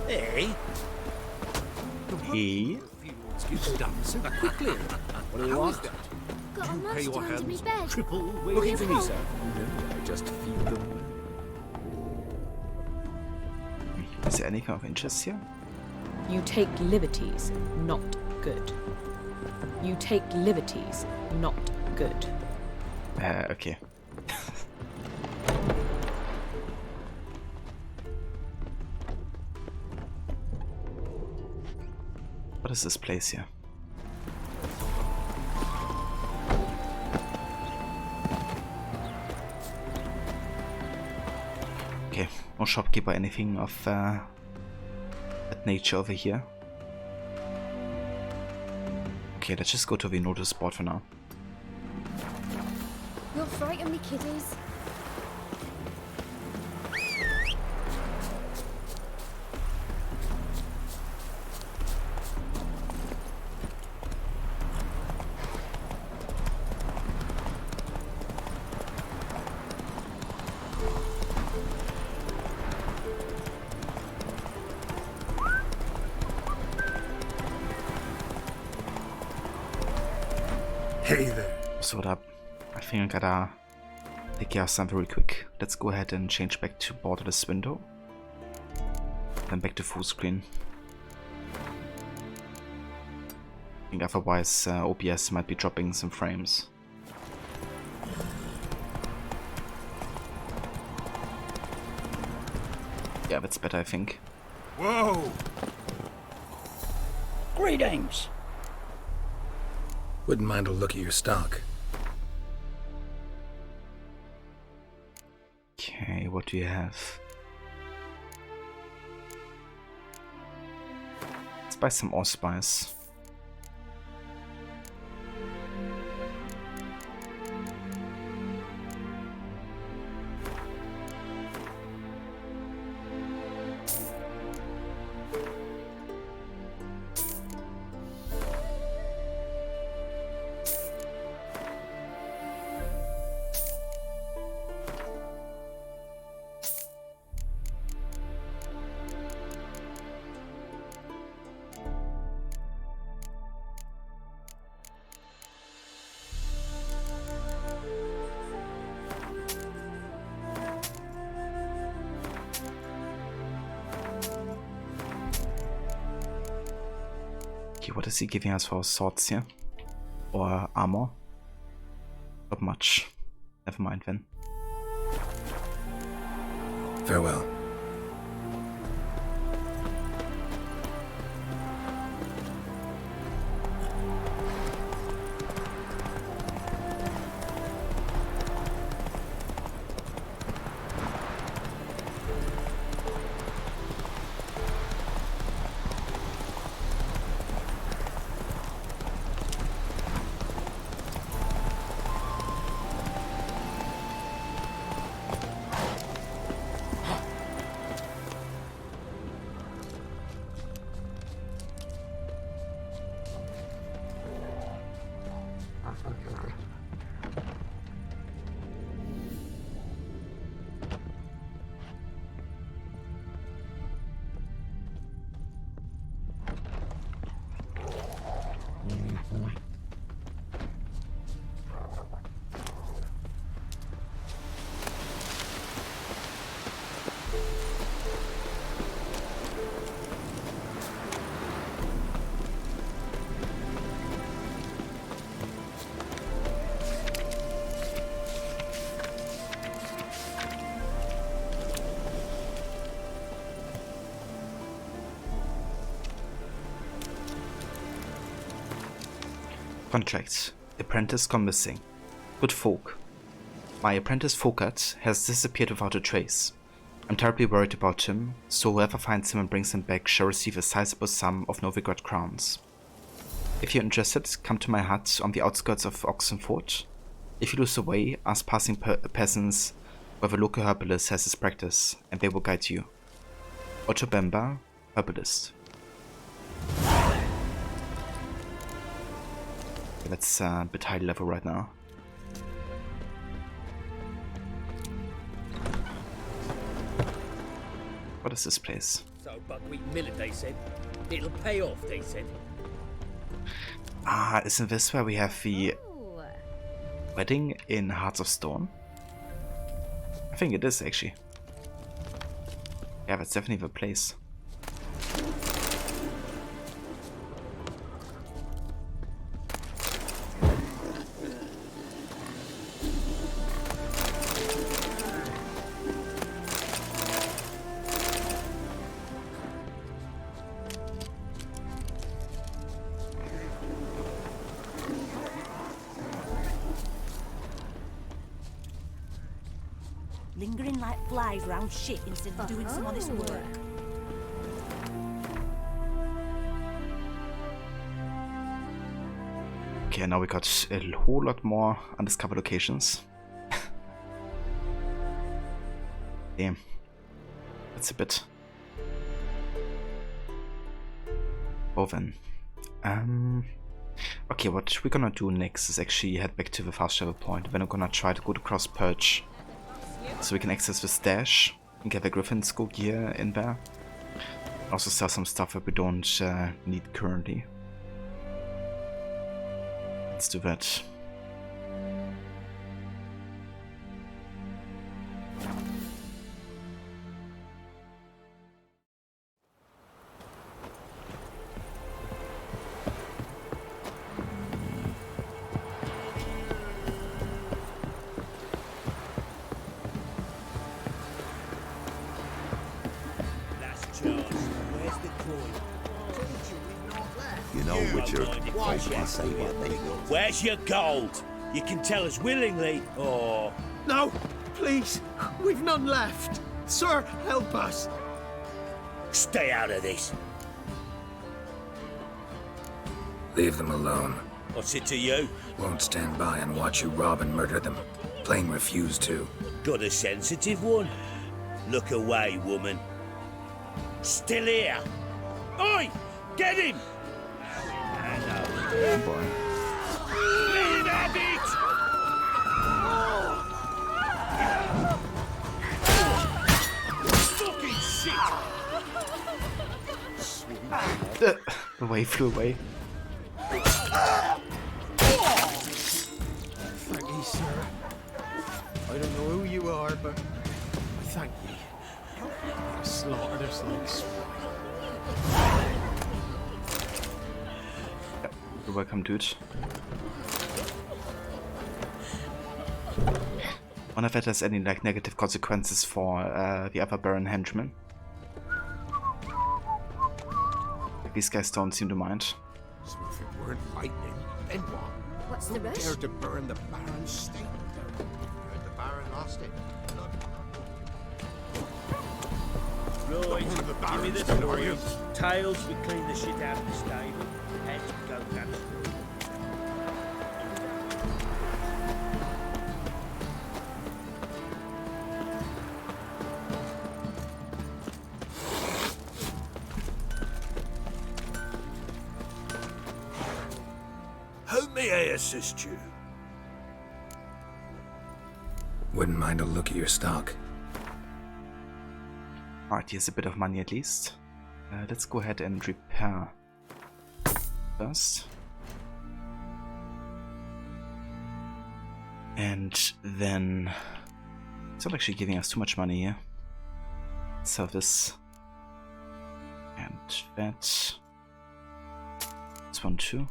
Hey. Hey. Fields get done so quickly. What do you want? Got a You pay your monster under me hands bed. triple Will wage you for me, help? sir. No, I just feed them. Is there anything of interest here? You take liberties, not good. You take liberties, not good. Okay. What is this place here? Okay, no shopkeeper, anything of that nature over here. Okay, let's just go to the notice board for now. You'll frighten me, kiddies. Hey there. So what up? I think I gotta take care of something very quick. Let's go ahead and change back to borderless window. Then back to full screen. I think otherwise OBS might be dropping some frames. Yeah, that's better, I think. Whoa! Greetings. Wouldn't mind a look at your stock. Okay, what do you have? Let's buy some allspice. Okay, what is he giving us for swords here? Or armor? Not much. Never mind then. Farewell. Contracts. Apprentice gone missing. Good folk. My apprentice Fokert has disappeared without a trace. I'm terribly worried about him, so whoever finds him and brings him back shall receive a sizable sum of Novigrad crowns. If you're interested, come to my hut on the outskirts of Oxenford. If you lose the way, ask passing peasants where the local herbalist has his practice, and they will guide you. Otto Bemba, herbalist. That's a bit high level right now. What is this place? So buckwheat millet, they said. It'll pay off, they said. Ah, isn't this where we have the wedding in Hearts of Stone? I think it is actually. Yeah, that's definitely the place. Lingering like flies round shit instead of doing some honest work. Okay, now we got a whole lot more undiscovered locations. Damn. That's a bit. Oh then. Okay, what we're gonna do next is actually head back to the fast travel point. Then we're gonna try to go to Cross Perch, so we can access the stash and get the Griffin School gear in there. Also sell some stuff that we don't need currently. Let's do that. You know, Richard, folks can say what they will. Where's your gold? You can tell us willingly, or... No, please, we've none left. Sir, help us. Stay out of this. Leave them alone. What's it to you? Won't stand by and watch you rob and murder them. Plain refuse to. Got a sensitive one? Look away, woman. Still here. Oi! Get him! Oh boy. Let him have it! Fucking shit! The way flew away. Thank you, sir. I don't know who you are, but I thank you. Slaughtered us like swine. You're welcome, dude. Wonder if that has any like negative consequences for the other Baron henchmen. Like, these guys don't seem to mind. So if it weren't lightning, then what? What's Who the rush? dared to burn the Baron's stake down? The Baron lost it. Right, One of the give me the Barons, are you? story. Tails, we clean the shit out of the stable. Heads, we go down the street. How may I assist you? Wouldn't mind a look at your stock. Alright, here's a bit of money at least. Let's go ahead and repair first. And then... It's not actually giving us too much money here. So this... And that... This one too.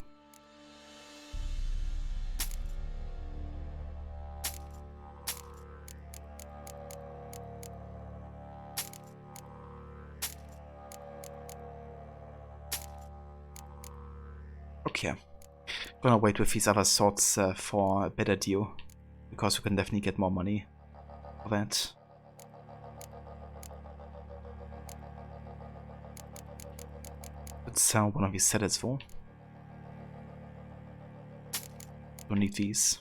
Okay, gonna wait with these other swords for a better deal, because we can definitely get more money for that. Let's sell one of these setters for. Don't need these,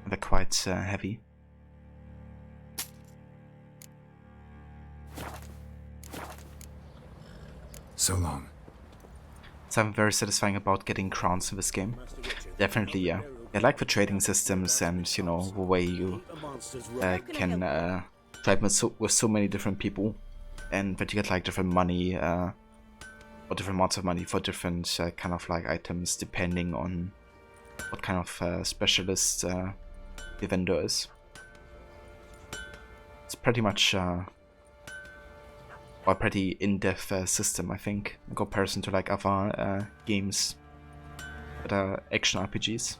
they're quite heavy. So long. Something very satisfying about getting crowns in this game. Definitely, yeah. I like the trading systems and, you know, the way you can trade with so many different people, and that you get like different money, or different amounts of money for different kind of like items depending on what kind of specialist the vendor is. It's pretty much a pretty in-depth system, I think, in comparison to like other games that are action RPGs.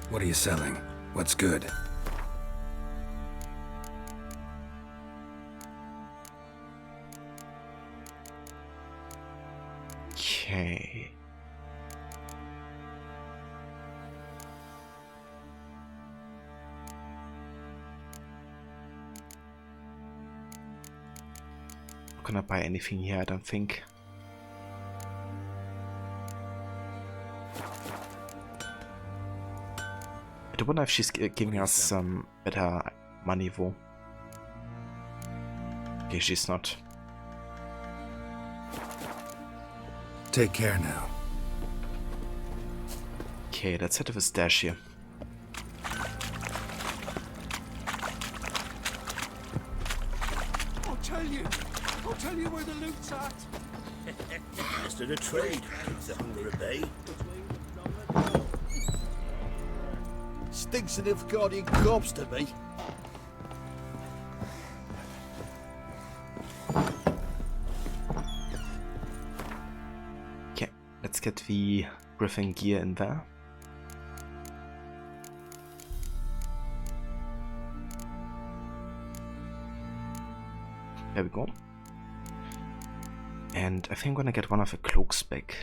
What are you selling? What's good? Okay. Not gonna buy anything here, I don't think. I wonder if she's giving us some better money though. Okay, she's not. Take care now. Okay, let's head to the stash here. I'll tell you where the loot's at. Best of the trade, keeps the hunger at bay. Stinks of Nilfgaardian corpse to me. Okay, let's get the Griffin gear in there. There we go. And I think I'm gonna get one of the cloaks back.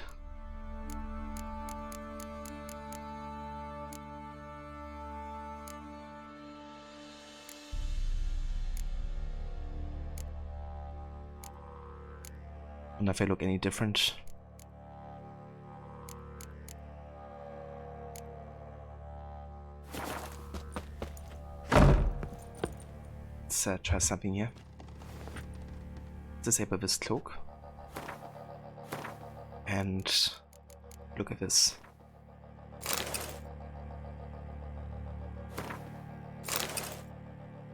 And if I look any different. Let's try something here. Disable this cloak. And look at this.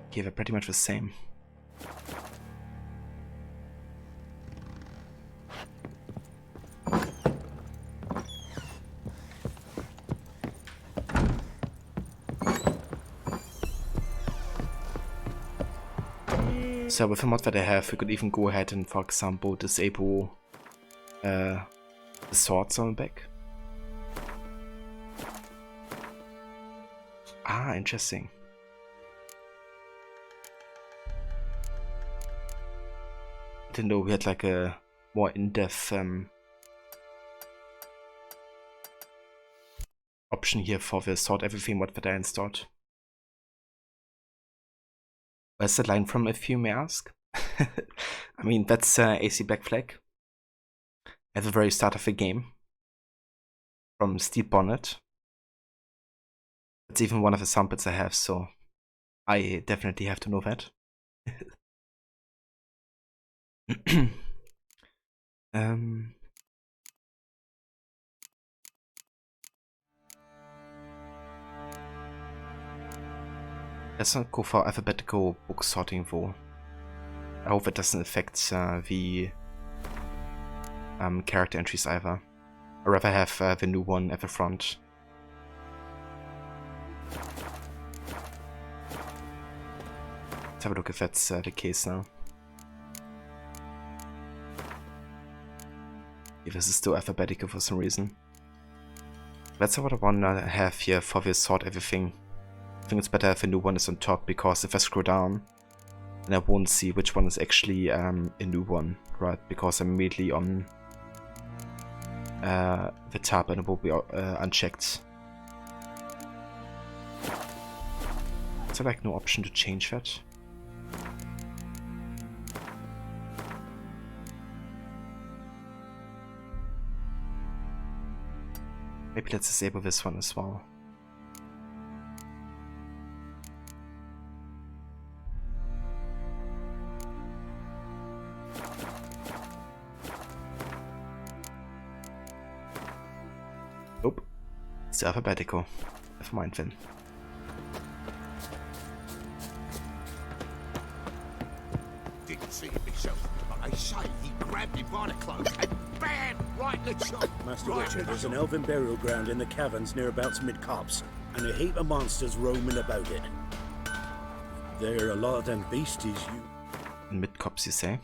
Okay, they're pretty much the same. So with the mod that I have, we could even go ahead and, for example, disable the swords on the back. Ah, interesting. Didn't know we had like a more in-depth option here for the sort everything what I installed. Where's the line from, if you may ask? I mean, that's AC Black Flag at the very start of the game from Steve Bonnet. It's even one of the soundbits I have, so I definitely have to know that. Let's not go for alphabetical book sorting though. I hope it doesn't affect the character entries either. I'd rather have the new one at the front. Let's have a look if that's the case now. If this is still alphabetical for some reason. That's what I want to have here for this sort everything. I think it's better if a new one is on top, because if I scroll down, then I won't see which one is actually a new one, right? Because I'm immediately on the tab and it will be unchecked. Is there like no option to change that? Maybe let's disable this one as well. Nope. It's alphabetical. Never mind then. Didn't see it myself, but they say he grabbed him by the cloak and bam! Right in the chop. Master Right Witcher, in the there's an chop. elven burial ground in the caverns nearabouts mid-copse, and a heap of monsters roaming about it. There are a lot of them beasties you... In mid-cops, you say?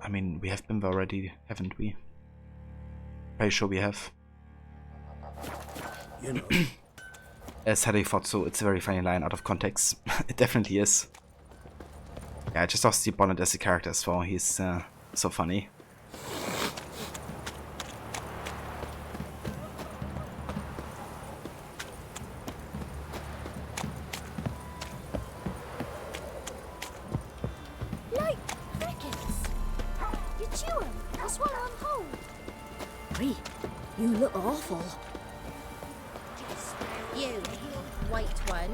I mean, we have been there already, haven't we? Pretty sure we have. You know. As Harry thought so, it's a very funny line out of context. It definitely is. Yeah, I just lost Steve Bonnet as a character as well. He's so funny. Like crickets. You chew 'em or swallow 'em whole. Wait, you look awful. You, white one.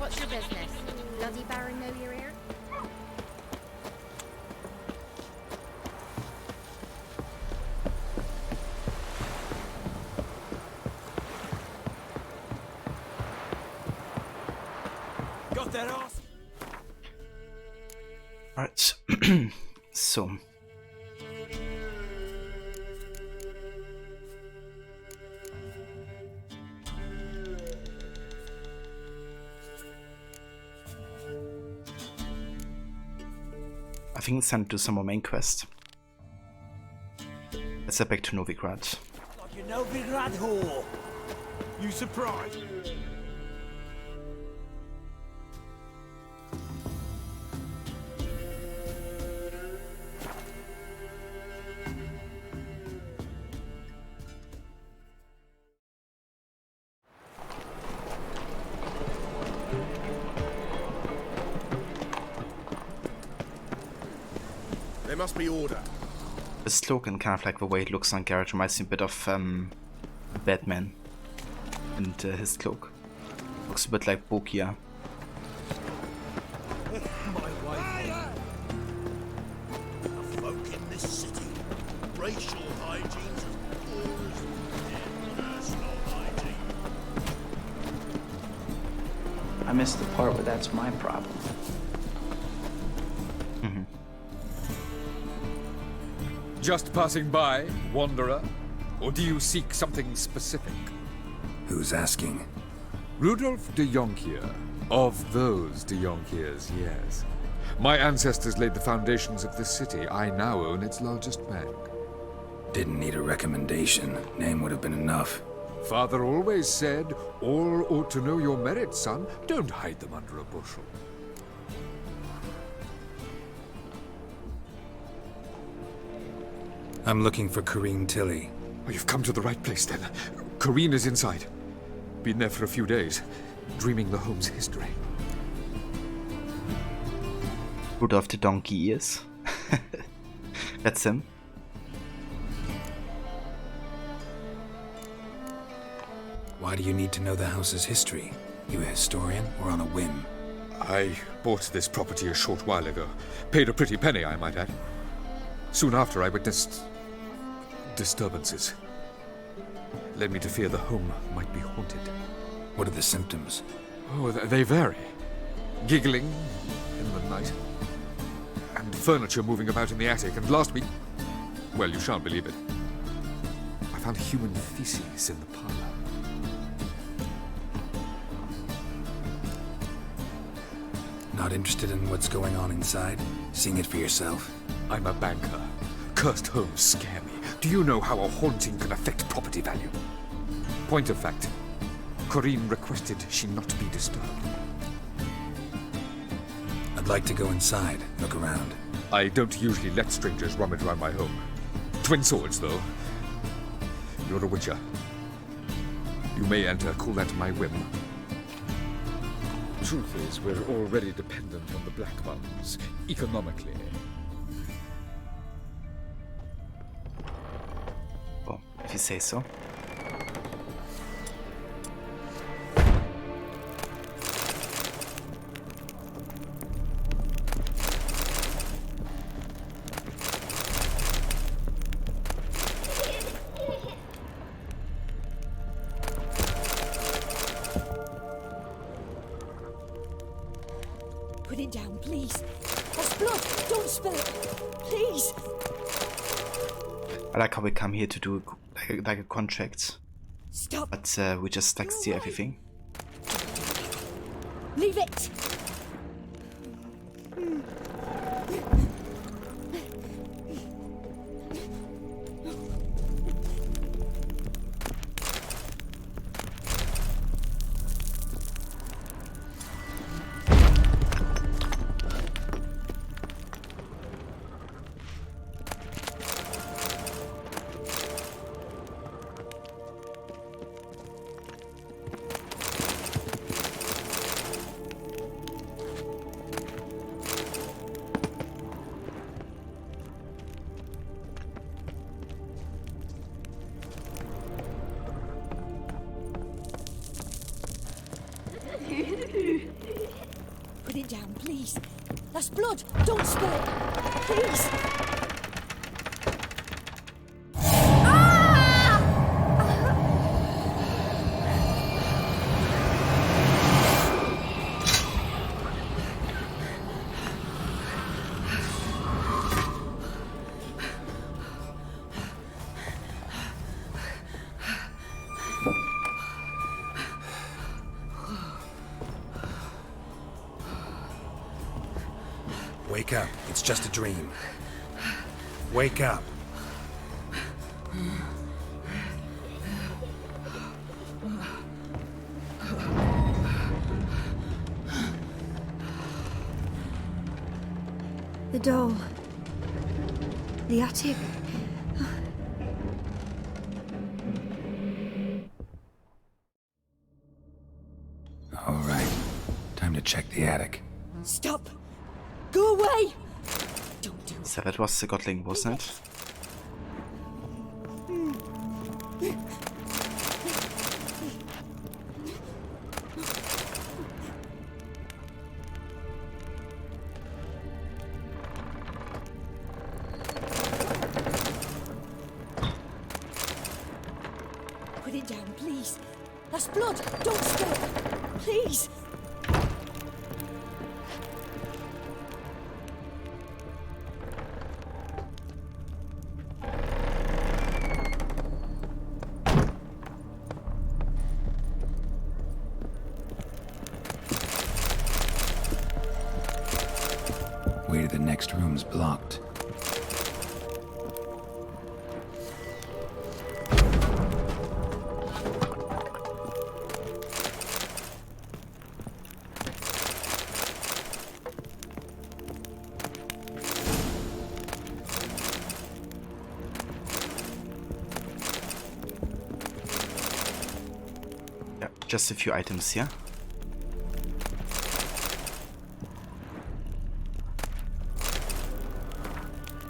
What's your business? Bloody Baron know you're here? Got that ass? Alright, so. I think it's time to do some more main quest. Let's head back to Novigrad. Like a Novigrad whore. You surprised? There must be order. This cloak and kind of like the way it looks on Garrett reminds me a bit of Batman and his cloak. Looks a bit like Bokia. Folk in this city, racial hygiene's as poor as personal hygiene. I missed the part where that's my problem. Just passing by, wanderer? Or do you seek something specific? Who's asking? Rudolf de Jonkier. Of those de Jonkiers, yes. My ancestors laid the foundations of this city. I now own its largest bank. Didn't need a recommendation. Name would have been enough. Father always said, all ought to know your merits, son. Don't hide them under a bushel. I'm looking for Corrine Tilly. Oh, you've come to the right place, then. Corrine is inside. Been there for a few days, dreaming the home's history. Rudolph the donkey ears. That's him. Why do you need to know the house's history? You a historian or on a whim? I bought this property a short while ago. Paid a pretty penny, I might add. Soon after, I witnessed disturbances. Led me to fear the home might be haunted. What are the symptoms? Oh, they vary. Giggling in the night. And furniture moving about in the attic. And last week, well, you shan't believe it, I found human feces in the parlor. Not interested in what's going on inside? Seeing it for yourself? I'm a banker. Cursed homes scare me. Do you know how a haunting can affect property value? Point of fact, Corrine requested she not be disturbed. I'd like to go inside, look around. I don't usually let strangers rummage around my home. Twin swords, though. You're a witcher. You may enter, call that my whim. Truth is, we're already dependent on the Black Ones, economically. Well, if you say so. Put it down, please. That's blood. Don't spill it. Please. I like how we come here to do like a contract. Stop. But we just like steal everything. Leave it. Put it down, please. That's blood. Don't spill it. Please. Wake up. It's just a dream. Wake up. The doll. The attic. All right. Time to check the attic. Stop. Go away. So that was the Godling, wasn't it? Put it down, please. That's blood. Don't spill it. Please. Way to the next room's blocked. Yeah, just a few items here.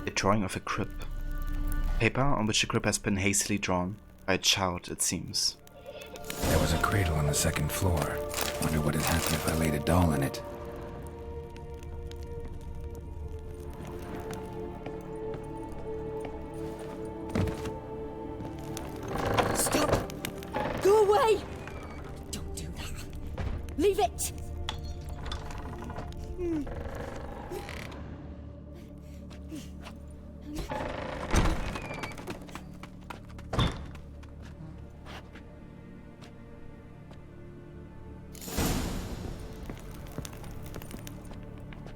A drawing of a crib. Paper on which the crib has been hastily drawn. By a child, it seems. There was a cradle on the second floor. Wonder what had happened if I laid a doll in it. Stop! Go away! Don't do that. Leave it!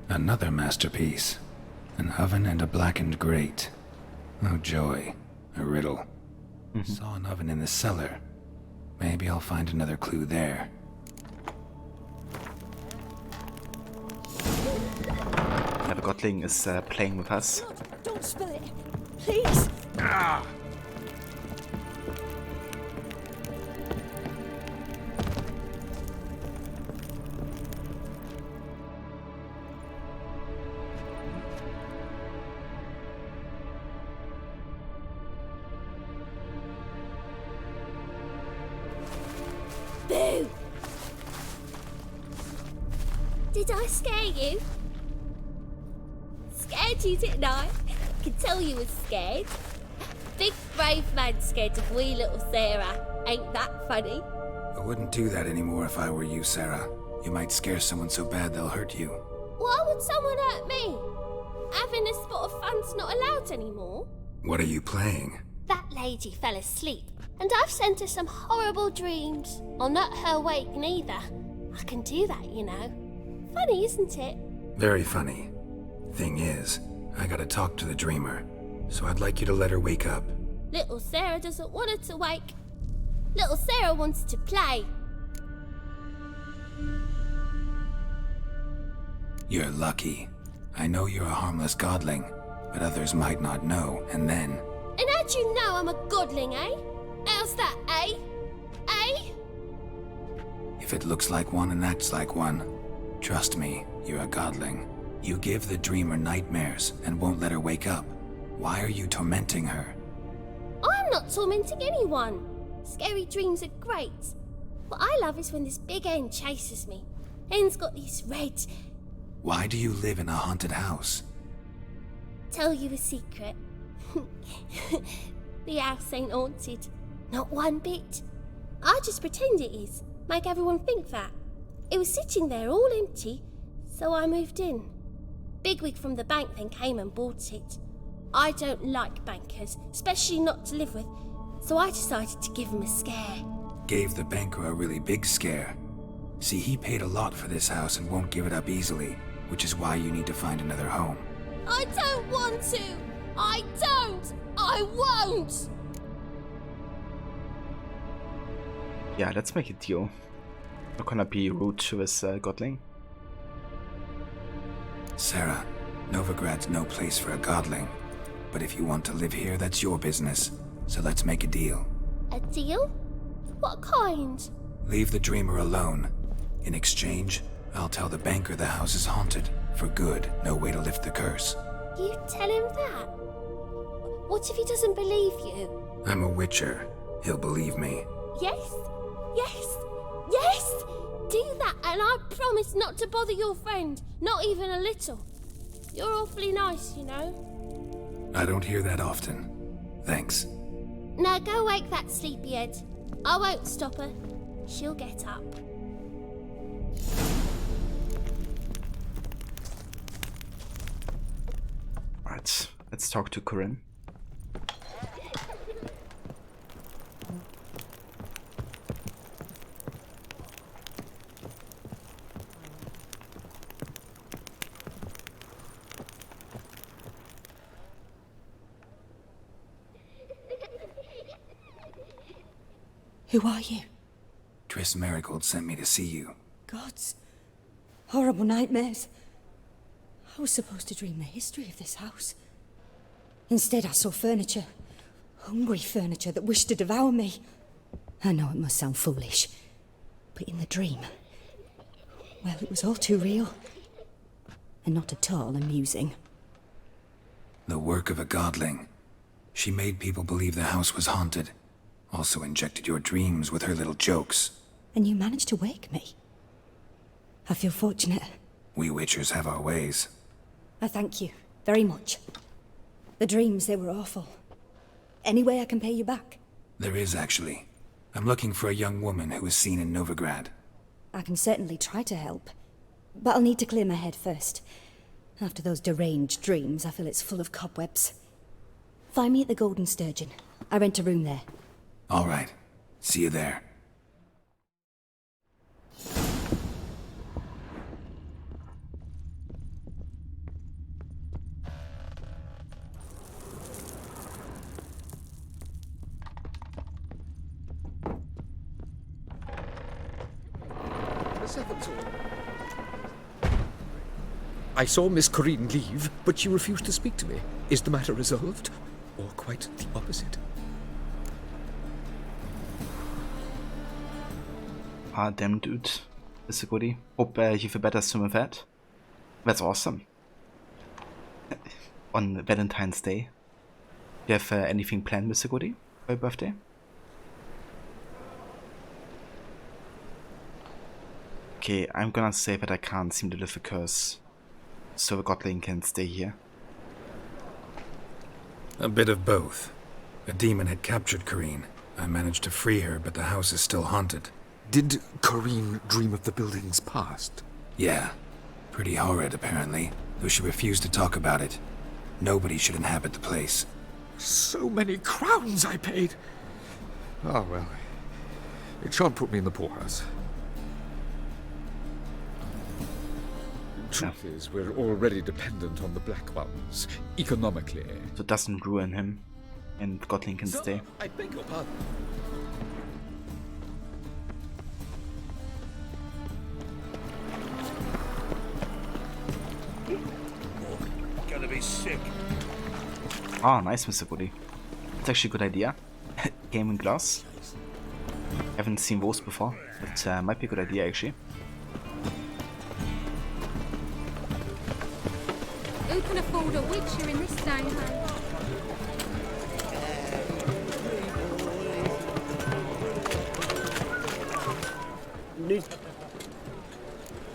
Another masterpiece. An oven and a blackened grate. Oh joy. A riddle. Saw an oven in the cellar. Maybe I'll find another clue there. Yeah, the Godling is playing with us. Don't spill it! Please! Ah! Boo! Did I scare you? Scared you, didn't I? I can tell you was scared. Big brave man scared of wee little Sarah. Ain't that funny? I wouldn't do that anymore if I were you, Sarah. You might scare someone so bad they'll hurt you. Why would someone hurt me? Having a spot of fun's not allowed anymore. What are you playing? That lady fell asleep, and I've sent her some horrible dreams. I'll not her wake neither. I can do that, you know. Funny, isn't it? Very funny. Thing is, I gotta talk to the dreamer, so I'd like you to let her wake up. Little Sarah doesn't want her to wake. Little Sarah wants to play. You're lucky. I know you're a harmless godling, but others might not know, and then... And how'd you know I'm a godling, eh? How's that, eh? Eh? If it looks like one and acts like one, trust me, you're a godling. You give the dreamer nightmares and won't let her wake up. Why are you tormenting her? I'm not tormenting anyone. Scary dreams are great. What I love is when this big hen chases me. Hen's got these red... Why do you live in a haunted house? Tell you a secret. The house ain't haunted. Not one bit. I just pretend it is. Make everyone think that. It was sitting there all empty, so I moved in. Bigwig from the bank then came and bought it. I don't like bankers, especially not to live with, so I decided to give him a scare. Gave the banker a really big scare. See, he paid a lot for this house and won't give it up easily, which is why you need to find another home. I don't want to! I don't! I won't! Yeah, let's make a deal. Not gonna be rude to this godling. Sarah, Novigrad's no place for a godling. But if you want to live here, that's your business. So let's make a deal. A deal? What kind? Leave the dreamer alone. In exchange, I'll tell the banker the house is haunted. For good, no way to lift the curse. You tell him that? What if he doesn't believe you? I'm a witcher. He'll believe me. Yes? Yes? Yes! Do that and I promise not to bother your friend. Not even a little. You're awfully nice, you know. I don't hear that often. Thanks. Now go wake that sleepyhead. I won't stop her. She'll get up. Right, let's talk to Corinne. Who are you? Triss Marigold sent me to see you. Gods. Horrible nightmares. I was supposed to dream the history of this house. Instead, I saw furniture. Hungry furniture that wished to devour me. I know it must sound foolish, but in the dream, well, it was all too real. And not at all amusing. The work of a godling. She made people believe the house was haunted. Also injected your dreams with her little jokes. And you managed to wake me. I feel fortunate. We witchers have our ways. I thank you very much. The dreams, they were awful. Any way I can pay you back? There is, actually. I'm looking for a young woman who was seen in Novigrad. I can certainly try to help. But I'll need to clear my head first. After those deranged dreams, I feel it's full of cobwebs. Find me at the Golden Sturgeon. I rent a room there. All right. See you there. I saw Miss Corinne leave, but she refused to speak to me. Is the matter resolved? Or quite the opposite? Ah, damn, dude. Mr. Goody. Hope you feel better soon with that. That's awesome. On Valentine's Day. Do you have anything planned, Mr. Goody, for your birthday? Okay, I'm gonna say that I can't seem to lift a curse, so the godling can stay here. A bit of both. A demon had captured Corinne. I managed to free her, but the house is still haunted. Did Corinne dream of the building's past? Yeah. Pretty horrid, apparently, though she refused to talk about it. Nobody should inhabit the place. So many crowns I paid! Oh, well. It shan't put me in the poorhouse. Truth is, we're already dependent on the Black Ones, economically. So it doesn't ruin him, and godling can stay. I beg your pardon. Gonna be sick. Ah, nice, Mr. Goody. That's actually a good idea. Game in glass. Haven't seen those before, but might be a good idea actually. Who can afford a witcher in this day and age?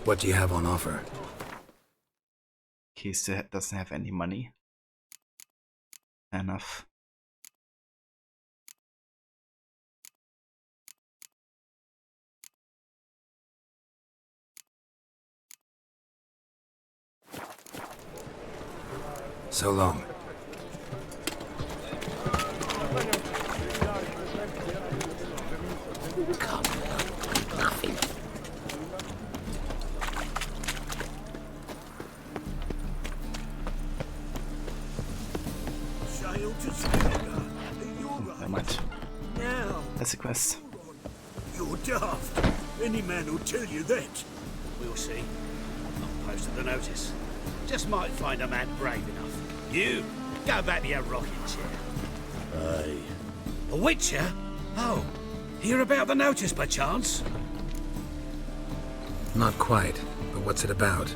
What do you have on offer? He still doesn't have any money. Fair enough. So long. Come, nothing. Never mind. Now, That's a quest. you're daft. Any man will tell you that. We'll see. I'll post the notice. Just might find a man brave enough. You, go back to your rocking chair. Aye. A witcher? Oh, hear about the notice by chance? Not quite, but what's it about?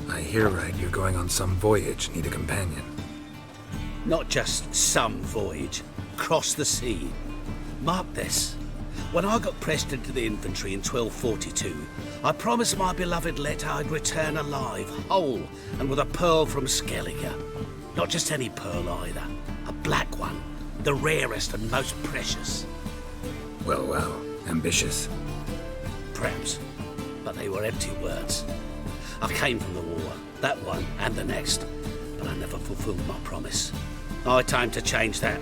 I hear right you're going on some voyage, need a companion. Not just some voyage. Cross the sea. Mark this. When I got pressed into the infantry in 1242, I promised my beloved Let I'd return alive, whole, and with a pearl from Skellige. Not just any pearl either. A black one. The rarest and most precious. Well, well. Ambitious. Perhaps. But they were empty words. I came from the war. That one and the next. But I never fulfilled my promise. Time to change that.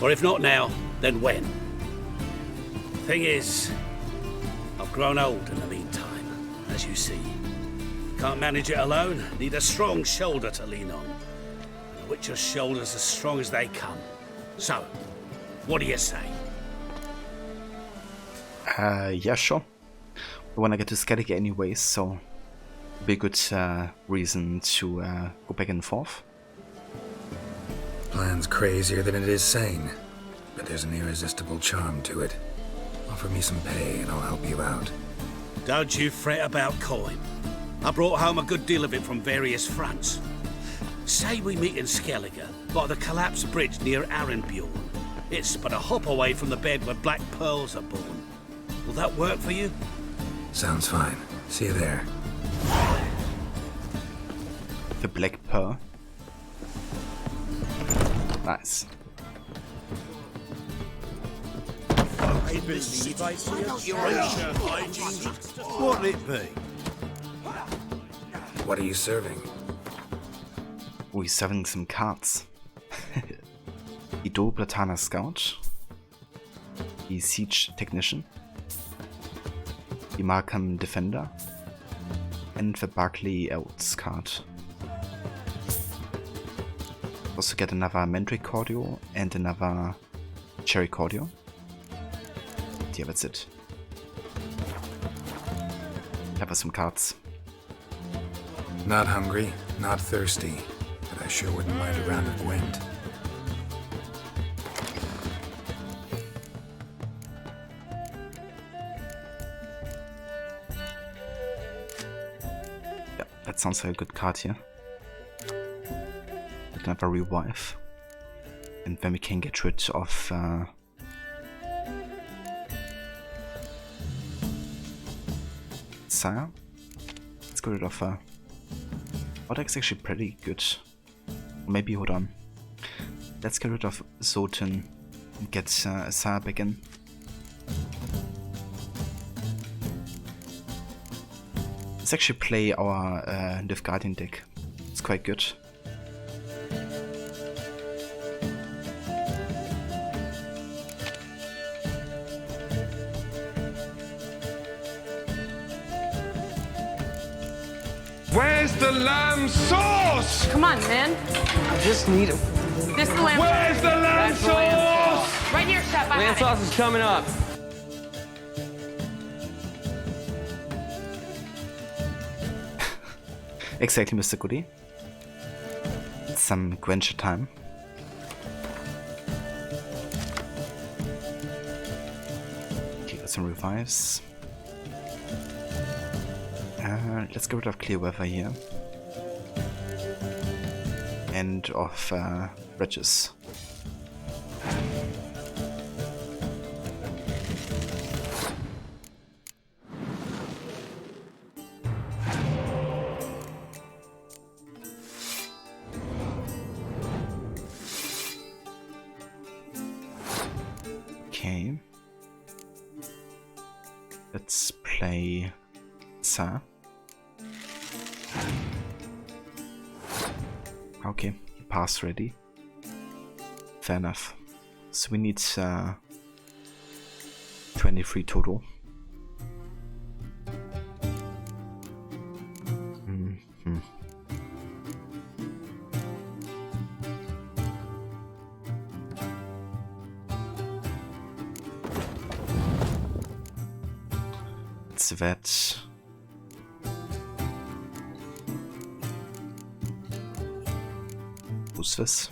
Or if not now, then when? Thing is, I've grown old in the meantime, as you see. Can't manage it alone, need a strong shoulder to lean on. And the Witcher's shoulders as strong as they come. So, what do you say? Yeah, sure. I wanna get to Skellige anyways, so be a good reason to go back and forth. Plan's crazier than it is sane, but there's an irresistible charm to it. Offer me some pay and I'll help you out. Don't you fret about coin. I brought home a good deal of it from various fronts. Say we meet in Skellige, by the collapsed bridge near Arenbjorn. It's but a hop away from the bed where black pearls are born. Will that work for you? Sounds fine. See you there. The Black Pearl. Nice. What'll it be? What are you serving? We're serving some cards. The Doblatana Scout. The Siege Technician. The Markham Defender. And the Barclay Elves card. Also get another Mandrake Cordio and another Cherry Cordio. Yeah, that's it. Have us some cards. Not hungry, not thirsty, but I sure wouldn't mind a round of Gwent. Yeah, that sounds like a good card here. We can have a revive. And then we can get rid of Sire. Let's get rid of oh, that's actually pretty good. Maybe, hold on. Let's get rid of Zoten and get Sire back in. Let's actually play our Nilfgaardian deck. It's quite good. Where's the lamb sauce? Come on, man. I just need it. This is the lamb. Where's the lamb That's the lamb sauce? Right here, chef. Lamb sauce is coming up. Exactly, Mr. Goody. It's some Gwencher time. Okay, got some revives. Let's get rid of Clear Weather here. And of Bridges. Okay. Let's play Sa. Okay, pass ready. Fair enough. So we need 23 total. It's that. Who's this?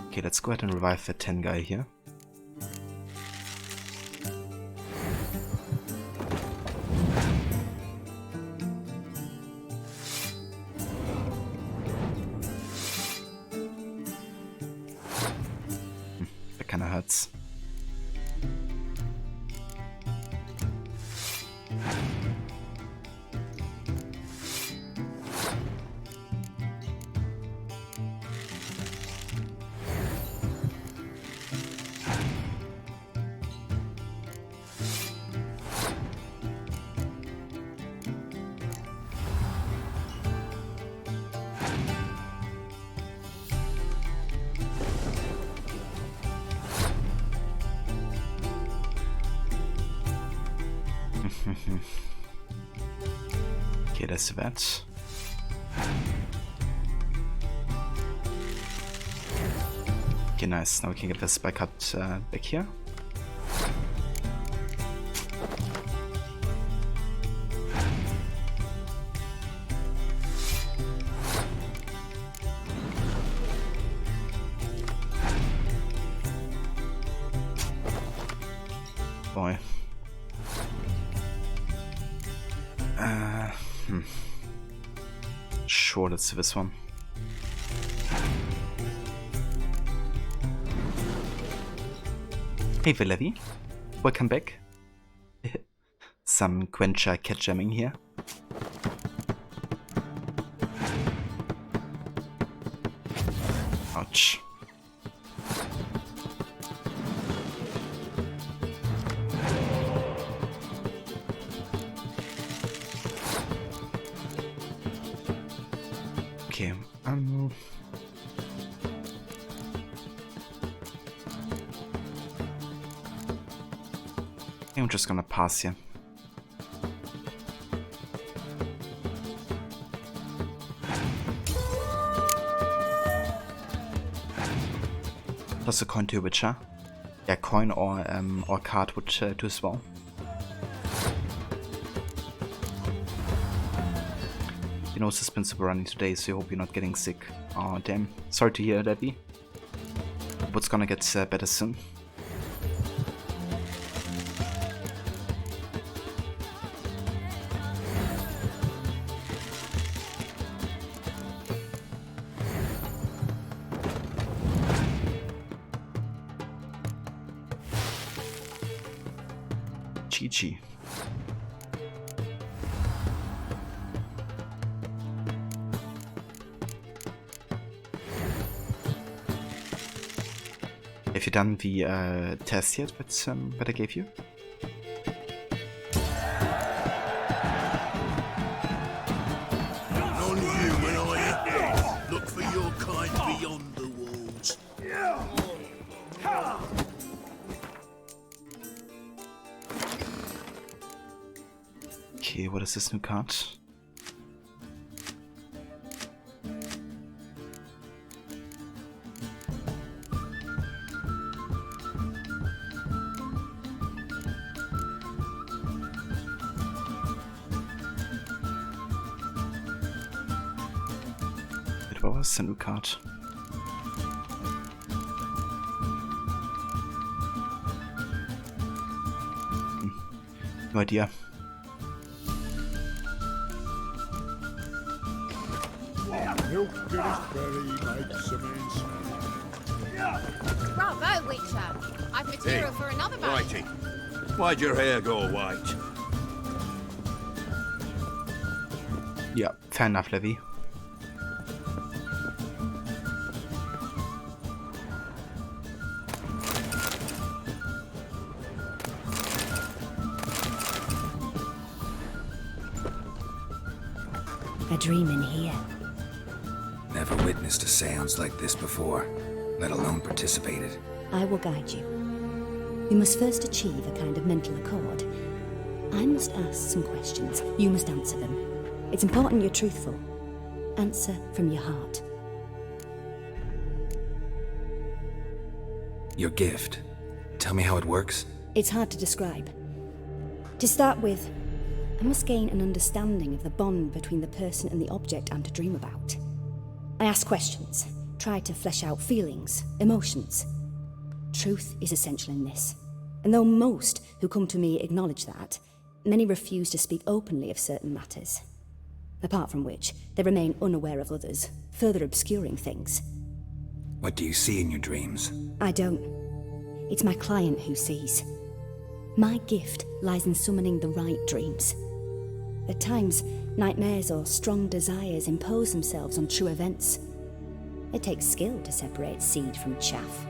Okay, let's go ahead and revive that 10 guy here. That kinda hurts. Okay, that's that. Okay, nice. Now we can get this back up back here. Boy. Sure, let's do this one. Hey Valevi, welcome back. Some Quencher cat jamming here. Ouch. Okay, I'm just gonna pass here. Toss a coin to a witcher. Yeah, coin or card would do as well. You know, suspense we're running today, so I hope you're not getting sick. Oh damn, sorry to hear, Debbie. Hope it's gonna get better soon. GG. Have you done the test yet that I gave you? Non-human, are you? Look for your kind beyond the walls. Okay, what is this new card? What was the new card? No idea. Bravo, Witcher. I've material for another man. Righty. Why'd your hair go white? Yeah, fair enough, Levy. A dream in here. Never witnessed a seance like this before, let alone participated. I will guide you. You must first achieve a kind of mental accord. I must ask some questions. You must answer them. It's important you're truthful. Answer from your heart. Your gift. Tell me how it works. It's hard to describe. To start with, I must gain an understanding of the bond between the person and the object I'm to dream about. I ask questions, try to flesh out feelings, emotions. Truth is essential in this. And though most who come to me acknowledge that, many refuse to speak openly of certain matters. Apart from which, they remain unaware of others, further obscuring things. What do you see in your dreams? I don't. It's my client who sees. My gift lies in summoning the right dreams. At times, nightmares or strong desires impose themselves on true events. It takes skill to separate seed from chaff.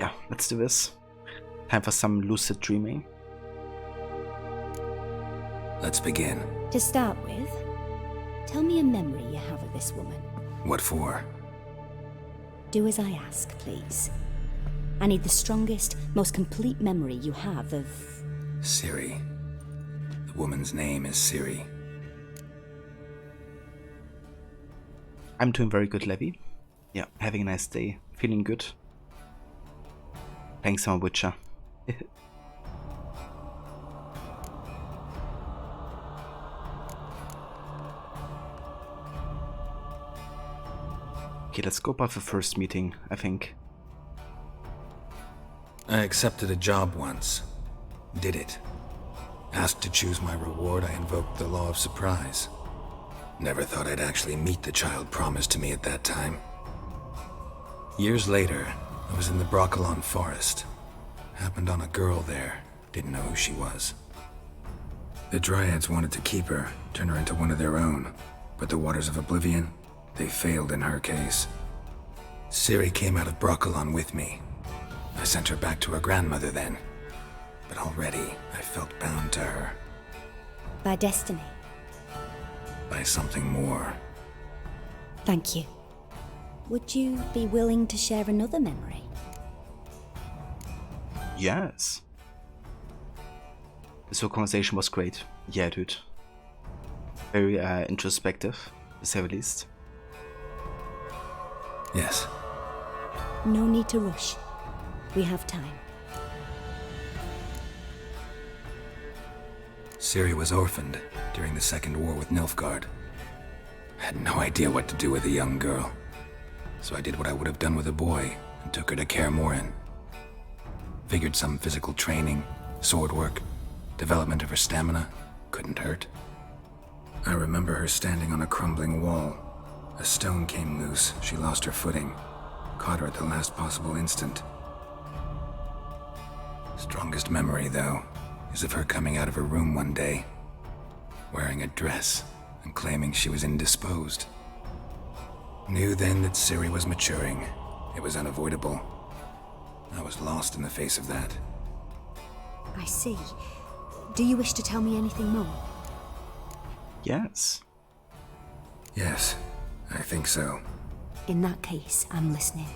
Yeah, let's do this. Time for some lucid dreaming. Let's begin. To start with, tell me a memory you have of this woman. What for? Do as I ask, please. I need the strongest, most complete memory you have of... Ciri. The woman's name is Ciri. I'm doing very good, Levy. Yeah, having a nice day. Feeling good. Playing some Witcher. Okay, let's go about the first meeting, I think. I accepted a job once. Did it. Asked to choose my reward, I invoked the law of surprise. Never thought I'd actually meet the child promised to me at that time. Years later, I was in the Broccolon forest. Happened on a girl there. Didn't know who she was. The Dryads wanted to keep her, turn her into one of their own. But the Waters of Oblivion, they failed in her case. Ciri came out of Broccolon with me. I sent her back to her grandmother then. But already, I felt bound to her. By destiny. By something more. Thank you. Would you be willing to share another memory? Yes. This whole conversation was great. Yeah, dude. Very introspective, to say the least. Yes. No need to rush. We have time. Ciri was orphaned during the Second War with Nilfgaard. I had no idea what to do with a young girl. So I did what I would have done with a boy and took her to Kaer Morhen. Figured some physical training, sword work, development of her stamina couldn't hurt. I remember her standing on a crumbling wall. A stone came loose, she lost her footing. Caught her at the last possible instant. Strongest memory, though, is of her coming out of her room one day, wearing a dress and claiming she was indisposed. Knew then that Ciri was maturing. It was unavoidable. I was lost in the face of that. I see. Do you wish to tell me anything more? Yes. Yes, I think so. In that case, I'm listening.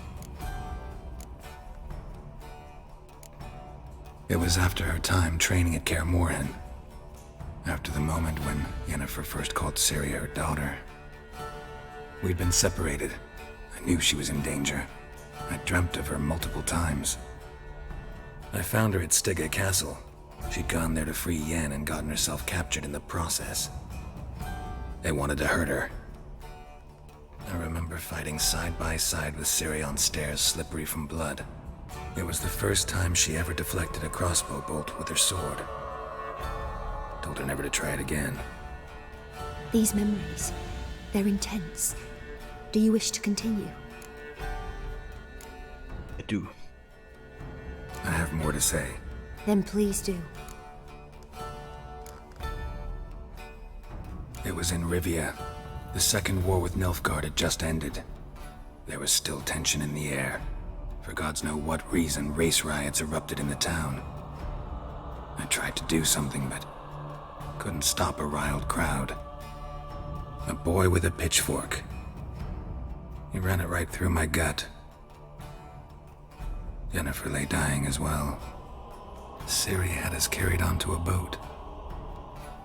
It was after her time training at Kaer Morhen. After the moment when Yennefer first called Ciri her daughter. We'd been separated. I knew she was in danger. I dreamt of her multiple times. I found her at Stygga Castle. She'd gone there to free Yen and gotten herself captured in the process. They wanted to hurt her. I remember fighting side by side with Ciri on stairs slippery from blood. It was the first time she ever deflected a crossbow bolt with her sword. Told her never to try it again. These memories, they're intense. Do you wish to continue? I do. I have more to say. Then please do. It was in Rivia. The Second War with Nilfgaard had just ended. There was still tension in the air. For gods know what reason, race riots erupted in the town. I tried to do something, but couldn't stop a riled crowd. A boy with a pitchfork. He ran it right through my gut. Yennefer lay dying as well. Ciri had us carried onto a boat.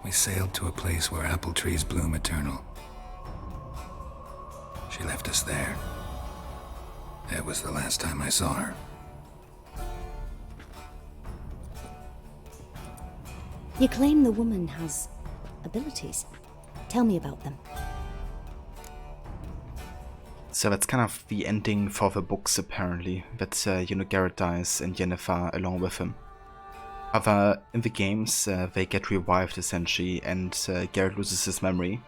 We sailed to a place where apple trees bloom eternal. She left us there. That was the last time I saw her. You claim the woman has abilities. Tell me about them. So that's kind of the ending for the books, apparently. That, Geralt dies and Yennefer along with him. However, in the games, they get revived, essentially, and Geralt loses his memory.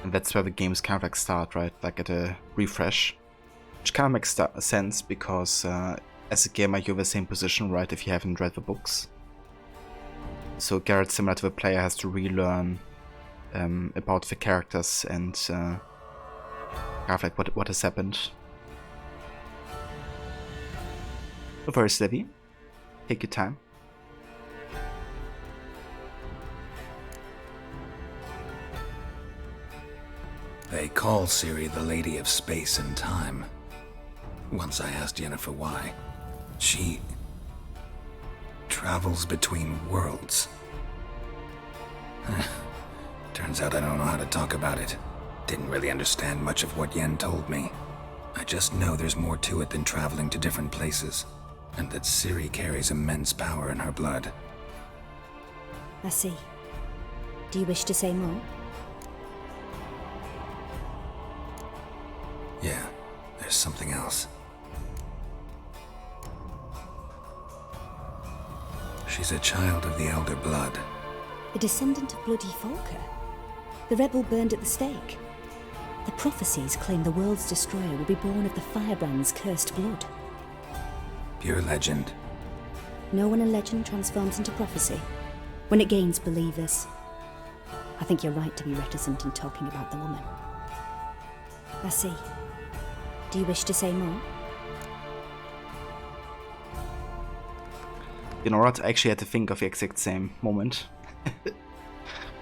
And that's where the games kind of like start, right? Like at a refresh. Which kind of makes sense, because as a gamer, you're in the same position, right, if you haven't read the books. So Geralt, similar to the player, has to relearn about the characters and kind of like what has happened. So first, Levi, take your time. They call Ciri the Lady of Space and Time. Once I asked Yennefer why. She travels between worlds. Turns out I don't know how to talk about it. Didn't really understand much of what Yen told me. I just know there's more to it than traveling to different places, and that Ciri carries immense power in her blood. I see. Do you wish to say more? Yeah, there's something else. She's a child of the Elder Blood. A descendant of bloody Falker. The rebel burned at the stake. The prophecies claim the world's destroyer will be born of the Firebrand's cursed blood. Pure legend. Know when a legend transforms into prophecy? When it gains believers. I think you're right to be reticent in talking about the woman. I see. Do you wish to say more? You know what? I actually had to think of the exact same moment.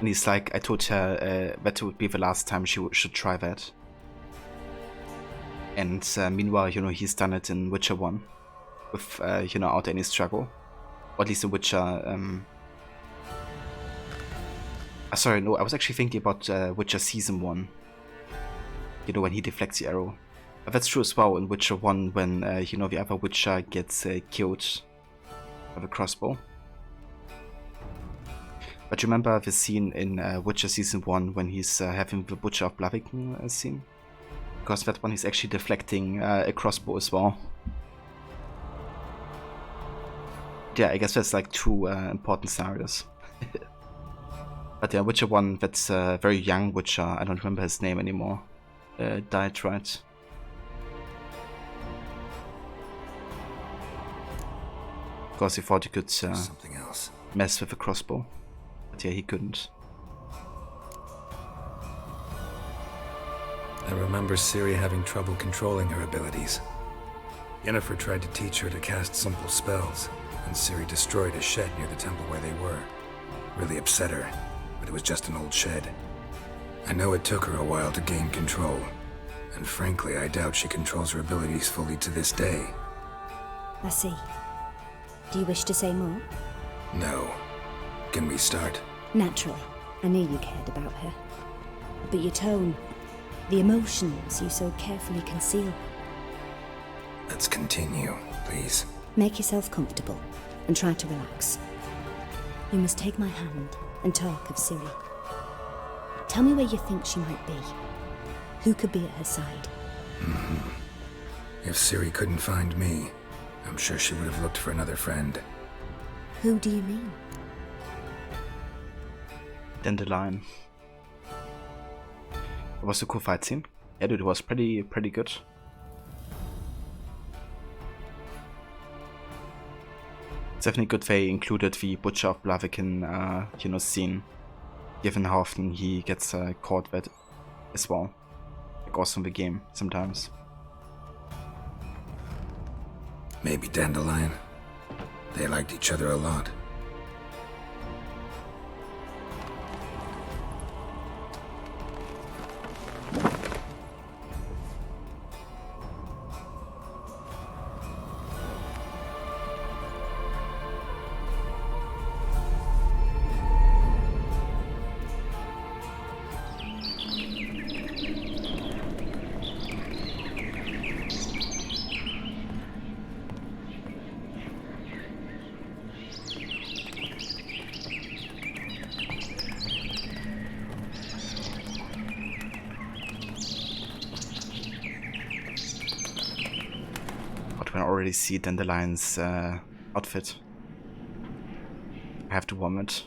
And he's like, I told her that would be the last time she should try that. And meanwhile, you know, he's done it in Witcher 1 with, you know, without any struggle. Or at least in Witcher. Sorry, no, I was actually thinking about Witcher Season 1. You know, when he deflects the arrow. But that's true as well in Witcher 1 when, you know, the other Witcher gets killed with a crossbow. But you remember the scene in Witcher Season 1 when he's having the Butcher of Blaviken scene? Because that one he's actually deflecting a crossbow as well. Yeah, I guess that's like two important scenarios. But yeah, Witcher 1, that's very young Witcher, I don't remember his name anymore, died, right? Because he thought he could something else. Mess with a crossbow. But yeah, he couldn't. I remember Ciri having trouble controlling her abilities. Yennefer tried to teach her to cast simple spells, and Ciri destroyed a shed near the temple where they were. Really upset her, but it was just an old shed. I know it took her a while to gain control, and frankly, I doubt she controls her abilities fully to this day. I see. Do you wish to say more? No. Can we start? Naturally. I knew you cared about her. But your tone, the emotions you so carefully conceal. Let's continue, please. Make yourself comfortable and try to relax. You must take my hand and talk of Ciri. Tell me where you think she might be. Who could be at her side? If Ciri couldn't find me, I'm sure she would have looked for another friend. Who do you mean? Dandelion. It was a cool fight scene. Yeah, dude, it was pretty good. It's definitely good they included the Butcher of Blaviken, you know, scene, given how often he gets caught that as well. Like also in the game, sometimes. Maybe Dandelion. They liked each other a lot. But when I already see Dandelion's outfit, I have to vomit.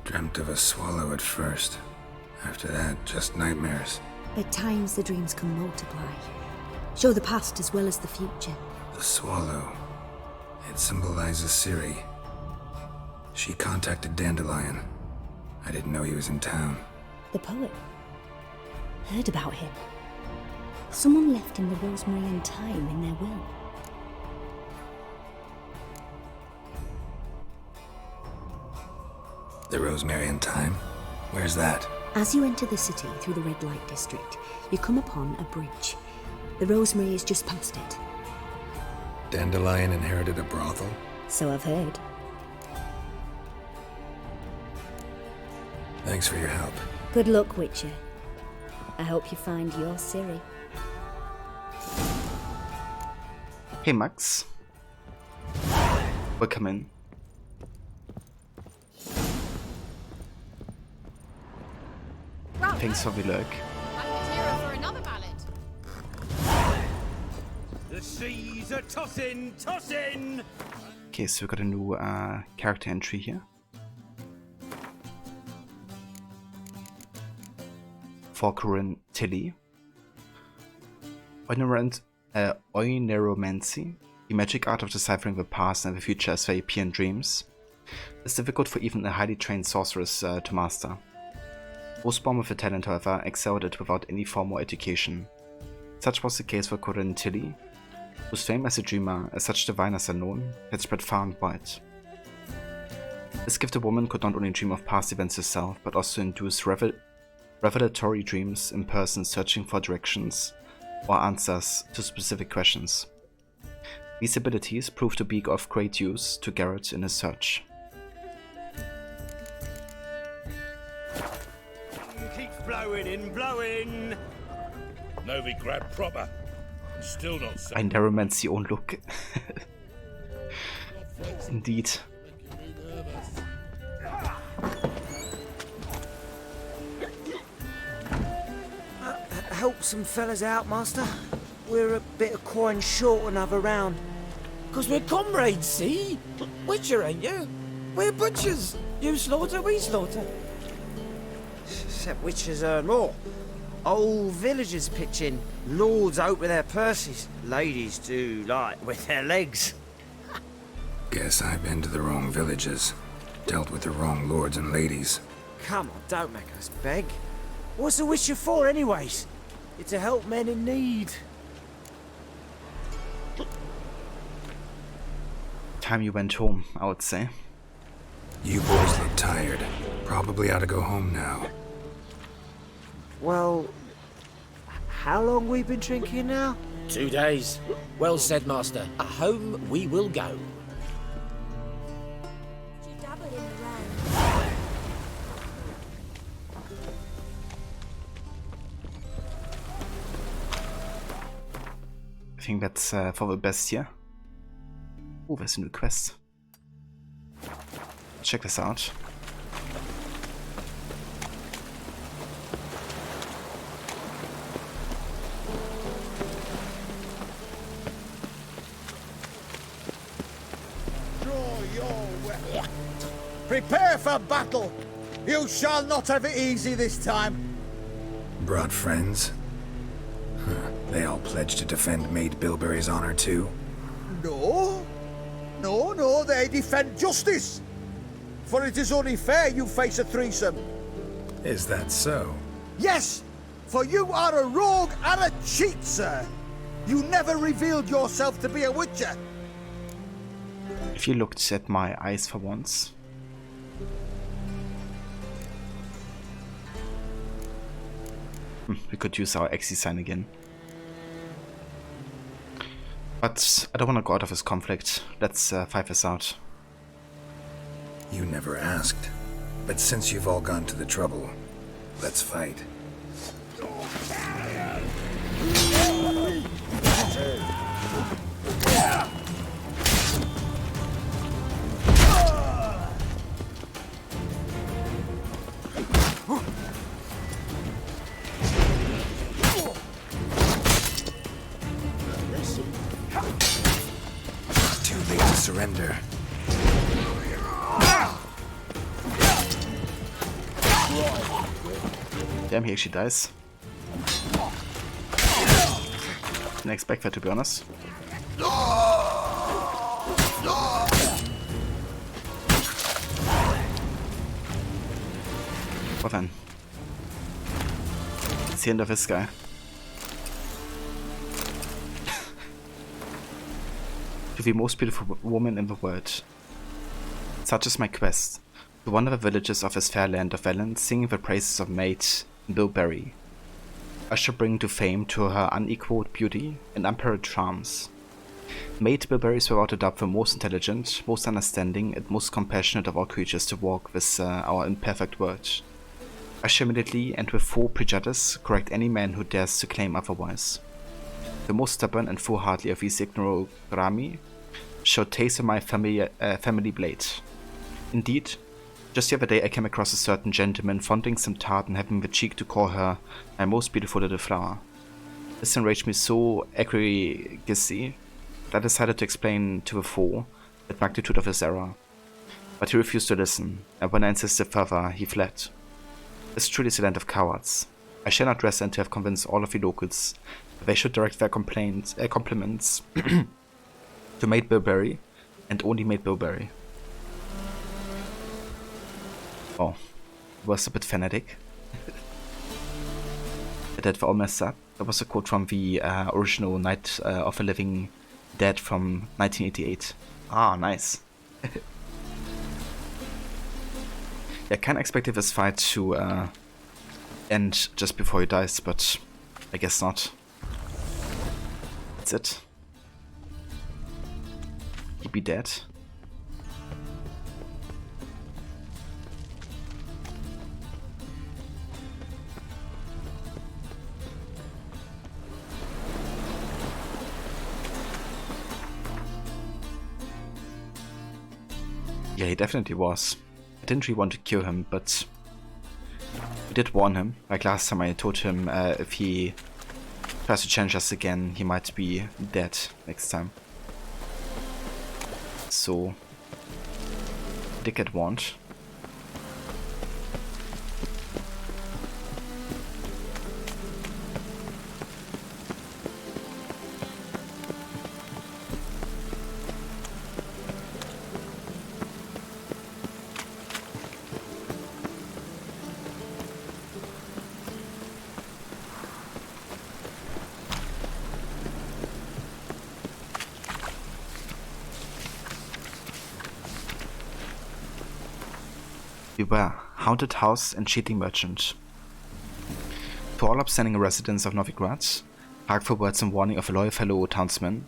Dreamt of a swallow at first. After that, just nightmares. At times the dreams can multiply. Show the past as well as the future. The swallow. It symbolizes Ciri. She contacted Dandelion. I didn't know he was in town. The poet. Heard about him. Someone left him the rosemary and thyme in their will. The rosemary and thyme? Where's that? As you enter the city through the red light district, you come upon a bridge. The rosemary is just past it. Dandelion inherited a brothel? So I've heard. Thanks for your help. Good luck, Witcher. I hope you find your Ciri. Hey Max. Welcome in. Thanks for the lurk. I've material for another ballad. The seas are tossing, tossing! Okay, so we got a new character entry here. For Corinne Tilly. Oineromancy, the magic art of deciphering the past and the future as they appear in dreams, is difficult for even a highly trained sorceress to master. Most born with the talent, however, excelled it without any formal education. Such was the case for Corinne Tilly, whose fame as a dreamer, as such diviners are known, had spread far and wide. This gifted woman could not only dream of past events herself, but also induce revelatory dreams in persons searching for directions or answers to specific questions. These abilities proved to be of great use to Garrett in his search. Keeps blowing and blowing! Novigrad proper. Still not so. Oineromancy own look. Indeed. Help some fellas out, Master. We're a bit of coin short another round. 'Cause we're comrades, see? Witcher, ain't you? We're butchers. You slaughter, we slaughter. Except witches earn more. Old villagers pitch in. Lords out with their purses. Ladies do like with their legs. Guess I've been to the wrong villages. Dealt with the wrong lords and ladies. Come on, don't make us beg. What's a witcher for, anyways? It's to help men in need. Time you went home, I would say. You boys look tired. Probably ought to go home now. Well, how long we been drinking now? 2 days. Well said, Master. Home we will go. I think that's for the best here. Oh, there's a new quest. Check this out. Draw your weapon. Prepare for battle. You shall not have it easy this time. Brought friends? Huh. They all pledged to defend Maid Bilberry's honor too? No. No, they defend justice. For it is only fair you face a threesome. Is that so? Yes, for you are a rogue and a cheat, sir. You never revealed yourself to be a witcher. If you looked at my eyes for once. We could use our Xe sign again. But I don't want to go out of this conflict. Let's fight this out. You never asked. But since you've all gone to the trouble, let's fight. Too late to surrender. Damn, he actually dies. Didn't expect that, to be honest. Well then. It's the end of this guy. to the most beautiful woman in the world. Such is my quest, to wander the villages of this fair land of Velen, singing the praises of Maid Bilberry. I shall bring to fame to her unequaled beauty and unparalleled charms. Maid Bilberry is without a doubt the most intelligent, most understanding, and most compassionate of all creatures to walk this our imperfect world. I shall immediately and with full prejudice correct any man who dares to claim otherwise. The most stubborn and foolhardy of these ignorami shall taste of my family blade. Indeed, just the other day I came across a certain gentleman fondling some tart and having the cheek to call her my most beautiful little flower. This enraged me so egregiously that I decided to explain to the fool the magnitude of his error. But he refused to listen, and when I insisted further, he fled. This truly is a land of cowards. I shall not rest until I have convinced all of the locals that they should direct their compliments to Maid Bilberry, and only Maid Bilberry. Oh, it was a bit fanatic. That all messed up. That was a quote from the original Night of the Living Dead from 1988. Ah, nice. I kinda expected this fight to end just before he dies, but I guess not. That's it. He'd be dead. Yeah, he definitely was. I didn't really want to kill him, but we did warn him. Like last time I told him if he tries to challenge us again, he might be dead next time. So, I did get warned. Beware, haunted house and cheating merchant. To all upstanding residents of Novigrad, hark for words and warning of a loyal fellow townsman.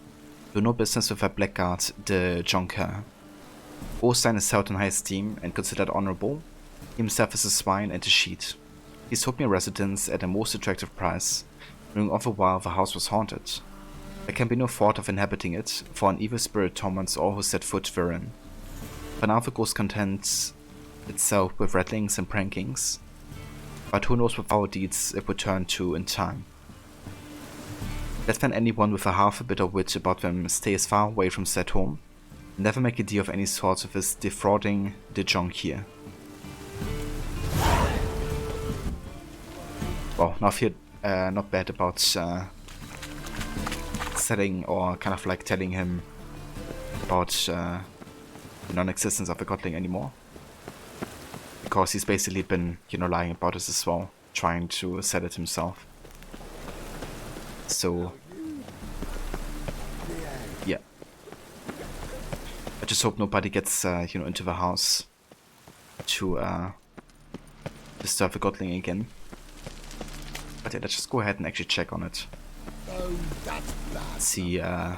Do no business with a blackguard, the Jonker. Ostein is held in high esteem and considered honorable. He himself is a swine and a cheat. He sold me a residence at a most attractive price, knowing all the while the house was haunted. There can be no thought of inhabiting it, for an evil spirit torments all who set foot therein. For now the ghost contents itself with rattlings and prankings, but who knows what foul deeds it would turn to in time. Let then anyone with a half a bit of wit about them stay as far away from said home, and never make a deal of any sort of this defrauding de Jonk here. Well, now I feel not bad about selling or kind of like telling him about the non-existence of the Godling anymore. Because he's basically been, lying about us as well, trying to sell it himself. So, yeah. I just hope nobody gets, into the house to disturb the Godling again. But yeah, let's just go ahead and actually check on it. See how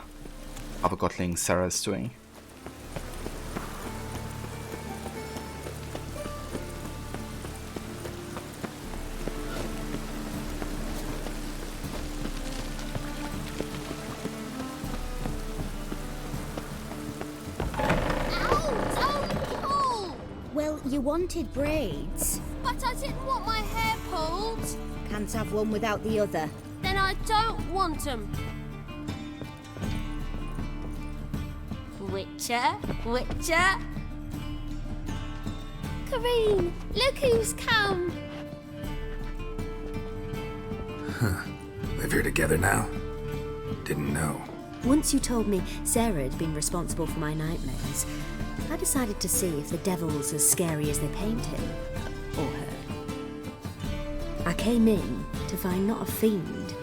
the Godling Sarah is doing. You wanted braids. But I didn't want my hair pulled. Can't have one without the other. Then I don't want them. Witcher, Witcher. Kareen, look who's come. Huh. Live here together now? Didn't know. Once you told me Sarah had been responsible for my nightmares, I decided to see if the devil's as scary as they paint him. Or her. I came in to find not a fiend,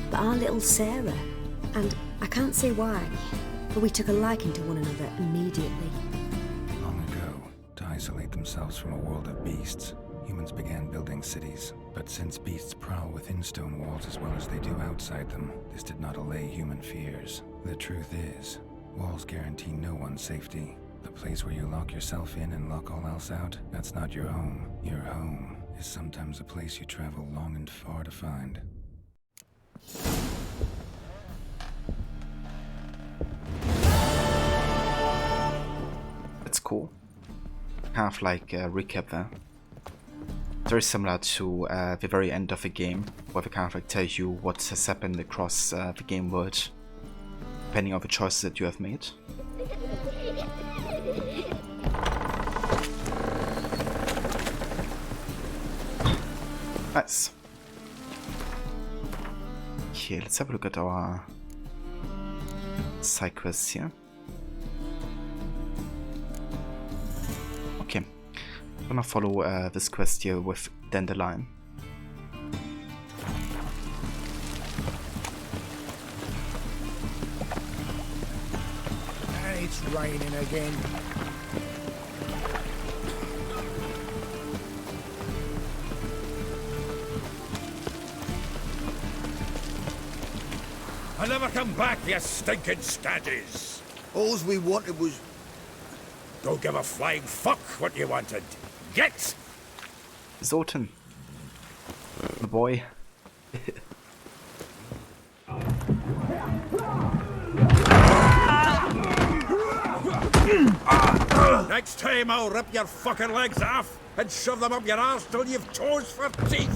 but our little Sarah. And I can't say why, but we took a liking to one another immediately. Long ago, to isolate themselves from a world of beasts, humans began building cities. But since beasts prowl within stone walls as well as they do outside them, this did not allay human fears. The truth is, walls guarantee no one's safety. The place where you lock yourself in and lock all else out, that's not your home. Your home is sometimes a place you travel long and far to find. That's cool. Kind of like a recap there. Very similar to the very end of the game, where they kind of like tell you what has happened across the game world, depending on the choices that you have made. Nice. Okay, let's have a look at our side quests here. Okay, I'm gonna follow this quest here with Dandelion. It's raining again. I'll never come back, you stinking scaddies. All we wanted was... Don't give a flying fuck what you wanted. Get! Zoltan. The boy. Next time I'll rip your fucking legs off and shove them up your arse till you've toes for teeth.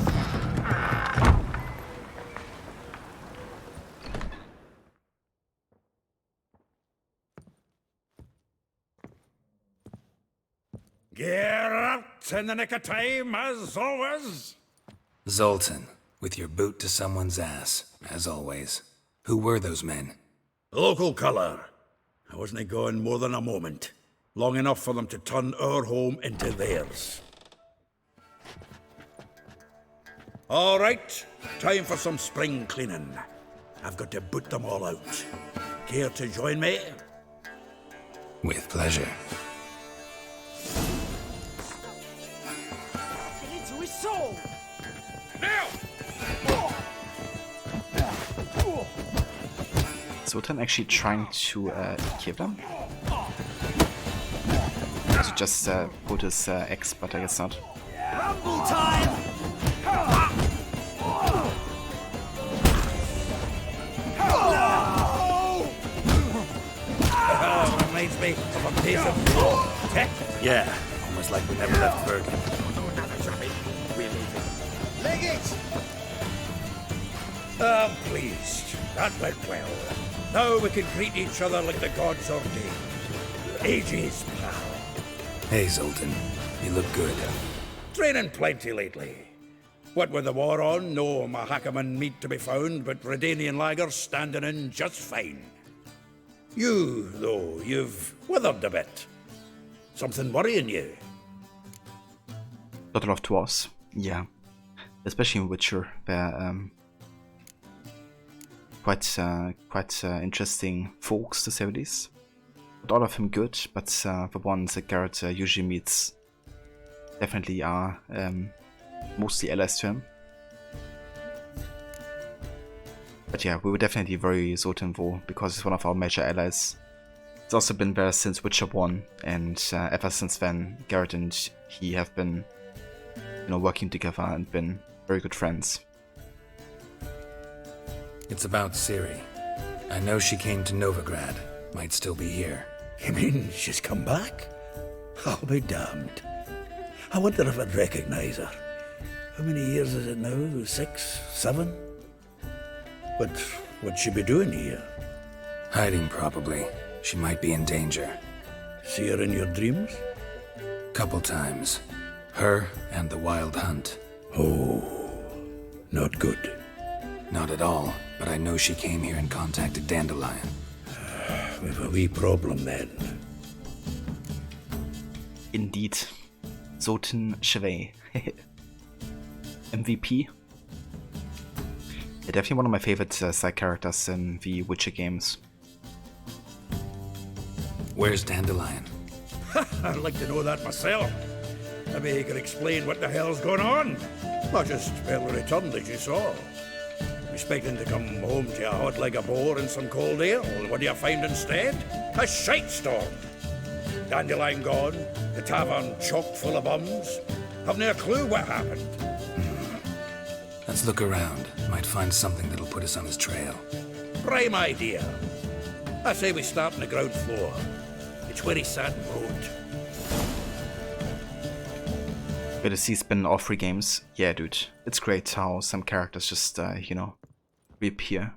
Get out in the nick of time, as always. Zoltan, with your boot to someone's ass, as always. Who were those men? Local colour. I wasn't gone more than a moment. Long enough for them to turn our home into theirs. All right, time for some spring cleaning. I've got to boot them all out. Care to join me? With pleasure. Into his soul! Zoltan actually trying to kill them? So just put his X, but I guess not. Rumble time! Reminds me of a piece of war. Yeah, almost like we never left Bergen. Leg it! I'm pleased. That went well. Now we can greet each other like the gods ordained. Ages, pal. Hey, Zoltan. You look good. Training plenty lately. What with the war on, no Mahakaman meat to be found, but Redanian lagers standing in just fine. You, though, you've withered a bit. Something worrying you? Lot of dwarves, yeah. Especially in Witcher, they're quite interesting folks, to say the least. Not all of them good, but the ones that Garrett usually meets definitely are mostly allies to him. But yeah, we were definitely very Zoltan for, because he's one of our major allies. It's also been there since Witcher 1, and ever since then, Garrett and he have been, working together and been very good friends. It's about Ciri. I know she came to Novigrad. Might still be here. You mean she's come back? I'll be damned. I wonder if I'd recognize her. How many years is it now? 6, 7? But what'd she be doing here? Hiding, probably. She might be in danger. See her in your dreams? Couple times. Her and the Wild Hunt. Oh, not good. Not at all, but I know she came here and contacted Dandelion. We've a wee problem then. Indeed. Zoltan Chevet. MVP. Yeah, definitely one of my favorite side characters in the Witcher games. Where's Dandelion? I'd like to know that myself. Maybe he could explain what the hell's going on. I just barely returned, as you saw. Expecting to come home to a hot like a boar and some cold ale. What do you find instead? A shite storm. Dandelion gone, the tavern chock full of bums. Haven't a clue what happened. Let's look around. Might find something that'll put us on his trail. Prime idea. I say we start on the ground floor. It's where he sat and wrote. But to see spin all 3 games, yeah, dude, it's great how some characters just, you know, reappear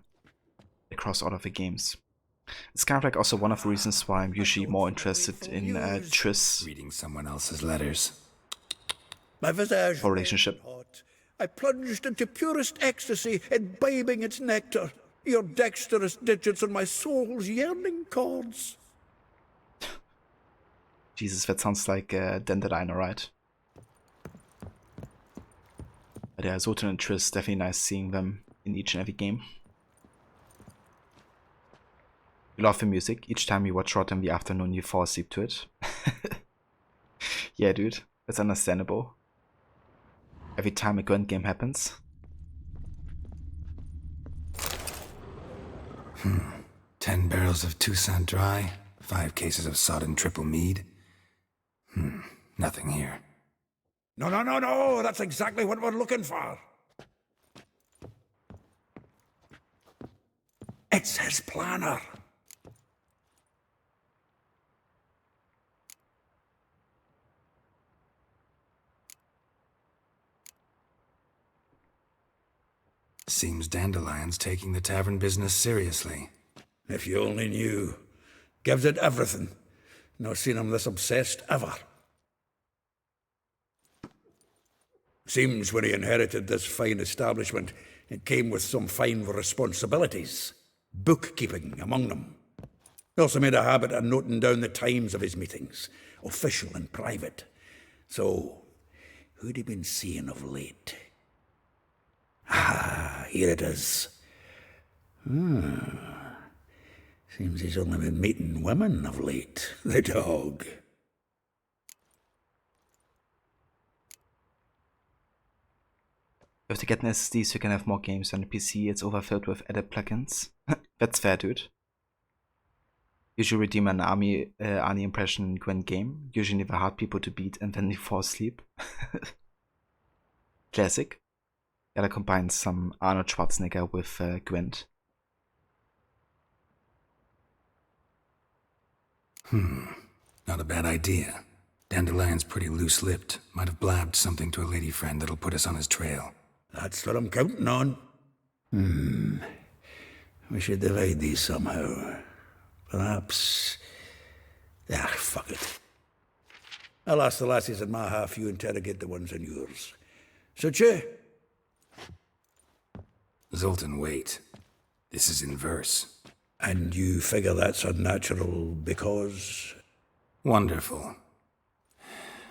across all of the games. It's kind of like also one of the reasons why I'm usually more interested in Triss. Reading someone else's letters. My visage or relationship. hot. I plunged into purest ecstasy, imbibing its nectar. Your dexterous digits on my soul's yearning chords. Jesus, that sounds like Dandelion, alright. But yeah, Zoltan and Triss, definitely nice seeing them in each and every game. You love the music. Each time you watch Rot in the afternoon, you fall asleep to it. Yeah, dude, that's understandable. Every time a Gwent game happens. 10 barrels of Toussaint Dry, 5 cases of sodden triple mead. Nothing here. No, that's exactly what we're looking for. It's his planner. Seems Dandelion's taking the tavern business seriously. If you only knew. Gives it everything. Not seen him this obsessed ever. Seems when he inherited this fine establishment, it came with some fine responsibilities. Bookkeeping among them. He also made a habit of noting down the times of his meetings, official and private. So, who'd he been seeing of late? Ah, here it is. Seems he's only been meeting women of late, the dog. If to get an SSD so you can have more games on the PC, it's overfilled with added plugins. That's fair, dude. Usually redeem an Ani impression Gwent game, usually the hard people to beat and then you fall asleep. Classic. Gotta combine some Arnold Schwarzenegger with Gwent. Not a bad idea. Dandelion's pretty loose-lipped. Might have blabbed something to a lady friend that'll put us on his trail. That's what I'm counting on. We should divide these somehow. Perhaps... fuck it. I'll ask the lassies in my half, you interrogate the ones in yours. Suit you? Zoltan, wait. This is in verse. And you figure that's unnatural because... Wonderful.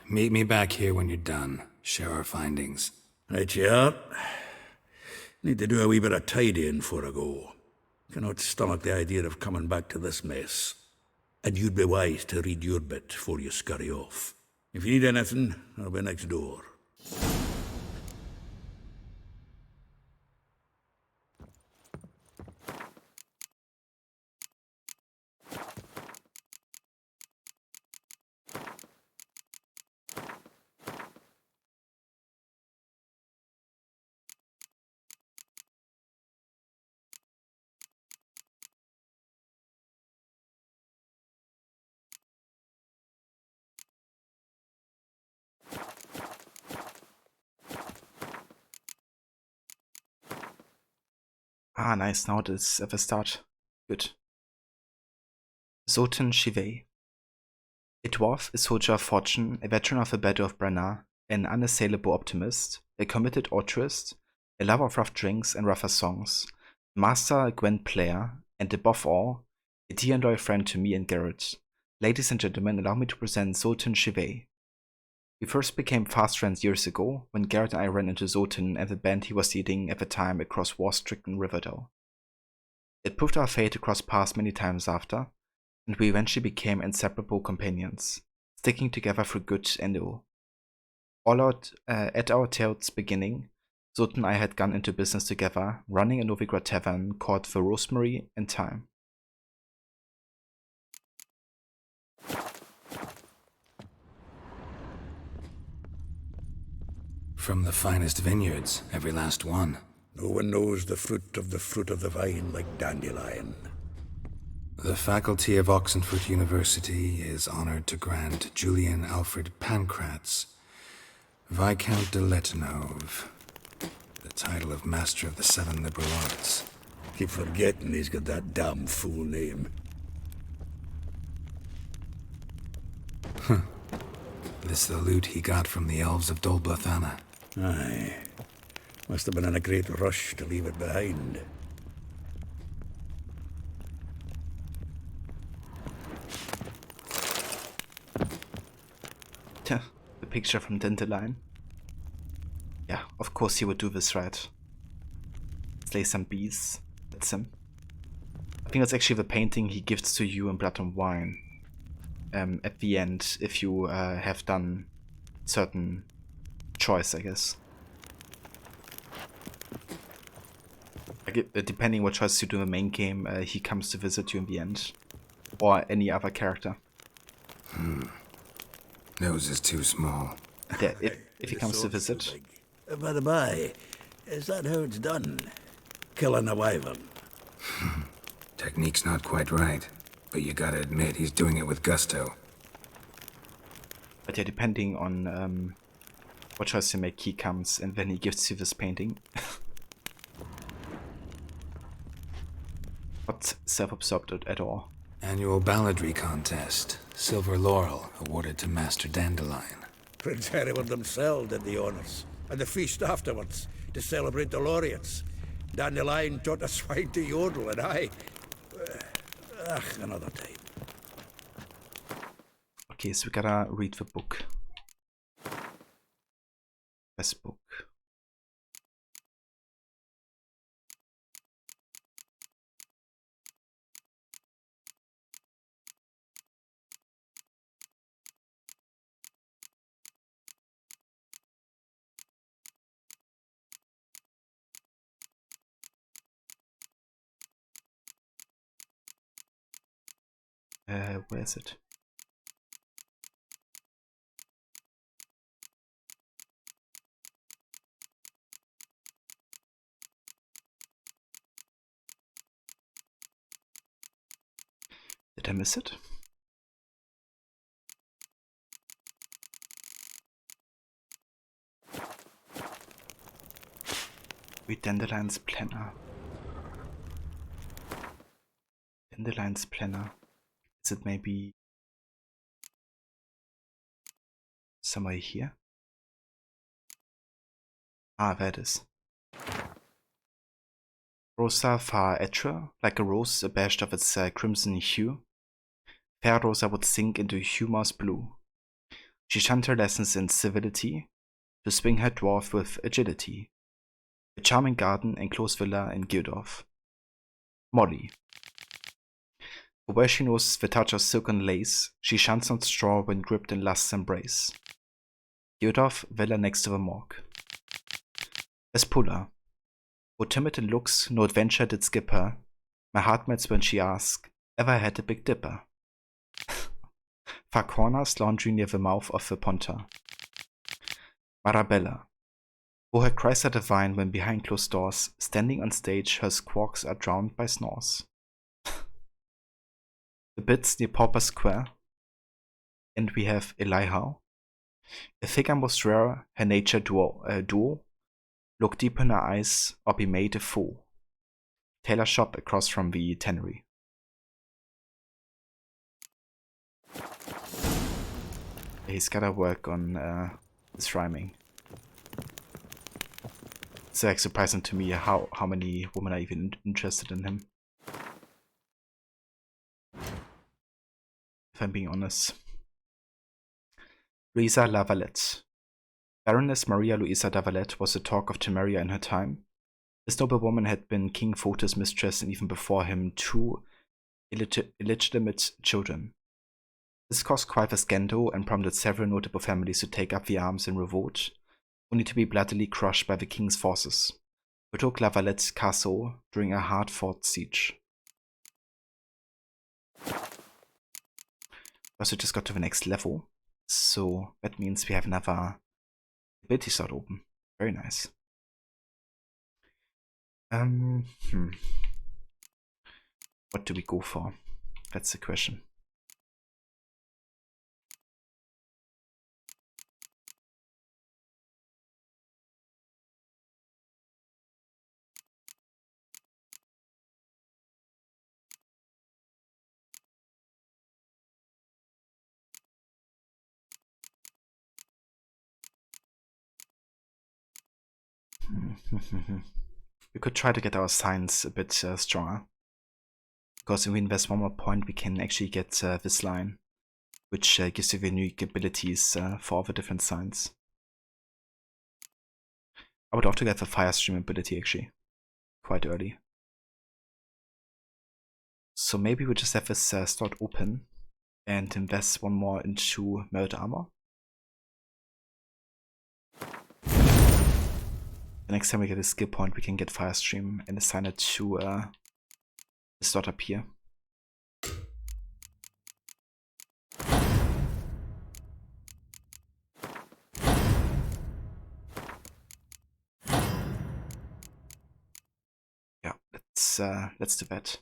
Meet me back here when you're done. Share our findings. Right you are. Need to do a wee bit of tidying before I go. Cannot stomach the idea of coming back to this mess. And you'd be wise to read your bit before you scurry off. If you need anything, I'll be next door. Ah, nice, now it is at the start. Good. Zoltan Shivet. A dwarf, a soldier of fortune, a veteran of the Battle of Branagh, an unassailable optimist, a committed altruist, a lover of rough drinks and rougher songs, a master Gwent player, and above all, a dear and loyal friend to me and Garrett. Ladies and gentlemen, allow me to present Zoltan Shivet. We first became fast friends years ago, when Garrett and I ran into Zoltan and the band he was leading at the time across war-stricken Riverdale. It proved our fate to cross paths many times after, and we eventually became inseparable companions, sticking together through good and ill. At our tale's beginning, Zot and I had gone into business together, running a Novigrad tavern called the Rosemary and Thyme. From the finest vineyards, every last one. No one knows the fruit of the vine like Dandelion. The faculty of Oxenfurt University is honored to grant Julian Alfred Pancratz, Viscount de Letonov, the title of Master of the Seven Liberal Arts. Keep forgetting he's got that damn fool name. This the loot he got from the elves of Dol Blathanna. Aye. Must have been in a great rush to leave it behind. The picture from Dandelion. Yeah, of course he would do this right. Slay some bees. That's him. I think that's actually the painting he gives to you in Blood and Wine. At the end, if you have done certain choice, I guess. Depending what choice you do in the main game, he comes to visit you in the end. Or any other character. Nose is too small. Yeah, if he comes to visit. By the by, is that how it's done? Killing a wyvern? Technique's not quite right, but you gotta admit he's doing it with gusto. But yeah, depending on what choice you make, he comes and then he gives you this painting. Not self-absorbed at all. Annual balladry contest. Silver laurel awarded to Master Dandelion. Prince Hereward himself did the honours, and the feast afterwards, to celebrate the laureates. Dandelion taught a swine to yodel, and I... another time. Okay, so we gotta read the book. Best book. Where is it? Did I miss it? Read Dandelion's planner. Dandelion's planner. Is it maybe somewhere here? Ah, there it is. Rosa far etre, like a rose abashed of its crimson hue. Fair Rosa would sink into humorous blue. She shunned her lessons in civility, to swing her dwarf with agility. A charming garden and close villa in Girdorf. Molly. For where she knows the touch of silken lace, she shuns on straw when gripped in lust's embrace. Girdorf, villa next to the morgue. Espulla. Wo timid in looks, no adventure did skip her. My heart melts when she asked, ever had a Big Dipper? Far corners laundry near the mouth of the Ponta. Marabella. Wo her cries are divine when behind closed doors, standing on stage, her squawks are drowned by snores. The bits near Pauper Square. And we have Eliha. A figure most rare, her nature dual. Look deep in her eyes, or be made a fool. Tailor shop across from the tannery. He's gotta work on his rhyming. It's like surprising to me how many women are even interested in him. If I'm being honest. Luisa Lavalette. Baroness Maria Luisa Lavalette was the talk of Temeria in her time. This noble woman had been King Fotis' mistress and even before him 2 illegitimate children. This caused quite a scandal and prompted several notable families to take up the arms in revolt, only to be bloodily crushed by the king's forces, who took La Valette Castle during a hard-fought siege. Also just got to the next level, so that means we have another ability slot open. Very nice. What do we go for? That's the question. We could try to get our science a bit stronger. Because if we invest one more point, we can actually get this line, which gives you the unique abilities for all the different signs. I would love to get the fire stream ability actually, quite early. So maybe we just have this slot open and invest one more into merit armor. The next time we get a skill point, we can get fire stream and assign it to the slot up here. Yeah, let's do that.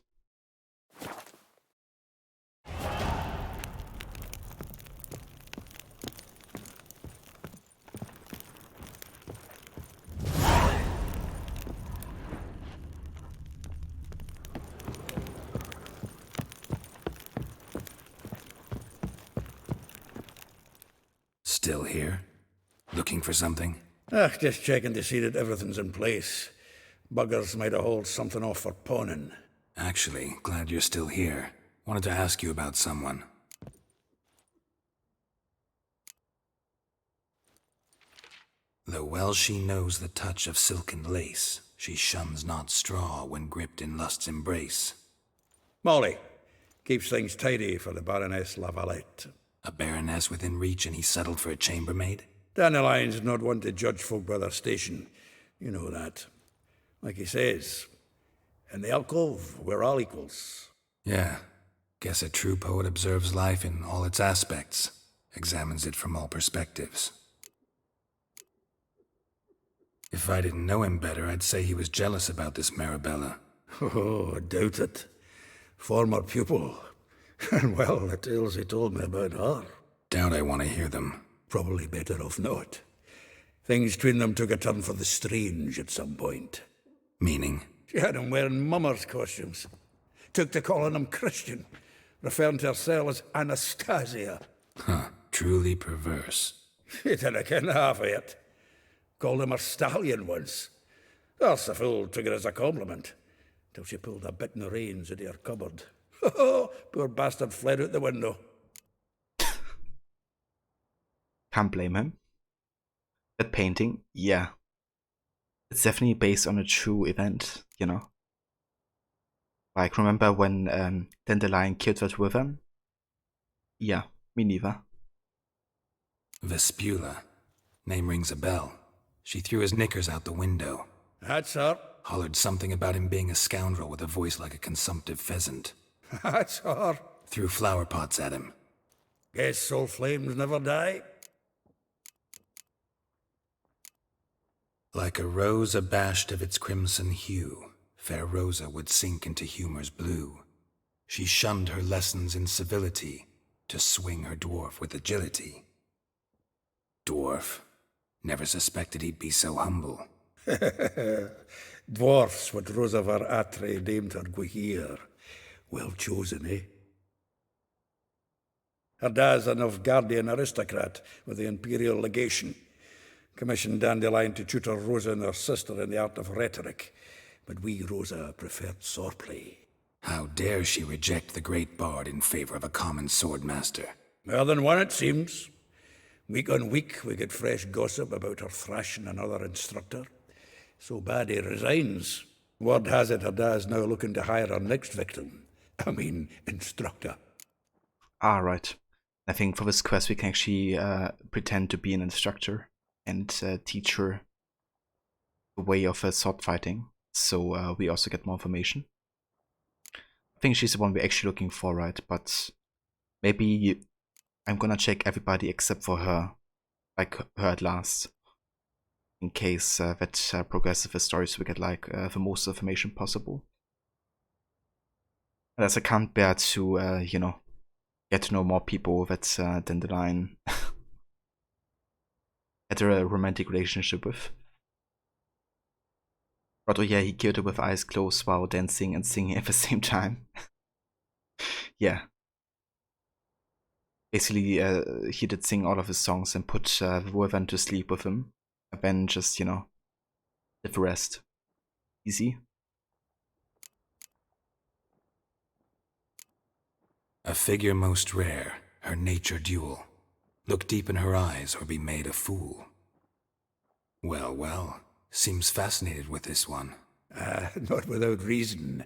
Still here? Looking for something? Just checking to see that everything's in place. Buggers might have hauled something off for pawning. Actually, glad you're still here. Wanted to ask you about someone. Though well she knows the touch of silken lace, she shuns not straw when gripped in lust's embrace. Molly, keeps things tidy for the Baroness La Valette. A baroness within reach and he settled for a chambermaid? Dandelion's not one to judge folk by their station. You know that. Like he says, in the alcove, we're all equals. Yeah. Guess a true poet observes life in all its aspects, examines it from all perspectives. If I didn't know him better, I'd say he was jealous about this Marabella. Oh, I doubt it. Former pupil. And well, the tales he told me about her. Doubt I want to hear them. Probably better off not. Things between them took a turn for the strange at some point. Meaning? She had him wearing mummers' costumes. Took to calling him Christian, referring to herself as Anastasia. Huh, truly perverse. He didn't ken half of it. Called him a stallion once. That's the fool took it as a compliment, till she pulled a bit in the reins into her cupboard. Poor bastard fled out the window. Can't blame him. That painting, yeah. It's definitely based on a true event, you know. Like, remember when Dandelion killed that wyvern? Yeah, me neither. Vespula. Name rings a bell. She threw his knickers out the window. That's her. Hollered something about him being a scoundrel with a voice like a consumptive pheasant. That's her. Threw flower pots at him. Guess soul flames never die. Like a rose abashed of its crimson hue, fair Rosa would sink into humor's blue. She shunned her lessons in civility, to swing her dwarf with agility. Dwarf. Never suspected he'd be so humble. Dwarfs what Rosa var Atre named her Guihir. Well chosen, eh? Her dad's a Novgardian aristocrat with the Imperial Legation. Commissioned Dandelion to tutor Rosa and her sister in the art of rhetoric. But we, Rosa, preferred swordplay. How dare she reject the great bard in favor of a common swordmaster? More than one, it seems. Week on week, we get fresh gossip about her thrashing another instructor. So bad he resigns. Word has it her dad's now looking to hire her next victim. I mean, instructor. Ah, right. I think for this quest we can actually pretend to be an instructor and teach her the way of sword fighting, so we also get more information. I think she's the one we're actually looking for, right? But maybe I'm gonna check everybody except for her, like her at last, in case that progresses the story, so we get like the most information possible. As I can't bear to, you know, get to know more people that than the line had a romantic relationship with. But oh yeah, he killed her with eyes closed while dancing and singing at the same time. Yeah. Basically, he did sing all of his songs and put the Wolverine to sleep with him. And then just, you know, did the rest. Easy. A figure most rare, her nature dual. Look deep in her eyes or be made a fool. Well, well, seems fascinated with this one. Not without reason.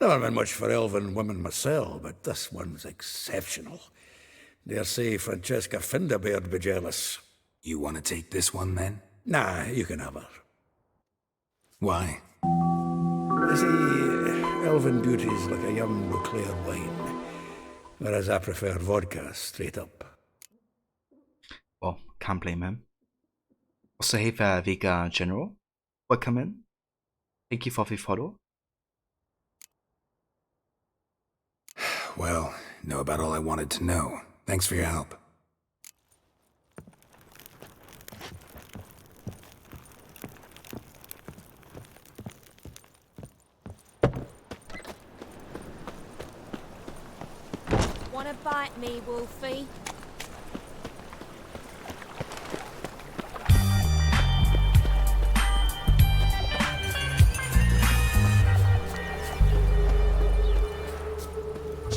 Never been much for elven women myself, but this one's exceptional. Dare say Francesca Finderbeard'd be jealous. You want to take this one, then? Nah, you can have her. Why? You see, elven beauty's like a young Beauclair wine, whereas I prefer vodka straight up. Well, can't blame him. Also, hey there, Vega General. Welcome in. Thank you for the follow. Well, know about all I wanted to know. Thanks for your help. Wanna bite me, Wolfie?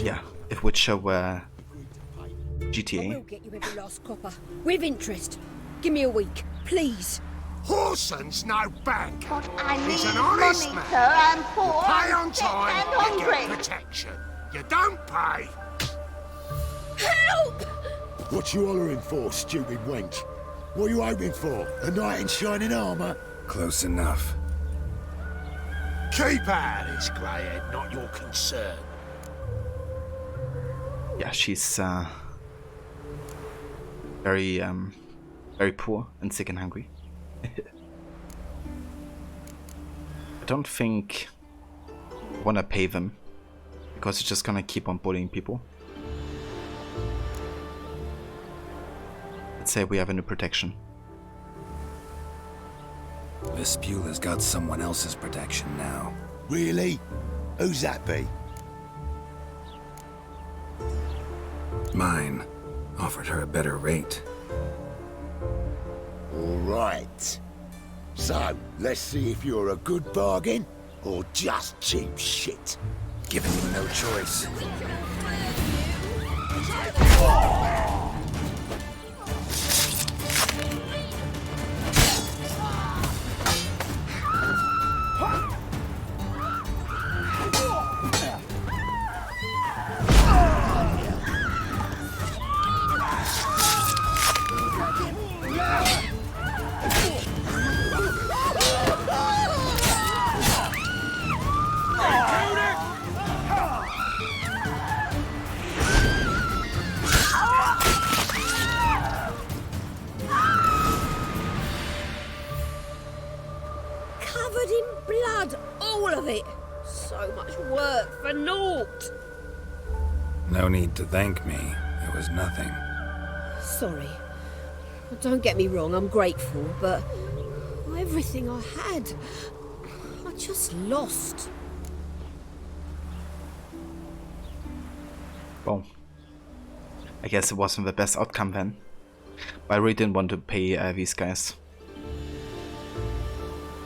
Yeah, if Witcher were I GTA. will get you every last copper. With interest. Give me a week, please. Whoreson's no bank. I He's need an honest money, man. sir. I'm poor, You pay I'm on sick time, and you get hungry. protection. You don't pay. Help! What you hollering for, stupid wench? What are you hoping for? A knight in shining armour? Close enough. Keep out of this, greyhead, not your concern. Yeah, she's very very poor and sick and hungry. I don't think I wanna pay them because it's just gonna keep on bullying people. Let's say we have a new protection. Vespula's got someone else's protection now. Really? Who's that be? Mine. Offered her a better rate. All right. So, let's see if you're a good bargain or just cheap shit. Giving you no choice. Covered in blood, all of it. So much work for naught. No need to thank me. It was nothing. Sorry. Don't get me wrong, I'm grateful, but everything I had, I just lost. Well, I guess it wasn't the best outcome then. But I really didn't want to pay these guys.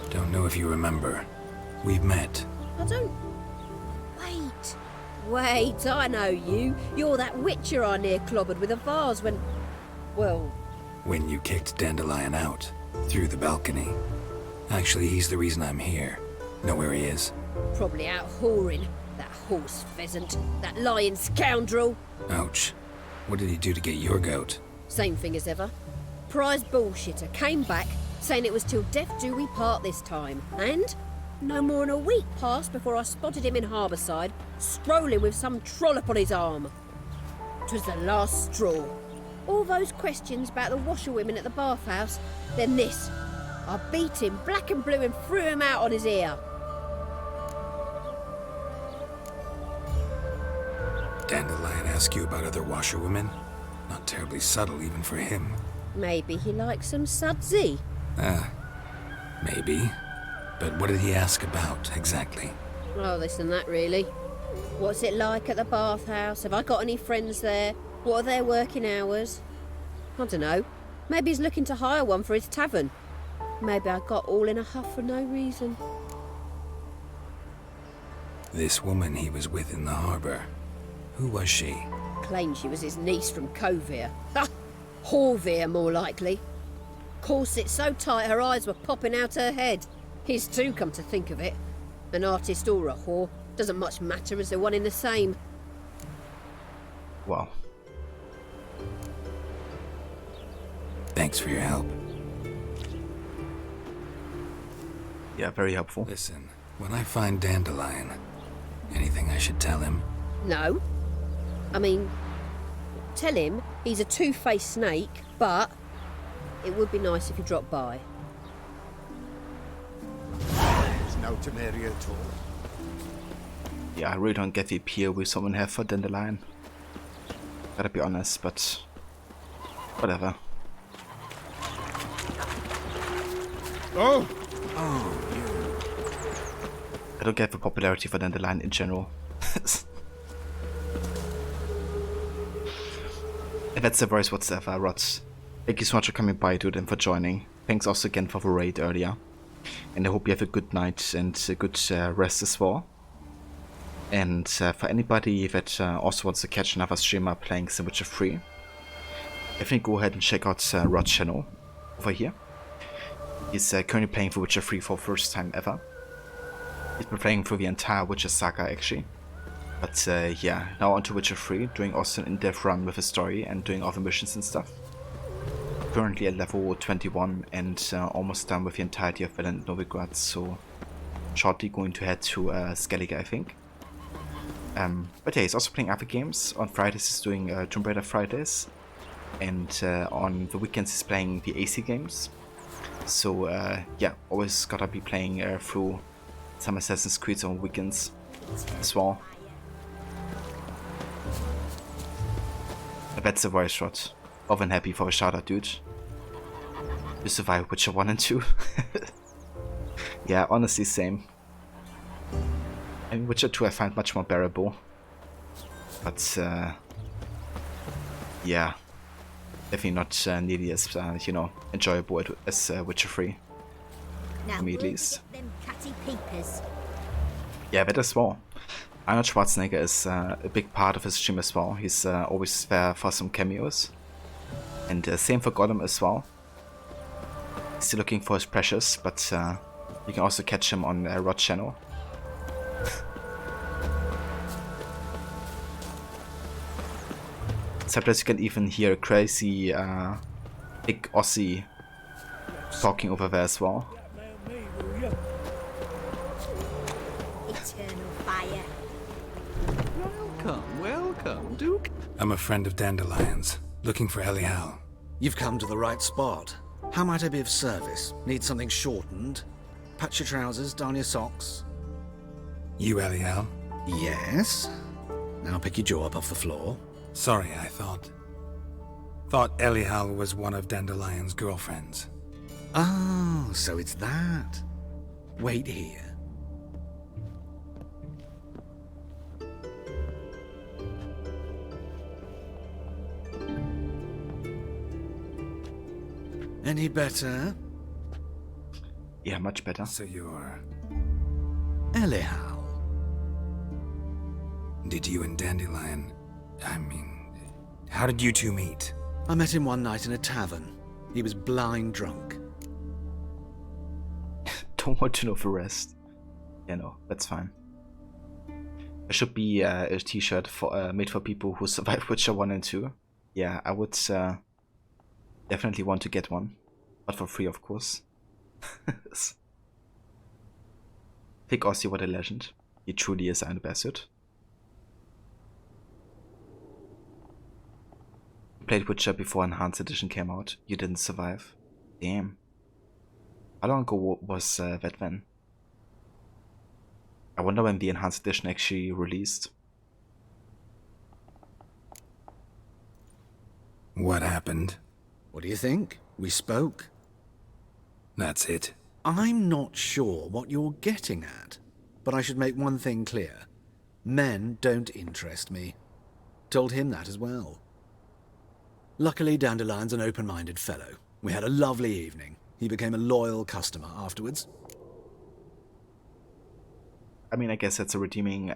Don't know if you remember. We've met. I don't... Wait, I know you. You're that witcher I near clobbered with a vase when... Well... When you kicked Dandelion out. Through the balcony. Actually, he's the reason I'm here. Know where he is? Probably out whoring. That horse pheasant, that lying scoundrel. Ouch. What did he do to get your goat? Same thing as ever. Prize bullshitter came back saying it was till death do we part this time. And no more than a week passed before I spotted him in Harbourside, strolling with some trollop on his arm. 'Twas the last straw. All those questions about the washerwomen at the bathhouse, then this. I beat him black and blue and threw him out on his ear. Dandelion ask you about other washerwomen? Not terribly subtle even for him. Maybe he likes some sudsy. Maybe. But what did he ask about, exactly? Oh, this and that, really. What's it like at the bathhouse? Have I got any friends there? What are their working hours? I don't know. Maybe he's looking to hire one for his tavern. Maybe I got all in a huff for no reason. This woman he was with in the harbour. Who was she? Claimed she was his niece from Covere. Ha! Horvere, more likely. Corset so tight her eyes were popping out her head. His too, come to think of it. An artist or a whore. Doesn't much matter as they're one in the same. Wow. Thanks for your help. Yeah, very helpful. Listen, when I find Dandelion, anything I should tell him? No. I mean, tell him he's a two-faced snake, but it would be nice if he dropped by. There's no Temeria at all. Yeah, I really don't get the appeal we someone have for Dandelion. Gotta be honest, but whatever. Oh! I don't get the popularity for Dandelion in general. And that's the voice whatsoever, Rod. Thank you so much for coming by, dude, and for joining. Thanks also again for the raid earlier. And I hope you have a good night and a good rest as well. And for anybody that also wants to catch another streamer playing The Witcher 3, definitely go ahead and check out Rod's channel over here. He's currently playing The Witcher 3 for the first time ever. He's been playing through the entire Witcher saga actually. But yeah, now on to Witcher 3, doing also an in-depth run with the story and doing all the missions and stuff. Currently at level 21 and almost done with the entirety of Velen Novigrad, so shortly going to head to Skellige, I think. But yeah, he's also playing other games. On Fridays he's doing Tomb Raider Fridays, and on the weekends he's playing the AC games. So yeah, always gotta be playing through some Assassin's Creed on weekends as well. That's a voice shot. More than happy for a shout out, dude. You survived Witcher 1 and 2. Yeah, honestly, same. I mean, Witcher 2 I find much more bearable. But, yeah. Definitely not nearly as, you know, enjoyable as Witcher 3. For me, at least. Them catty peepers. Yeah, that as well. Arnold Schwarzenegger is a big part of his stream as well. He's always there for some cameos. And same for Gollum as well. He's still looking for his precious, but you can also catch him on Rod's channel. Sometimes you can even hear a crazy big Aussie talking over there as well. Eternal fire. Welcome, Duke. I'm a friend of Dandelion's, looking for Elial. You've come to the right spot. How might I be of service? Need something shortened? Patch your trousers, darn your socks. You Elial? Yes. Now pick your jaw up off the floor. Sorry, I thought Elial was one of Dandelion's girlfriends. Oh, so it's that. Wait here. Any better? Yeah, much better. So you're... Elial. Did you and Dandelion... I mean... How did you two meet? I met him one night in a tavern. He was blind drunk. Don't want to know the rest. Yeah, no, that's fine. There should be a t-shirt for made for people who survived Witcher 1 and 2. Yeah, I would definitely want to get one. Not for free, of course. Pick Aussie, what a legend. He truly is ein Bastard. You played Witcher before Enhanced Edition came out. You didn't survive. Damn. How long ago was that then? I wonder when the Enhanced Edition actually released. What happened? What do you think? We spoke. That's it. I'm not sure what you're getting at, but I should make one thing clear. Men don't interest me. Told him that as well. Luckily, Dandelion's an open-minded fellow. We had a lovely evening. He became a loyal customer afterwards. I mean, I guess that's a redeeming,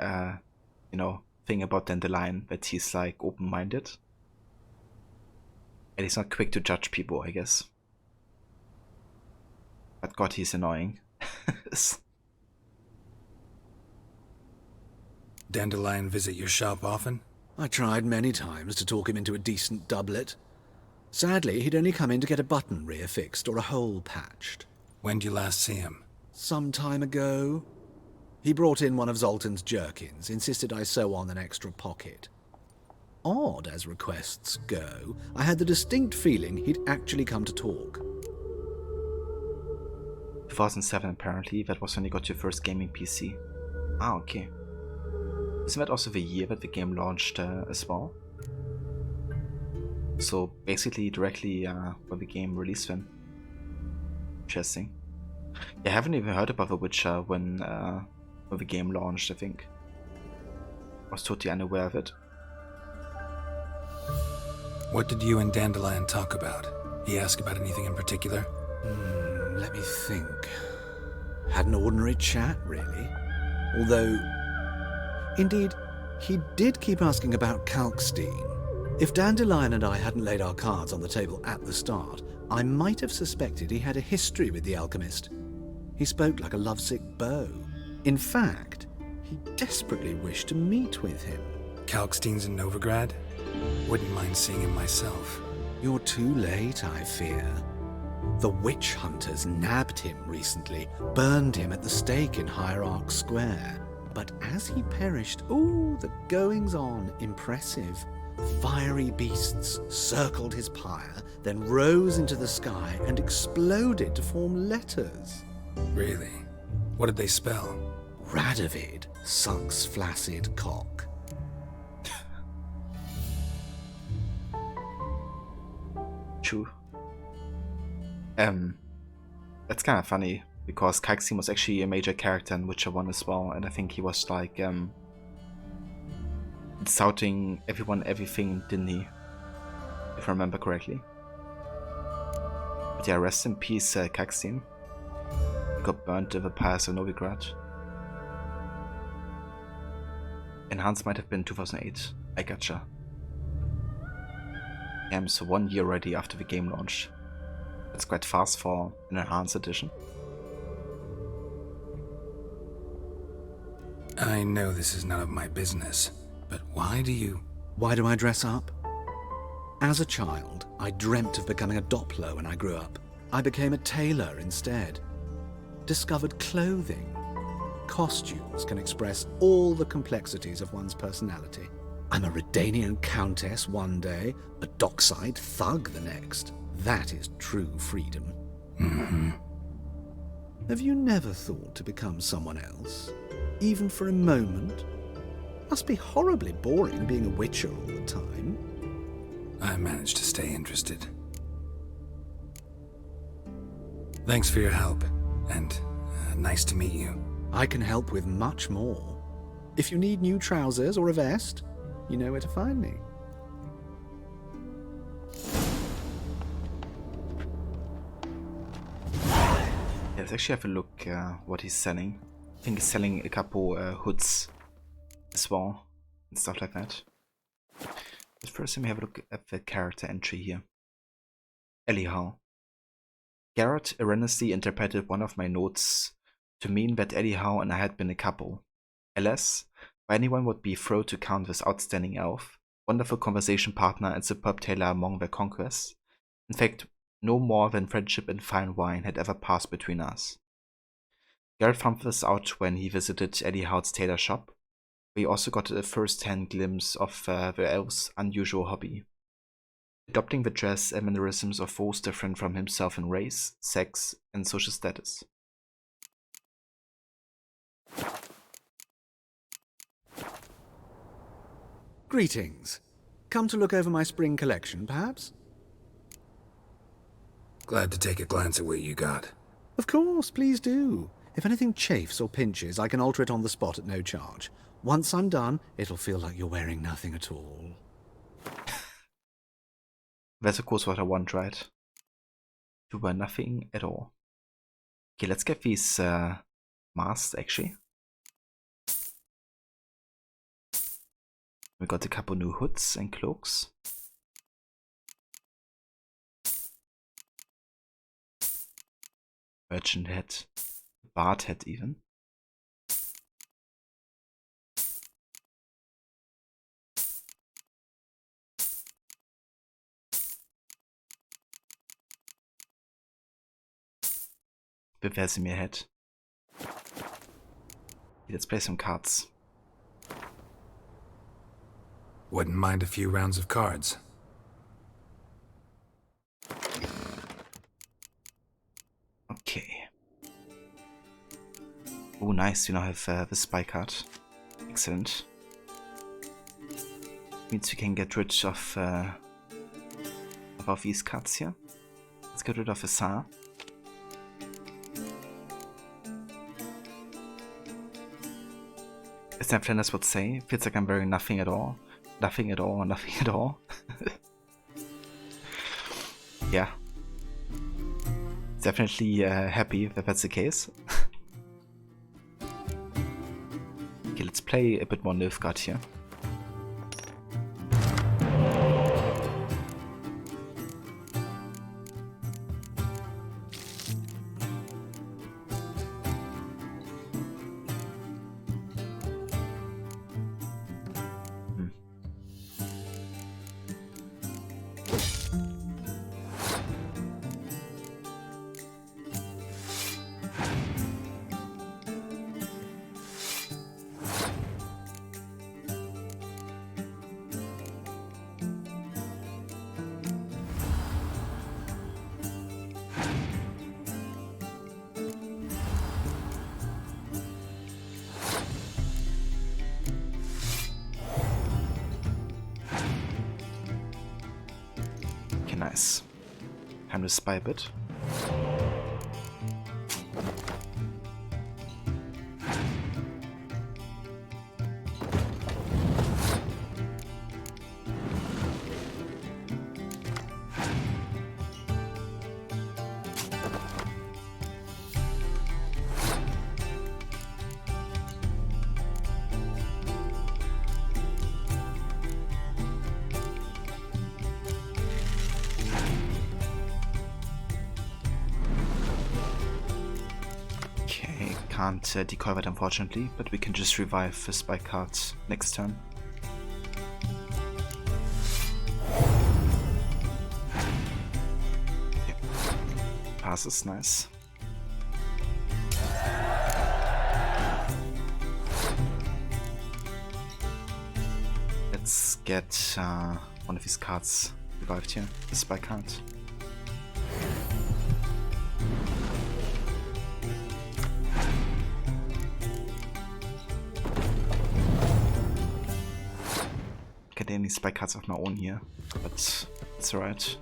thing about Dandelion, that he's like open-minded. And he's not quick to judge people, I guess. But God, he's annoying. Dandelion visit your shop often? I tried many times to talk him into a decent doublet. Sadly, he'd only come in to get a button reaffixed or a hole patched. When did you last see him? Some time ago. He brought in one of Zoltan's jerkins, insisted I sew on an extra pocket. Odd as requests go, I had the distinct feeling he'd actually come to talk. 2007 apparently, that was when you got your first gaming PC. Ah, okay. Isn't that also the year that the game launched as well? So basically directly when the game released then. Interesting. Yeah, I haven't even heard about The Witcher when the game launched, I think. I was totally unaware of it. What did you and Dandelion talk about? He asked about anything in particular? Let me think. Had an ordinary chat, really. Although, indeed, he did keep asking about Kalkstein. If Dandelion and I hadn't laid our cards on the table at the start, I might have suspected he had a history with the alchemist. He spoke like a lovesick beau. In fact, he desperately wished to meet with him. Kalkstein's in Novigrad? Wouldn't mind seeing him myself. You're too late, I fear. The witch hunters nabbed him recently, burned him at the stake in Hierarch Square. But as he perished, the goings-on, impressive. Fiery beasts circled his pyre, then rose into the sky and exploded to form letters. Really? What did they spell? Radovid sucks flaccid cock. True. That's kind of funny, because Kalkstein was actually a major character in Witcher 1 as well, and I think he was like, insulting everyone, everything, didn't he? If I remember correctly. But yeah, rest in peace, Kalkstein. He got burnt in the pyres of Novigrad. Enhanced might have been 2008. I gotcha. Damn, so 1 year already after the game launched. That's quite fast for an Enhanced Edition. I know this is none of my business, but why do I dress up? As a child, I dreamt of becoming a Doppler when I grew up. I became a tailor instead. Discovered clothing. Costumes can express all the complexities of one's personality. I'm a Redanian countess one day, a dockside thug the next. That is true freedom. Mm-hmm. Have you never thought to become someone else? Even for a moment? Must be horribly boring being a witcher all the time. I managed to stay interested. Thanks for your help, and nice to meet you. I can help with much more. If you need new trousers or a vest, you know where to find me. Yeah, let's actually have a look what he's selling. I think he's selling a couple hoods as well, and stuff like that. But first let me have a look at the character entry here. Anyhow. Garrett erroneously interpreted one of my notes to mean that Eddie Howe and I had been a couple. Alas, by anyone would be thrilled to count this outstanding elf, wonderful conversation partner and superb tailor among their conquests. In fact, no more than friendship and fine wine had ever passed between us. Garrett found this out when he visited Eddie Hout's tailor shop, where he also got a first-hand glimpse of the elf's unusual hobby. Adopting the dress and mannerisms of those different from himself in race, sex, and social status. Greetings. Come to look over my spring collection, perhaps? Glad to take a glance at what you got. Of course, please do. If anything chafes or pinches, I can alter it on the spot at no charge. Once I'm done, it'll feel like you're wearing nothing at all. That's of course what I want, right? To wear nothing at all. Okay, let's get these masks actually. We got a couple new hoods and cloaks. Merchant hat, bard hat even. The Vesemir hat. Let's play some cards. Wouldn't mind a few rounds of cards. Okay. Oh, nice. We now have the spy card. Excellent. Means we can get rid of these cards here. Let's get rid of the Tsar. As Sam Flanders would say, feels like I'm wearing nothing at all. Nothing at all, nothing at all. Yeah. Definitely happy that that's the case. Okay, let's play a bit more Nilfgaard here. Nice. Time to spy a bit. Can't decoy that unfortunately, but we can just revive the spy card next turn. Yep. Passes, nice. Let's get one of these cards revived here, the spy card. Get any spy cards of my own here, but it's alright.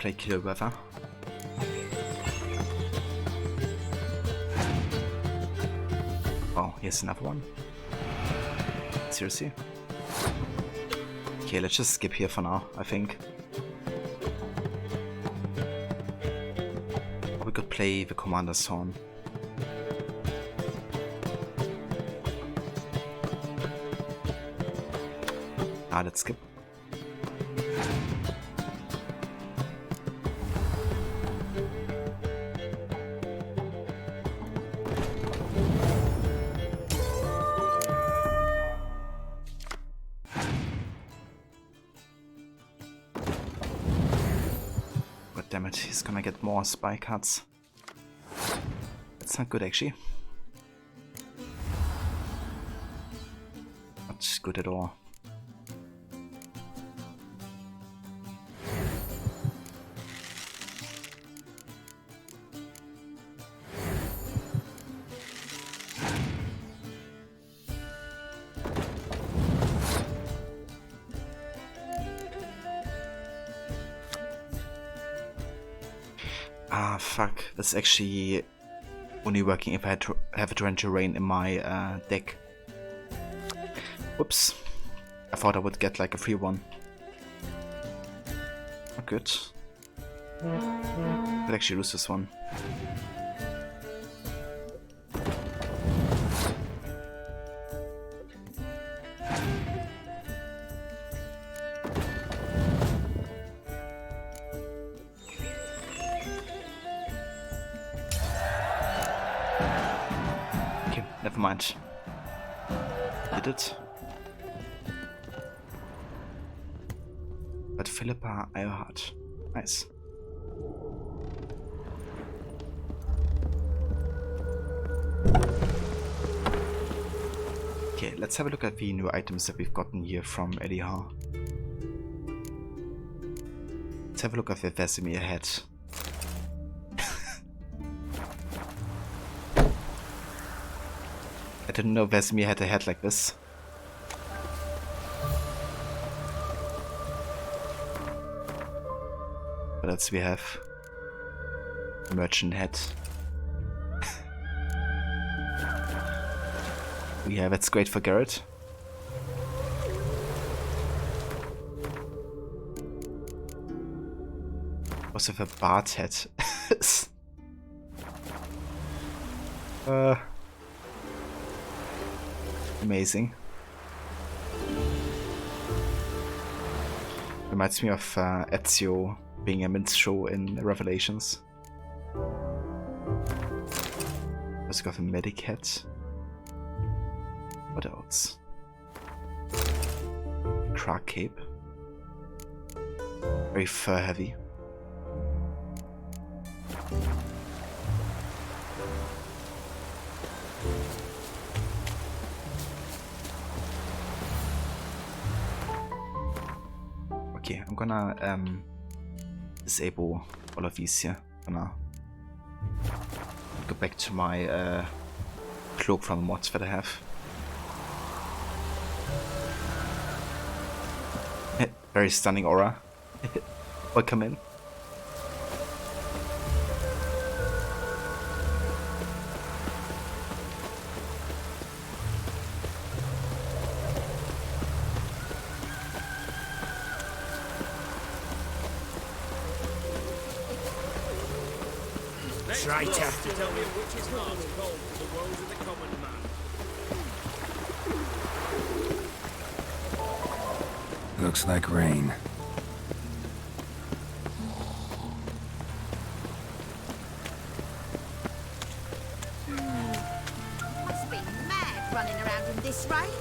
play Killer Weather. Oh, here's another one. Seriously? Okay, let's just skip here for now, I think. Or we could play the Commander's Horn. Let's skip. God damn it, he's gonna get more spy cards. That's not good actually. Not good at all. Ah, fuck. That's actually only working if I have a Torrential Rain in my deck. Whoops. I thought I would get like a free one. Not good. Could actually lose this one. Never mind. Did it? But Philippa Eilhart. Nice. Okay, let's have a look at the new items that we've gotten here from Elihar. Let's have a look at the Vesemir head. I didn't know Vesemir had a head like this. But that's we have. Merchant head. Yeah, that's great for Garrett. Also have a bard head. Amazing. Reminds me of Ezio being a minstrel in Revelations. Also got a medic head. What else? Krag cape. Very fur heavy. Okay, I'm gonna disable all of these here for now. Go back to my cloak from the mods that I have. Very stunning aura. Welcome in. Traitor. Tell me which is heart's cold to the woes of the common man. Looks like rain. Must be mad running around in this rain.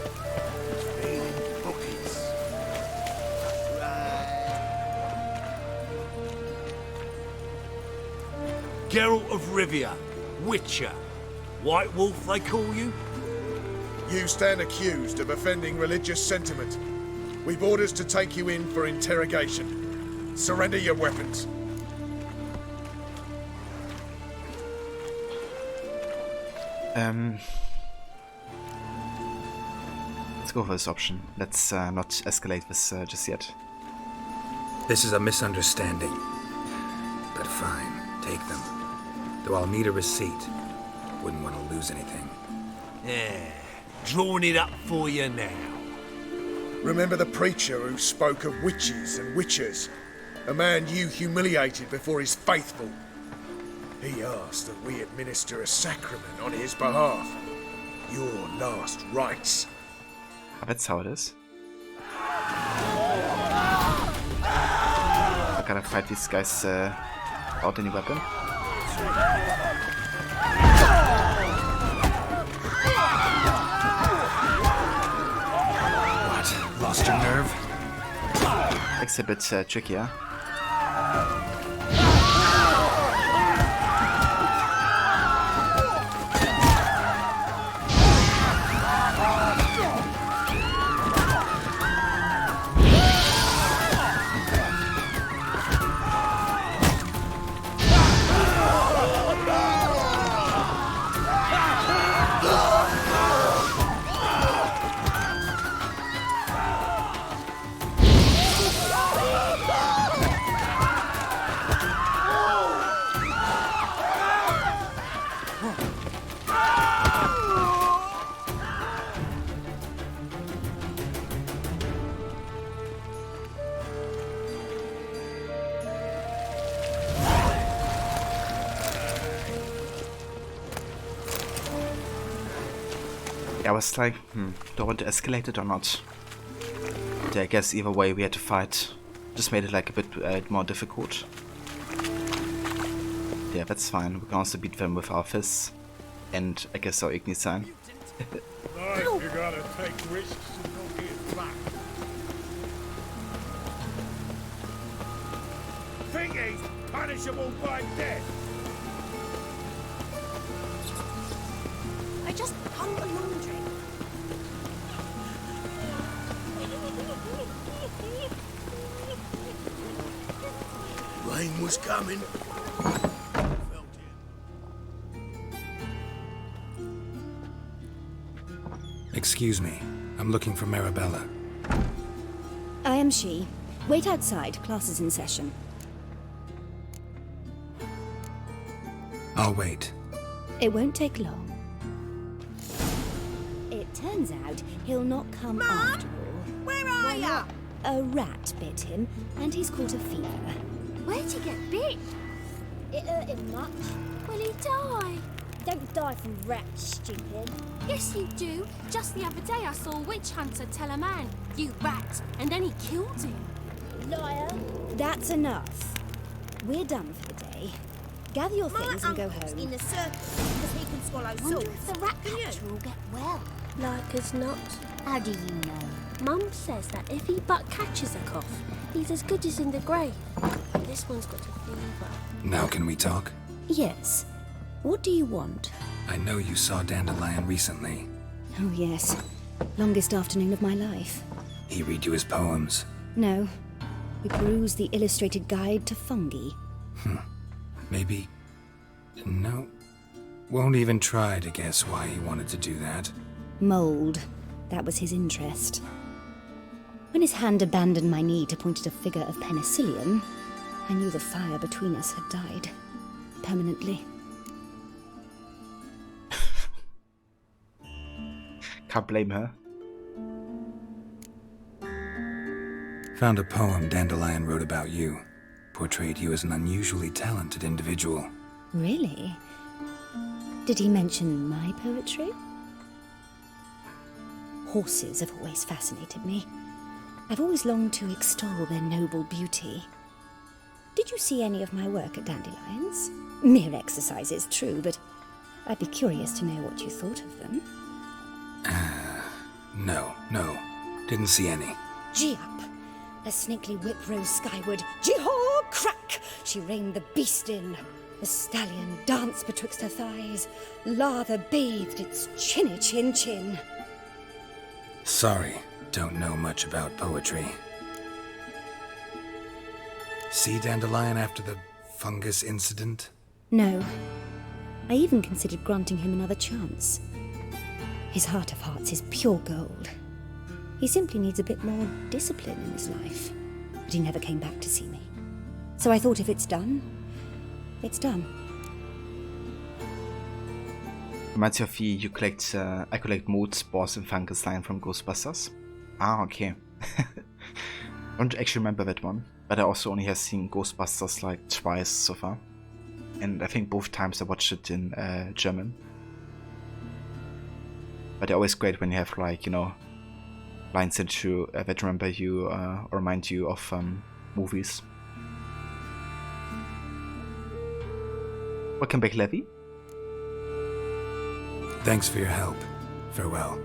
Geralt of Rivia, Witcher. White Wolf, they call you? You stand accused of offending religious sentiment. We've orders to take you in for interrogation. Surrender your weapons. Let's go for this option. Let's not escalate this just yet. This is a misunderstanding. Fine, take them. Though I'll need a receipt. Wouldn't want to lose anything. Yeah, drawing it up for you now. Remember the preacher who spoke of witches and witchers? A man you humiliated before his faithful. He asked that we administer a sacrament on his behalf. Your last rites. That's how it is. I gotta fight these guys without any weapon. What? Lost your nerve? It's a bit trickier. I was like, do I want to escalate it or not? But I guess either way we had to fight. Just made it like a bit more difficult. Yeah, that's fine. We can also beat them with our fists. And I guess our Igni sign. Right, you gotta take risks and don't get flapped. Think he's punishable by death. I just hung the laundry. Rain was coming. Excuse me. I'm looking for Marabella. I am she. Wait outside. Class is in session. I'll wait. It won't take long. It turns out he'll not come after all. Where are ya? A rat bit him, and he's caught a fever. Where'd he get bit? It hurt him much. Will he die? Don't die from rats, stupid. Yes, you do. Just the other day I saw a witch hunter tell a man, "You rat," and then he killed him. Liar. That's enough. We're done for the day. Gather your things and go home. in the circus because he can swallow Wonder swords. if the rat catcher will get well. Like as not. How do you know? Mum says that if he but catches a cough, he's as good as in the grave. This one's got a fever. Now can we talk? Yes. What do you want? I know you saw Dandelion recently. Oh, yes. Longest afternoon of my life. He read you his poems. No. We perused the illustrated guide to fungi. Maybe... No. Won't even try to guess why he wanted to do that. Mold. That was his interest. When his hand abandoned my knee to point at a figure of penicillium, I knew the fire between us had died. Permanently. Can't blame her. Found a poem Dandelion wrote about you. Portrayed you as an unusually talented individual. Really? Did he mention my poetry? Horses have always fascinated me. I've always longed to extol their noble beauty. Did you see any of my work at Dandelions? Mere exercise, it's true, but I'd be curious to know what you thought of them. No. Didn't see any. Gee up! A snakely whip rose skyward. Gee-haw! Crack! She reined the beast in. The stallion danced betwixt her thighs. Lather bathed its chinny chin. Sorry, don't know much about poetry. See Dandelion after the fungus incident? No. I even considered granting him another chance. His heart of hearts is pure gold. He simply needs a bit more discipline in his life. But he never came back to see me. So I thought if it's done, It's done. Reminds you of you collect, I collect mold spores and fungus line from Ghostbusters. Ah, okay. I don't actually remember that one, but I also only have seen Ghostbusters like twice so far. And I think both times I watched it in German. But they're always great when you have like, you know, lines that you that remember you or remind you of movies. Welcome back, Levy. Thanks for your help. Farewell.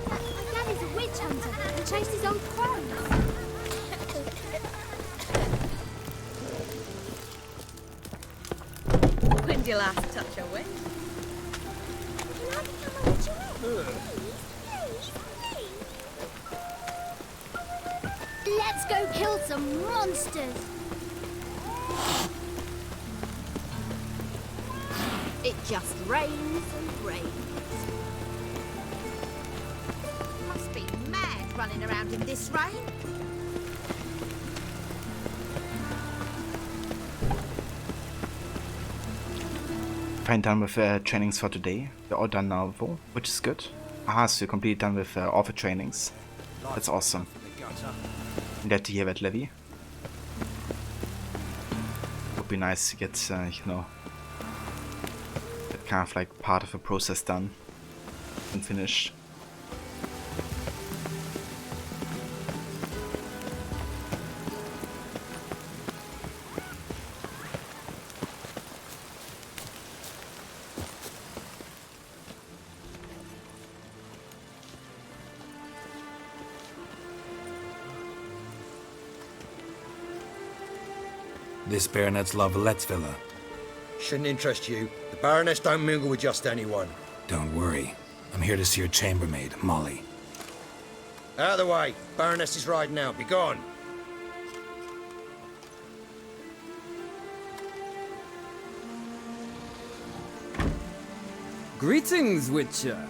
My daddy's a witch hunter and chased his old crows. When'd you last touch a witch? Can I become a witcherette? Let's go kill some monsters. It just rains and rains. Must be mad running around in this rain. Fine, done with trainings for today. They're all done now though, which is good. Aha, so you're completely done with all the trainings. That's awesome. I'm glad to hear that, Levy. Would be nice to get, you know, that kind of like part of the process done and finished. This Baronet's La Vallette's villa. Shouldn't interest you. The Baroness don't mingle with just anyone. Don't worry. I'm here to see your chambermaid, Molly. Out of the way. Baroness is riding out. Be gone. Greetings, Witcher.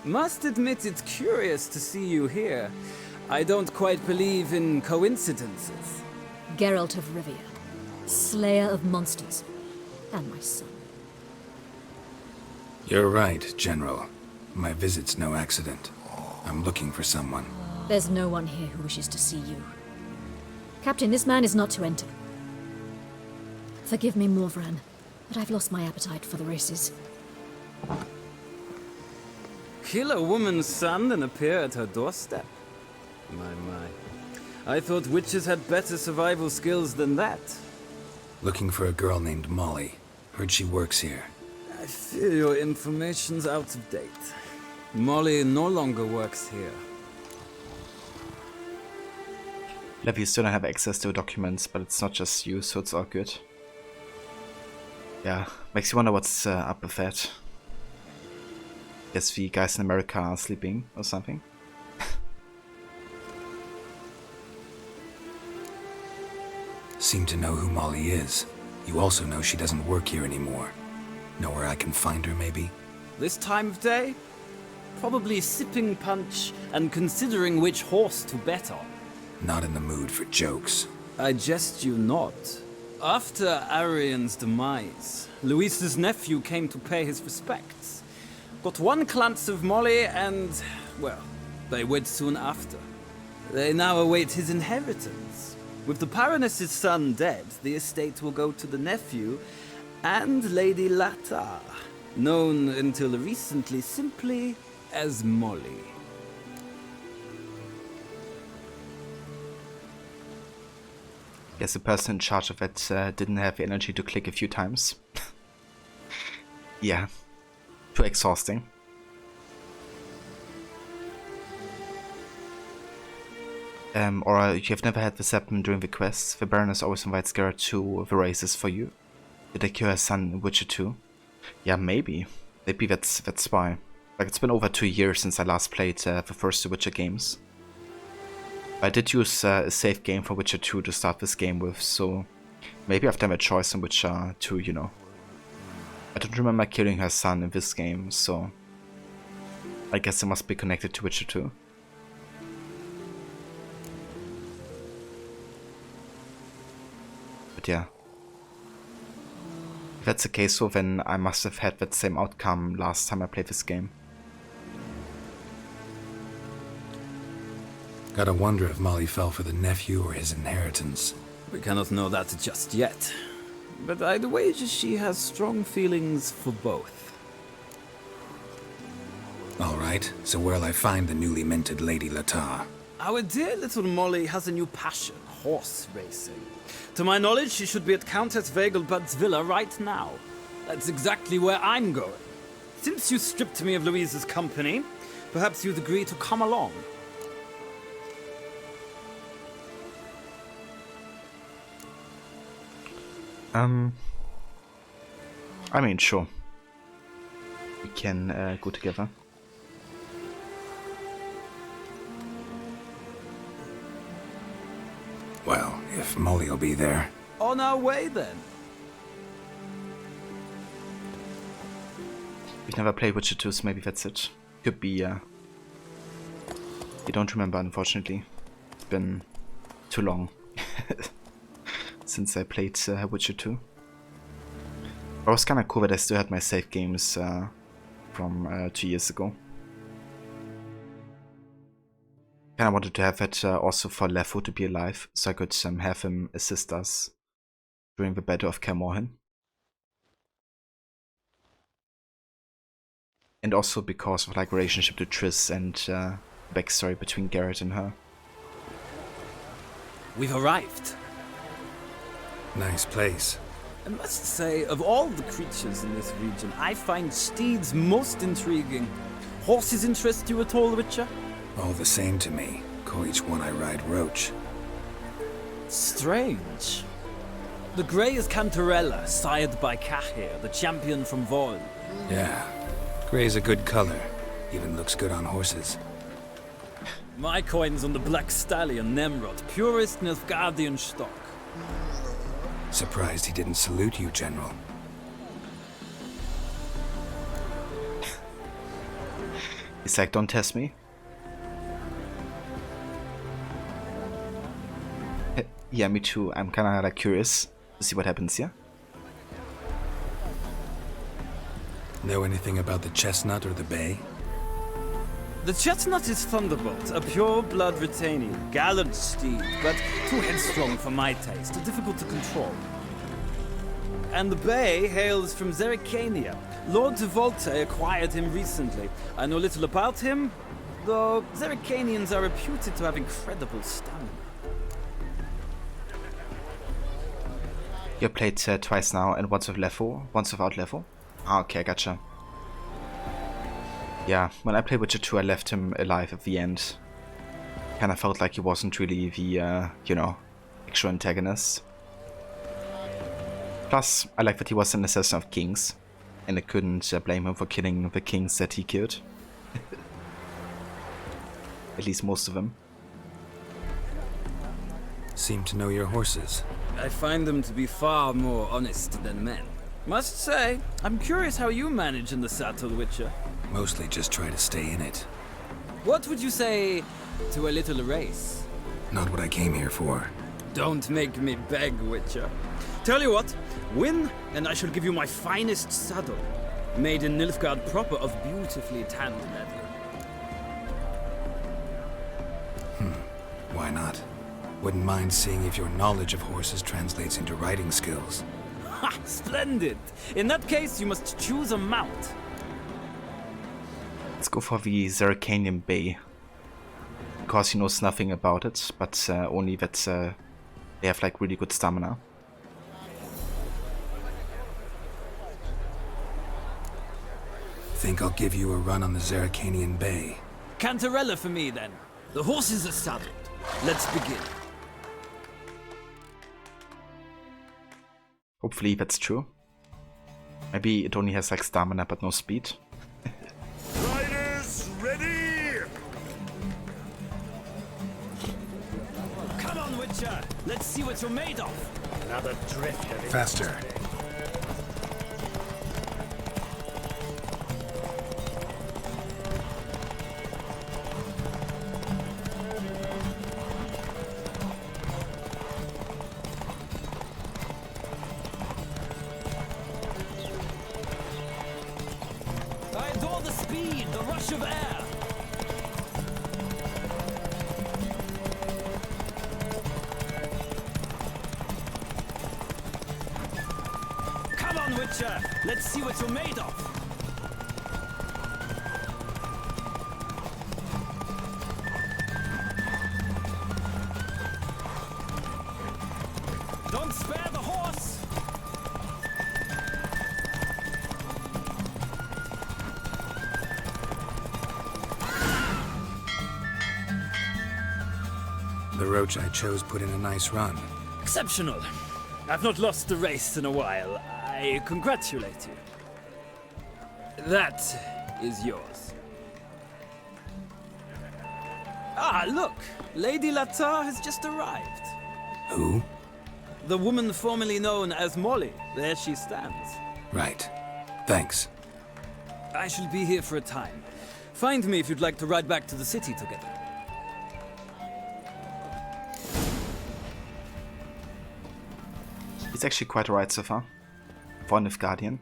Must admit it's curious to see you here. I don't quite believe in coincidences. Geralt of Rivia, Slayer of Monsters, and my son. You're right, General. My visit's no accident. I'm looking for someone. There's no one here who wishes to see you. Captain, this man is not to enter. Forgive me, Morvran, but I've lost my appetite for the races. Kill a woman's son and appear at her doorstep? My. I thought witches had better survival skills than that. Looking for a girl named Molly. Heard she works here. I fear your information's out of date. Molly no longer works here. Levy, you still don't have access to documents, but it's not just you, so it's all good. Yeah, makes you wonder what's up with that. Guess the guys in America are sleeping or something. Seem to know who Molly is. You also know she doesn't work here anymore. Know where I can find her, maybe? This time of day? Probably sipping punch and considering which horse to bet on. Not in the mood for jokes. I jest you not. After Arian's demise, Luis's nephew came to pay his respects. Got one glance of Molly and, well, they wed soon after. They now await his inheritance. With the Baroness's son dead, the estate will go to the nephew and Lady Lata, known until recently simply as Molly. Guess the person in charge of it didn't have the energy to click a few times. Yeah, too exhausting. Or you have never had this happen during the quests. The Baroness always invites Geralt to the races for you. Did they cure her son in Witcher 2? Yeah, maybe. Maybe that's why. Like, it's been over 2 years since I last played the first two Witcher games. I did use a save game for Witcher 2 to start this game with, so maybe I've done a choice in Witcher 2, you know. I don't remember killing her son in this game, so I guess it must be connected to Witcher 2. But yeah. If that's the case, so then I must have had that same outcome last time I played this game. Gotta wonder if Molly fell for the nephew or his inheritance. We cannot know that just yet. But I'd wager she has strong feelings for both. Alright, so where'll I find the newly minted Lady Latar? Our dear little Molly has a new passion, horse racing. To my knowledge, she should be at Countess Vegelbud's villa right now. That's exactly where I'm going. Since you stripped me of Louise's company, perhaps you'd agree to come along. I mean, sure. We can go together. Well, if Molly'll be there. On our way, then. We've never played Witcher 2, so maybe that's it. Could be, you don't remember, unfortunately. It's been too long since I played Witcher 2. But it was kinda cool that I still had my save games from 2 years ago. Kinda wanted to have that also for Lefo to be alive, so I could have him assist us during the Battle of Kaer Morhen. And also because of like relationship to Triss and backstory between Garrett and her. We've arrived. Nice place. I must say, of all the creatures in this region, I find steeds most intriguing. Horses interest you at all, Witcher? All the same to me. Call each one I ride Roach. Strange. The grey is Cantarella, sired by Cahir, the champion from Vol. Yeah. Gray's a good color. Even looks good on horses. My coin's on the Black Stallion, Nemrod, purest Nilfgaardian stock. Surprised he didn't salute you, General. He's like, don't test me. Yeah, me too. I'm kinda like curious to see what happens here. Know anything about the chestnut or the bay? The chestnut is Thunderbolt, a pure-blood Retanian, gallant steed, but too headstrong for my taste, difficult to control. And the bay hails from Zerrikania. Lord de Volte acquired him recently. I know little about him, though Zerrikanians are reputed to have incredible stamina. You played twice now, and once with Lefo, once without Lefo? Ah, okay, gotcha. Yeah, when I played Witcher 2, I left him alive at the end. Kinda felt like he wasn't really the, you know, actual antagonist. Plus, I like that he was an assassin of kings, and I couldn't blame him for killing the kings that he killed. At least most of them. Seem to know your horses. I find them to be far more honest than men. Must say, I'm curious how you manage in the saddle, Witcher. Mostly just try to stay in it. What would you say to a little race? Not what I came here for. Don't make me beg, Witcher. Tell you what, win, and I shall give you my finest saddle, made in Nilfgaard proper of beautifully tanned leather. Why not? Wouldn't mind seeing if your knowledge of horses translates into riding skills. Ha! Splendid! In that case, you must choose a mount. Let's go for the Zerrikanian Bay. Because he knows nothing about it, but only that they have like really good stamina. Think I'll give you a run on the Zerrikanian Bay. Cantarella for me, then. The horses are saddled. Let's begin. Hopefully that's true. Maybe it only has like stamina but no speed. Riders, ready! Come on, Witcher! Let's see what you're made of! Another drift of it. Faster. speed, the rush of air. Come on, Witcher. Let's see what you're made of. Don't spare the horse! The roach I chose put in a nice run. Exceptional. I've not lost a race in a while. I congratulate you. That is yours. Ah, look! Lady Latar has just arrived. Who? The woman formerly known as Molly. There she stands. Right. Thanks. I shall be here for a time. Find me if you'd like to ride back to the city together. He's actually quite alright so far. For an Guardian.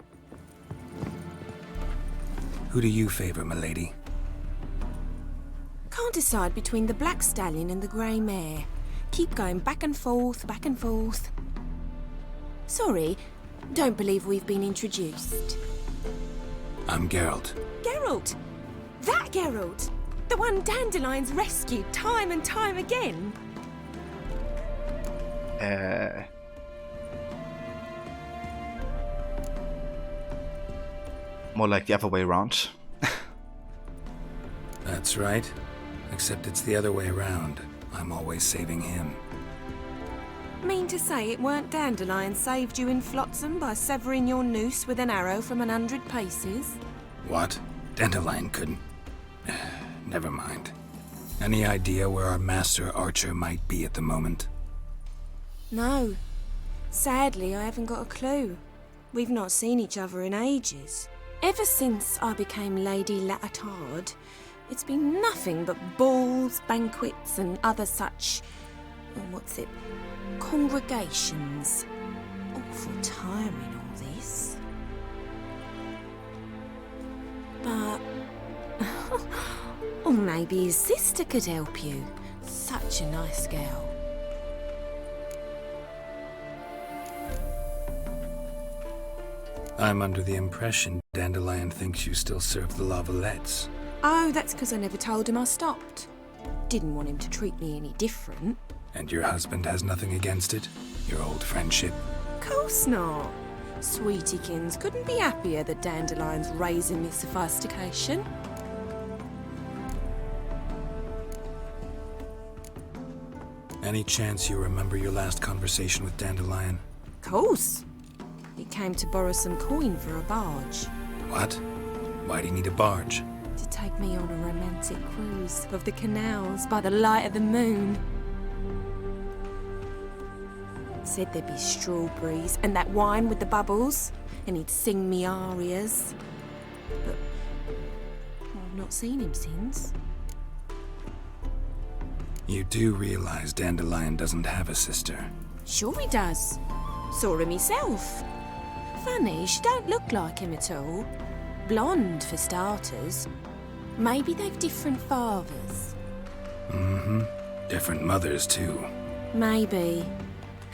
Who do you favor, milady? Can't decide between the black stallion and the grey mare. Keep going back and forth, back and forth. Sorry, don't believe we've been introduced. I'm Geralt. Geralt! That Geralt! The one Dandelion's rescued time and time again. More like the other way around. That's right. Except it's the other way around. I'm always saving him. Mean to say it weren't Dandelion saved you in Flotsam by severing your noose with an arrow from 100 paces? What? Dandelion couldn't... Never mind. Any idea where our master archer might be at the moment? No. Sadly, I haven't got a clue. We've not seen each other in ages. Ever since I became Lady Latard, it's been nothing but balls, banquets, and other such... congregations. Awful tiring, all this. But... or maybe his sister could help you. Such a nice girl. I'm under the impression Dandelion thinks you still serve the Lavalettes. Oh, that's because I never told him I stopped. Didn't want him to treat me any different. And your husband has nothing against it? Your old friendship? Course not. Sweetiekins couldn't be happier that Dandelion's raising me sophistication. Any chance you remember your last conversation with Dandelion? Course. He came to borrow some coin for a barge. What? Why do you need a barge? To take me on a romantic cruise of the canals by the light of the moon. Said there'd be strawberries and that wine with the bubbles, and he'd sing me arias. But I've not seen him since. You do realize Dandelion doesn't have a sister? Sure he does. Saw him himself. Funny, she don't look like him at all. Blonde, for starters. Maybe they've different fathers. Mm-hmm. Different mothers, too. Maybe.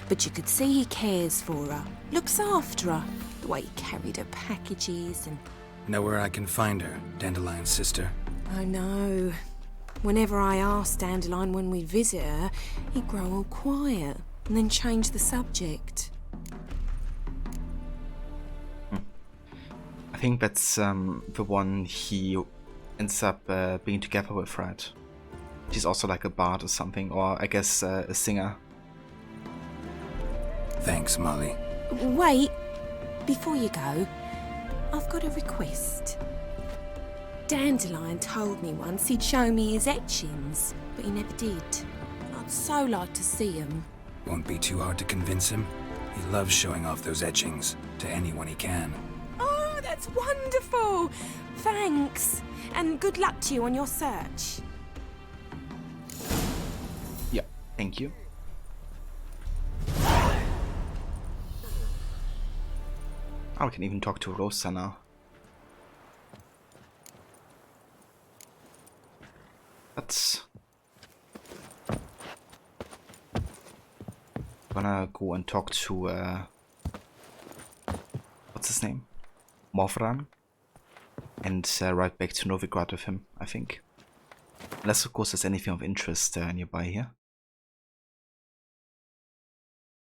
But you could see he cares for her. Looks after her. The way he carried her packages and... Know where I can find her, Dandelion's sister? I know. Whenever I asked Dandelion when we'd visit her, he'd grow all quiet and then change the subject. I think that's the one he ends up being together with, right? She's also like a bard or something, or I guess a singer. Thanks, Molly. Wait, before you go, I've got a request. Dandelion told me once he'd show me his etchings, but he never did. I'd so like to see them. Won't be too hard to convince him. He loves showing off those etchings to anyone he can. Oh, that's wonderful! Thanks, and good luck to you on your search. Yeah, thank you. Oh, we can even talk to Rosa now. but gonna go and talk to what's his name? Morvran, and ride back to Novigrad with him, I think. Unless of course there's anything of interest nearby here.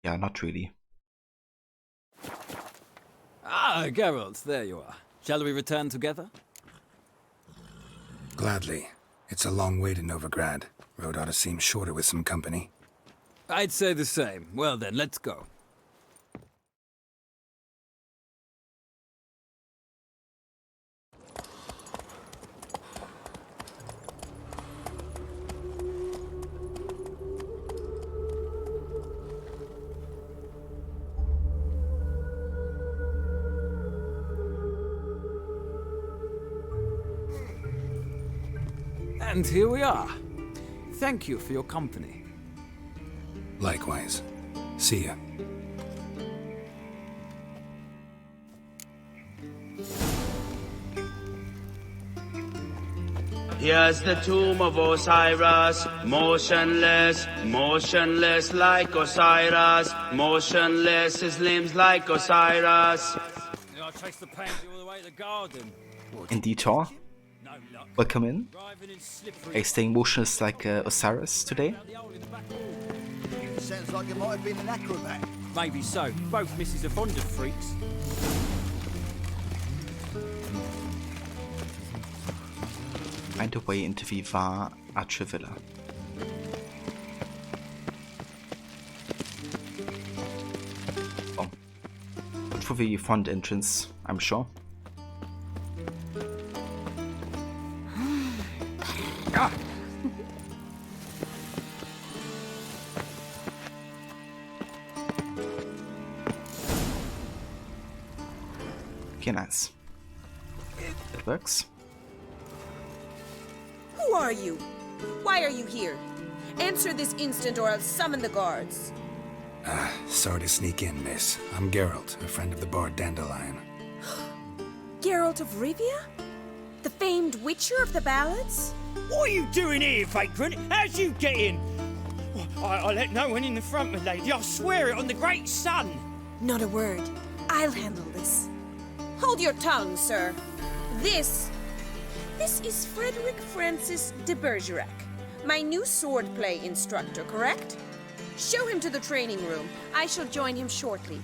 Yeah, not really. Ah, Geralt, there you are. Shall we return together? Gladly. It's a long way to Novigrad. Road ought to seem shorter with some company. I'd say the same. Well then, let's go. And here we are. Thank you for your company. Likewise. See ya. Here's the tomb of Osiris, motionless, motionless like Osiris, motionless, his limbs like Osiris. I'll chase the pansy all the way to the garden. Indeed, Thor. Welcome in. Are you staying motionless like Osiris today? Sounds like you might have been an acrobat. Maybe so. Both misses are fond of freaks. Find a way into the Var Archer Villa. Oh. Good for the front entrance, I'm sure. Okay, nice. It works. Who are you? Why are you here? Answer this instant or I'll summon the guards. Sorry to sneak in, miss. I'm Geralt, a friend of the bard Dandelion. Geralt of Rivia? The famed witcher of the ballads? What are you doing here, vagrant? How'd you get in? I let no one in the front, my lady. I swear it on the great sun. Not a word. I'll handle this. Hold your tongue, sir. This is Frederick Francis de Bergerac, my new swordplay instructor, correct? Show him to the training room. I shall join him shortly.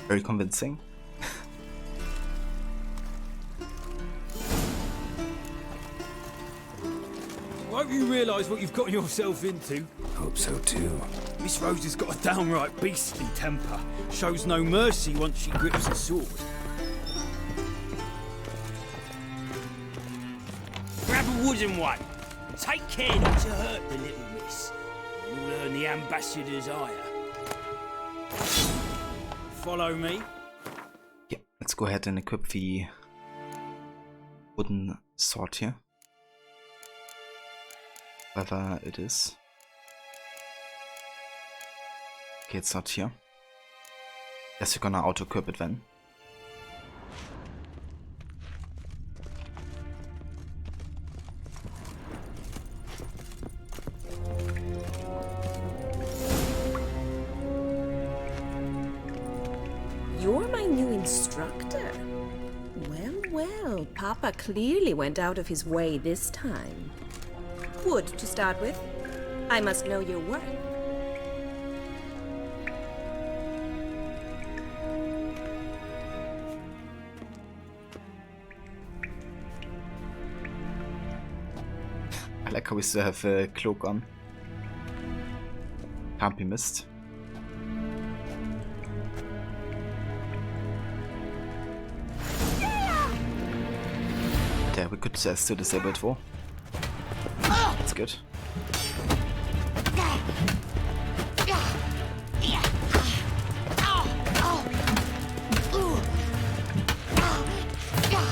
Very convincing. Won't you realise what you've gotten yourself into? Hope so too. Miss Rose has got a downright beastly temper. Shows no mercy once she grips a sword. Grab a wooden one. Take care not to hurt the little miss. You'll earn the ambassador's ire. Follow me. Yeah, let's go ahead and equip the wooden sword here. Whether it is. Okay, it's not here. Guess you're gonna auto-equip it then. You're my new instructor. Well, well, Papa clearly went out of his way this time. Wood, to start with. I must know your worth. I like how we still have a cloak on. Can't be missed. Yeah, we could still disable it for. That's good.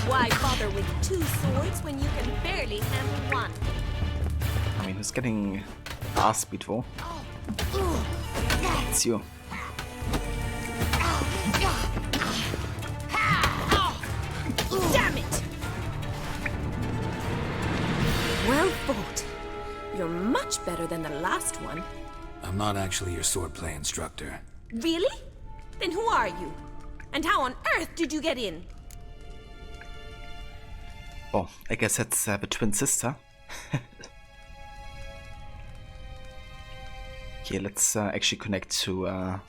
Why bother with two swords when you can barely handle one? I mean, who's getting ass beat for? It's you. Damn it! Well fought. You're much better than the last one. I'm not actually your swordplay instructor. Really? Then who are you? And how on earth did you get in? Oh, I guess that's the twin sister. Okay, let's actually connect to the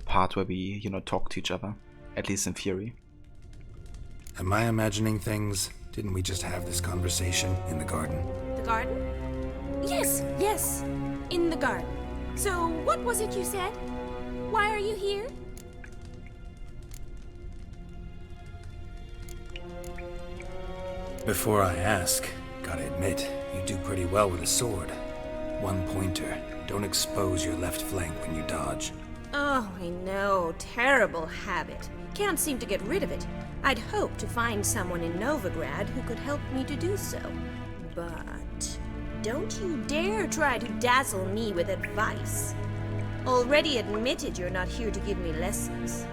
part where we, talk to each other. At least in theory. Am I imagining things? Didn't we just have this conversation in the garden? The garden? Yes. In the garden. So, what was it you said? Why are you here? Before I ask, gotta admit, you do pretty well with a sword. One pointer. Don't expose your left flank when you dodge. Oh, I know. Terrible habit. Can't seem to get rid of it. I'd hoped to find someone in Novigrad who could help me to do so. But don't you dare try to dazzle me with advice. Already admitted you're not here to give me lessons.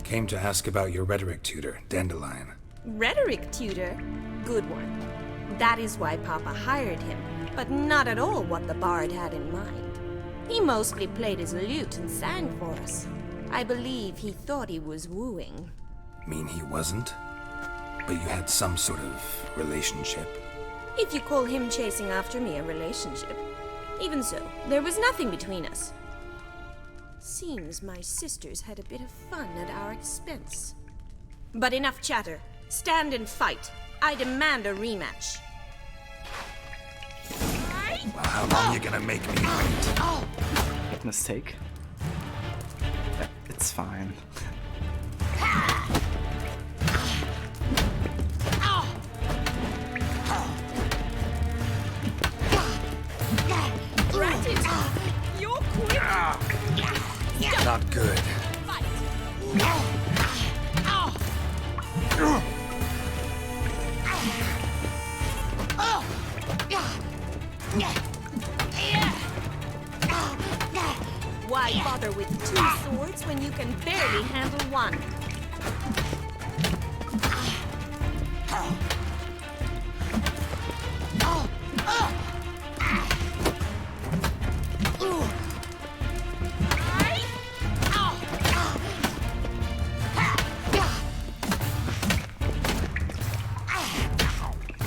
Came to ask about your rhetoric tutor, Dandelion. Rhetoric tutor? Good one. That is why Papa hired him, but not at all what the bard had in mind. He mostly played his lute and sang for us. I believe he thought he was wooing. Mean he wasn't? But you had some sort of relationship? If you call him chasing after me a relationship. Even so, there was nothing between us. Seems my sisters had a bit of fun at our expense. But enough chatter. Stand and fight. I demand a rematch. Well, how long you gonna make me wait? Big mistake. Yeah, it's fine. You're quick. Not good. Why bother with two swords when you can barely handle one?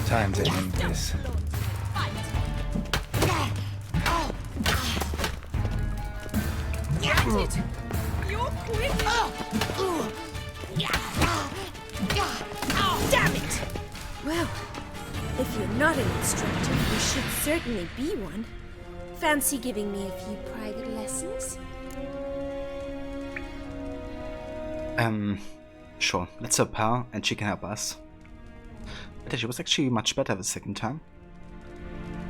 Time to end this. You're quick. Damn it! Well, if you're not an instructor, you should certainly be one. Fancy giving me a few private lessons? Sure. Let's help her, and she can help us. But she was actually much better the second time.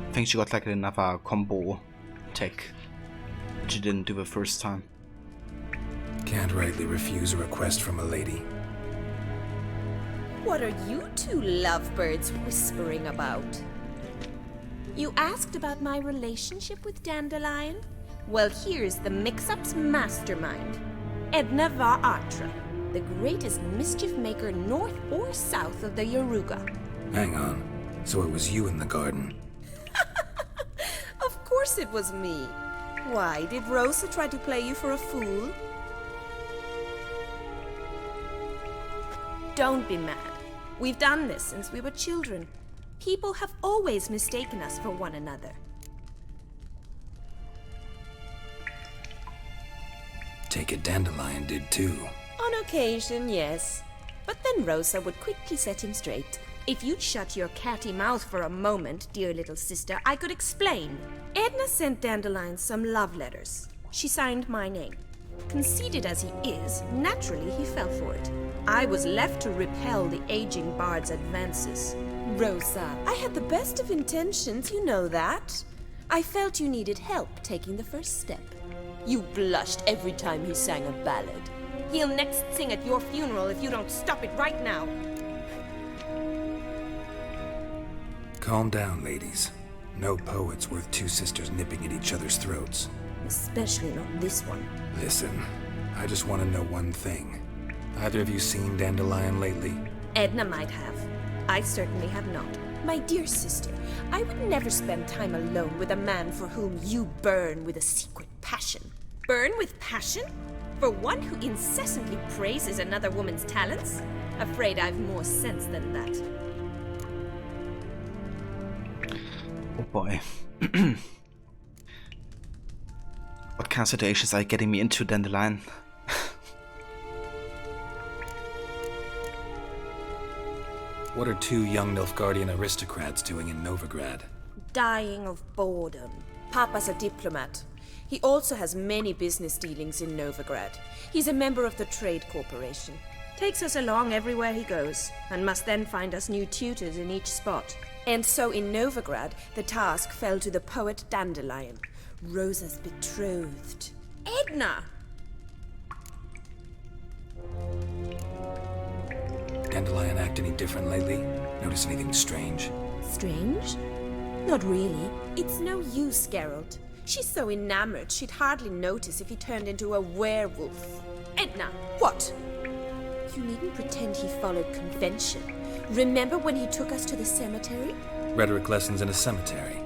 I think she got like another combo tech, which she didn't do the first time. Can't rightly refuse a request from a lady. What are you two lovebirds whispering about? You asked about my relationship with Dandelion? Well, here's the mix-up's mastermind. Edna Va Atra, the greatest mischief maker north or south of the Yaruga. Hang on. So it was you in the garden? Of course it was me. Why, did Rosa try to play you for a fool? Don't be mad. We've done this since we were children. People have always mistaken us for one another. Take it Dandelion did too. On occasion, yes. But then Rosa would quickly set him straight. If you'd shut your catty mouth for a moment, dear little sister, I could explain. Edna sent Dandelion some love letters. She signed my name. Conceited as he is, naturally he fell for it. I was left to repel the aging bard's advances. Rosa, I had the best of intentions, you know that. I felt you needed help taking the first step. You blushed every time he sang a ballad. He'll next sing at your funeral if you don't stop it right now. Calm down, ladies. No poet's worth two sisters nipping at each other's throats. Especially not this one. Listen, I just want to know one thing. Either of you seen Dandelion lately? Edna might have. I certainly have not. My dear sister, I would never spend time alone with a man for whom you burn with a secret passion. Burn with passion? For one who incessantly praises another woman's talents? Afraid I've more sense than that. Oh boy. What kind of situations are getting me into, Dandelion? What are two young Nilfgaardian aristocrats doing in Novigrad? Dying of boredom. Papa's a diplomat. He also has many business dealings in Novigrad. He's a member of the Trade Corporation. Takes us along everywhere he goes, and must then find us new tutors in each spot. And so in Novigrad, the task fell to the poet Dandelion, Rosa's betrothed. Edna! Dandelion act any different lately? Notice anything strange? Strange? Not really. It's no use, Geralt. She's so enamored she'd hardly notice if he turned into a werewolf. Edna, what? You needn't pretend he followed convention. Remember when he took us to the cemetery? Rhetoric lessons in a cemetery.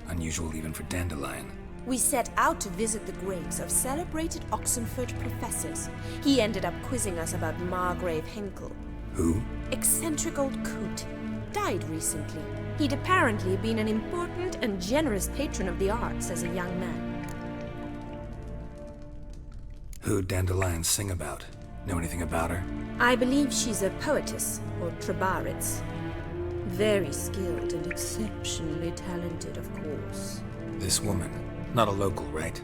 Unusual even for Dandelion. We set out to visit the graves of celebrated Oxenford professors. He ended up quizzing us about Margrave Henkel. Who? Eccentric old coot. Died recently. He'd apparently been an important and generous patron of the arts as a young man. Who'd Dandelion sing about? Know anything about her? I believe she's a poetess, or Trebaritz. Very skilled and exceptionally talented, of course. This woman. Not a local, right?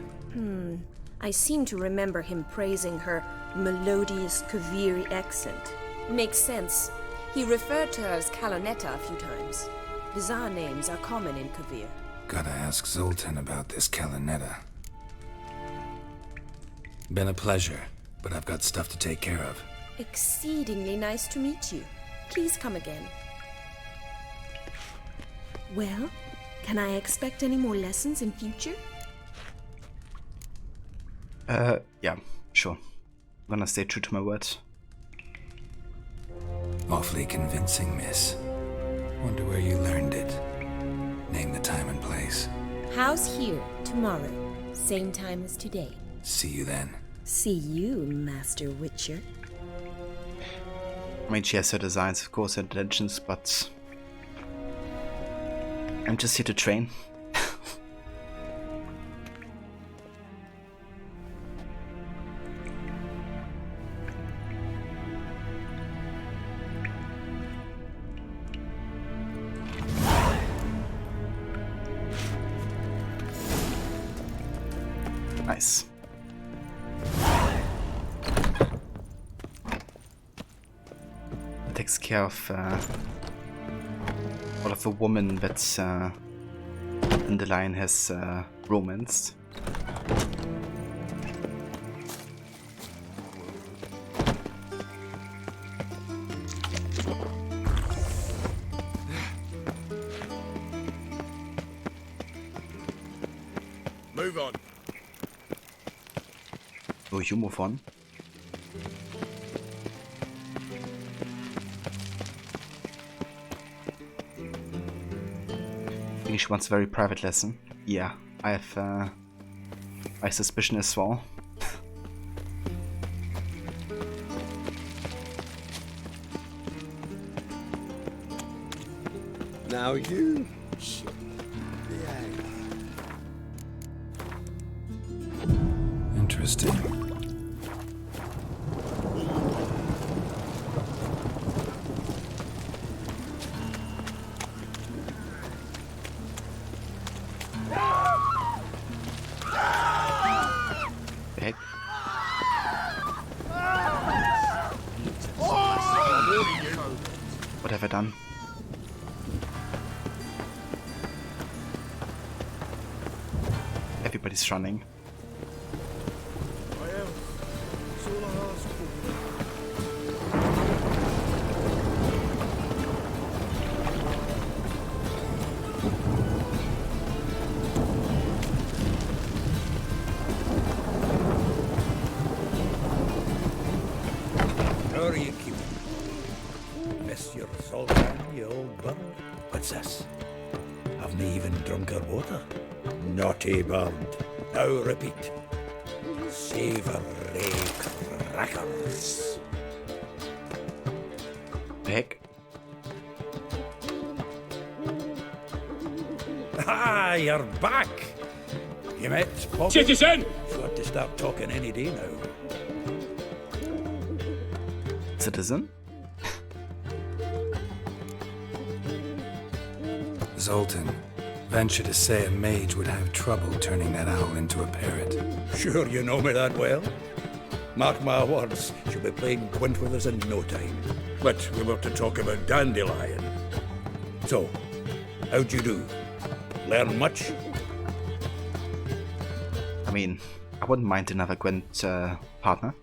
I seem to remember him praising her melodious Kaviri accent. Makes sense. He referred to her as Kalonetta a few times. Bizarre names are common in Kavir. Gotta ask Zoltan about this Kalonetta. Been a pleasure, but I've got stuff to take care of. Exceedingly nice to meet you. Please come again. Well, can I expect any more lessons in future? Yeah, sure. I'm gonna stay true to my word. Awfully convincing, miss. Wonder where you learned it. Name the time and place. House here, tomorrow. Same time as today. See you then. See you, Master Witcher. I mean, she has her designs, of course, her intentions, but I'm just here to train. Nice. That takes care of all of the woman that Dandelion has romanced. Move on. So, you move on. I think she wants a very private lesson. Yeah, I have my suspicion as well. Now you... Interesting. Heck. What have I done? Everybody's running. How are you keeping? Miss your salt pan, you old bird? What's this? Haven't even drunk her water? Naughty bird. Now repeat. Savoury crackers. Heck? Ah, you're back! You met Bobby? Citizen! Sure to start talking any day now. Citizen? Zoltan, venture to say a mage would have trouble turning that owl into a parrot. Sure you know me that well. Mark my words, she'll be playing quint with us in no time. But we were to talk about Dandelion. So, how'd you do? Learn much? I mean, I wouldn't mind another Gwent partner.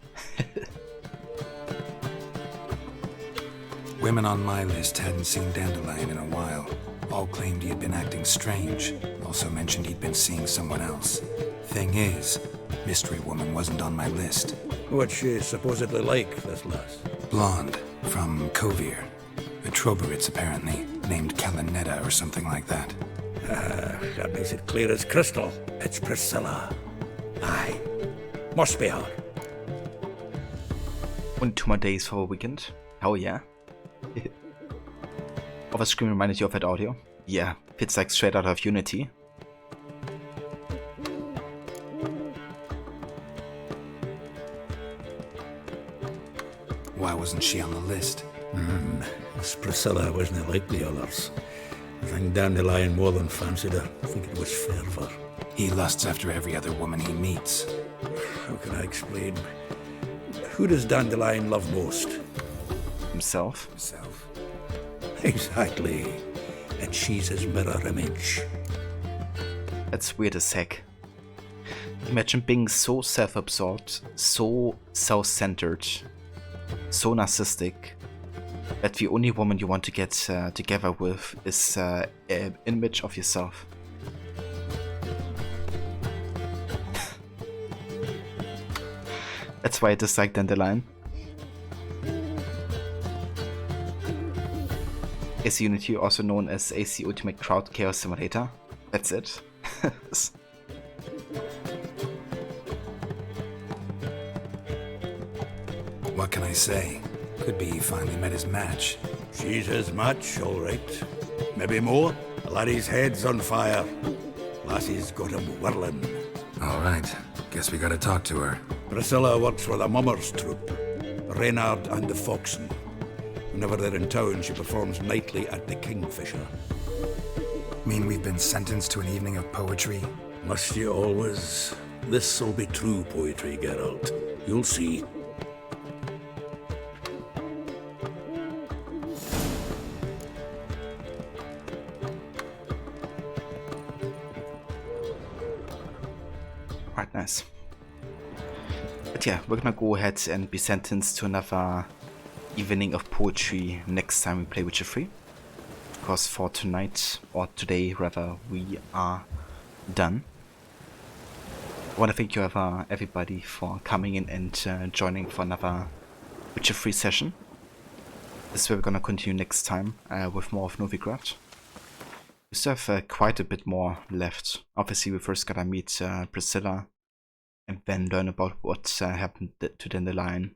Women on my list hadn't seen Dandelion in a while. All claimed he had been acting strange. Also mentioned he'd been seeing someone else. Thing is, Mystery Woman wasn't on my list. What's she supposedly like, this lass? Blonde, from Kovir. A Troberitz, apparently, named Kalinetta or something like that. That makes it clear as crystal. It's Priscilla. Aye. Must be her. Only 2 more days for a weekend. Hell yeah. Off screen reminded you of that audio? Yeah, fits like straight out of Unity. Why wasn't she on the list? This Priscilla wasn't like the others. I think Dandelion more than fancied her. I think it was fervour. He lusts after every other woman he meets. How can I explain? Who does Dandelion love most? Himself. Himself. Exactly. And she's his mirror image. That's weird as heck. Imagine being so self-absorbed, so self-centered, so narcissistic, that the only woman you want to get together with is an image of yourself. That's why I dislike Dandelion. AC Unity, also known as AC Ultimate Crowd Chaos Simulator. That's it. What can I say? Could be he finally met his match. She's his match, all right. Maybe more. The laddie's head's on fire. Lassie's got him whirling. All right. Guess we gotta talk to her. Priscilla works for the Mummers troupe. Reynard and the Foxen. Whenever they're in town, she performs nightly at the Kingfisher. Mean we've been sentenced to an evening of poetry? Must you always? This'll be true poetry, Geralt. You'll see. Right, nice. But yeah, we're gonna go ahead and be sentenced to another evening of poetry next time we play Witcher 3. Because for tonight, or today rather, we are done. I want to thank you everybody for coming in and joining for another Witcher 3 session. This is where we're gonna continue next time with more of Novigrad. We still have quite a bit more left. Obviously, we first gotta meet Priscilla and then learn about what happened to Dandelion.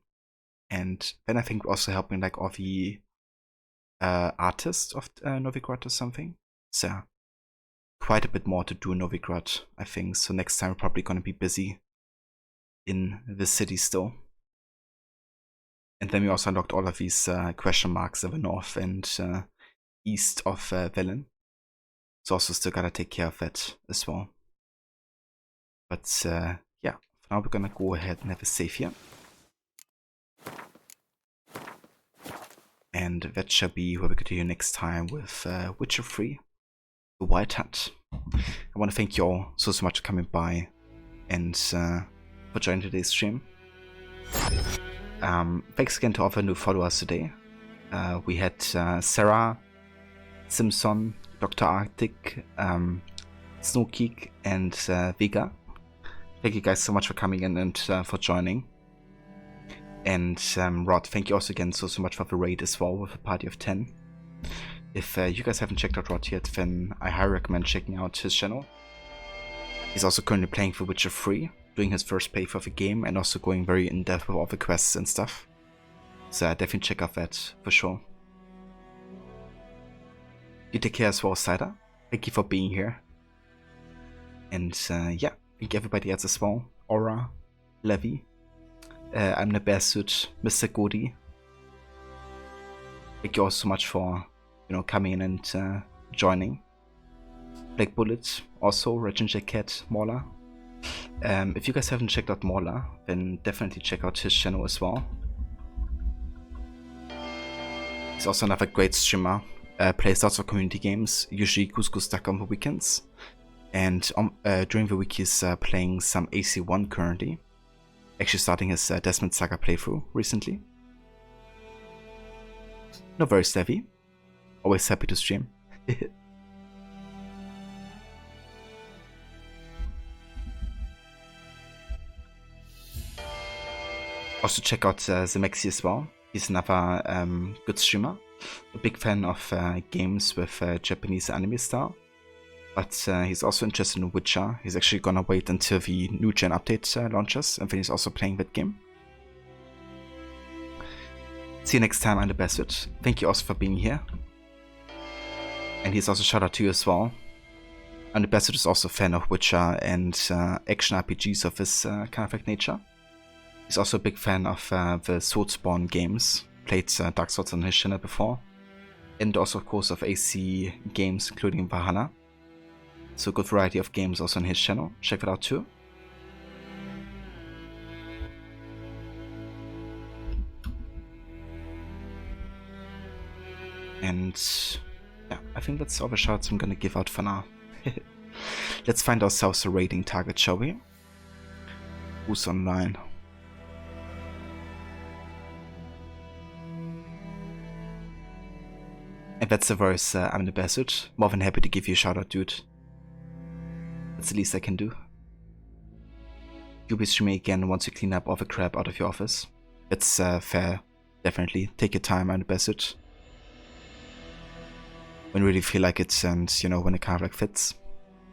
And then I think we're also helping like all the artists of Novigrad or something. So quite a bit more to do in Novigrad, I think. So next time we're probably gonna be busy in the city still. And then we also unlocked all of these question marks in the north and east of Velen. So also still gotta take care of that as well. But yeah, for now we're gonna go ahead and have a save here. And that shall be where we continue next time with Witcher 3, The White Hunt. I want to thank you all so much for coming by and for joining today's stream. Thanks again to all the new followers today. We had Sarah, Simpson, Dr. Arctic, Snowkeek, and Vega. Thank you guys so much for coming in and for joining. And Rod, thank you also again so much for the raid as well with a party of 10. If you guys haven't checked out Rod yet, then I highly recommend checking out his channel. He's also currently playing The Witcher 3, doing his first playthrough of the game, and also going very in-depth with all the quests and stuff. So definitely check out that for sure. You take care as well, Cider. Thank you for being here. And yeah, thank you everybody else as well. Aura, Levy, I'm the Bear Suit, Mr. Godi. Thank you all so much for, you know, coming in and joining. Black Bullet, also Regent Cat, Mauler. If you guys haven't checked out Mauler, then definitely check out his channel as well. He's also another great streamer. Plays lots of community games, usually Couscous Duck on the weekends. And during the week he's playing some AC1 currently. Actually starting his Desmond Saga playthrough recently. No worries, Levy. Always happy to stream. Also check out Zemexi as well. He's another good streamer. A big fan of games with Japanese anime style. But he's also interested in Witcher. He's actually gonna wait until the new gen update launches, and then he's also playing that game. See you next time, I'm the Best. Thank you also for being here. And he's also shout out to you as well. And the Best is also a fan of Witcher and action RPGs of this kind of like nature. He's also a big fan of the Soulspawn games. Played Dark Souls on his channel before. And also of course of AC games, including Valhalla. So good variety of games also on his channel. Check that out too. And yeah, I think that's all the shots I'm gonna give out for now. Let's find ourselves a raiding target, shall we? Who's online? And that's the verse, I'm the Best. More than happy to give you a shout out, dude. That's the least I can do. You'll be streaming again once you clean up all the crap out of your office. It's fair, definitely. Take your time, I'm the Best. When you really feel like it and, you know, when it kind of like fits.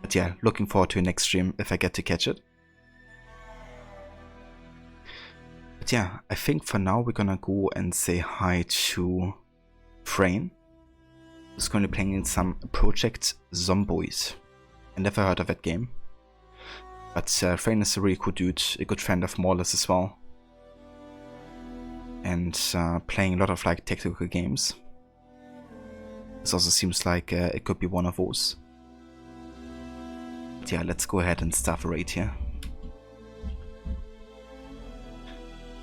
But yeah, looking forward to your next stream if I get to catch it. But yeah, I think for now we're gonna go and say hi to Frayne. Who's going to be playing in some Project Zomboid. I never heard of that game. But Frayne is a really cool dude, a good friend of Mauler's as well. And playing a lot of like tactical games. This also seems like it could be one of those. But yeah, let's go ahead and start the raid here.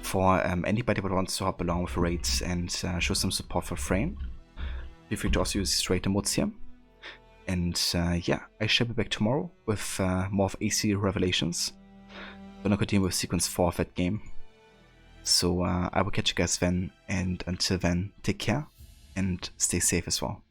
For anybody that wants to hop along with the raids and show some support for Frayne, feel free to also use these raid emotes here. And yeah, I shall be back tomorrow with more of AC Revelations. Gonna continue with sequence 4 of that game. So I will catch you guys then, and until then, take care and stay safe as well.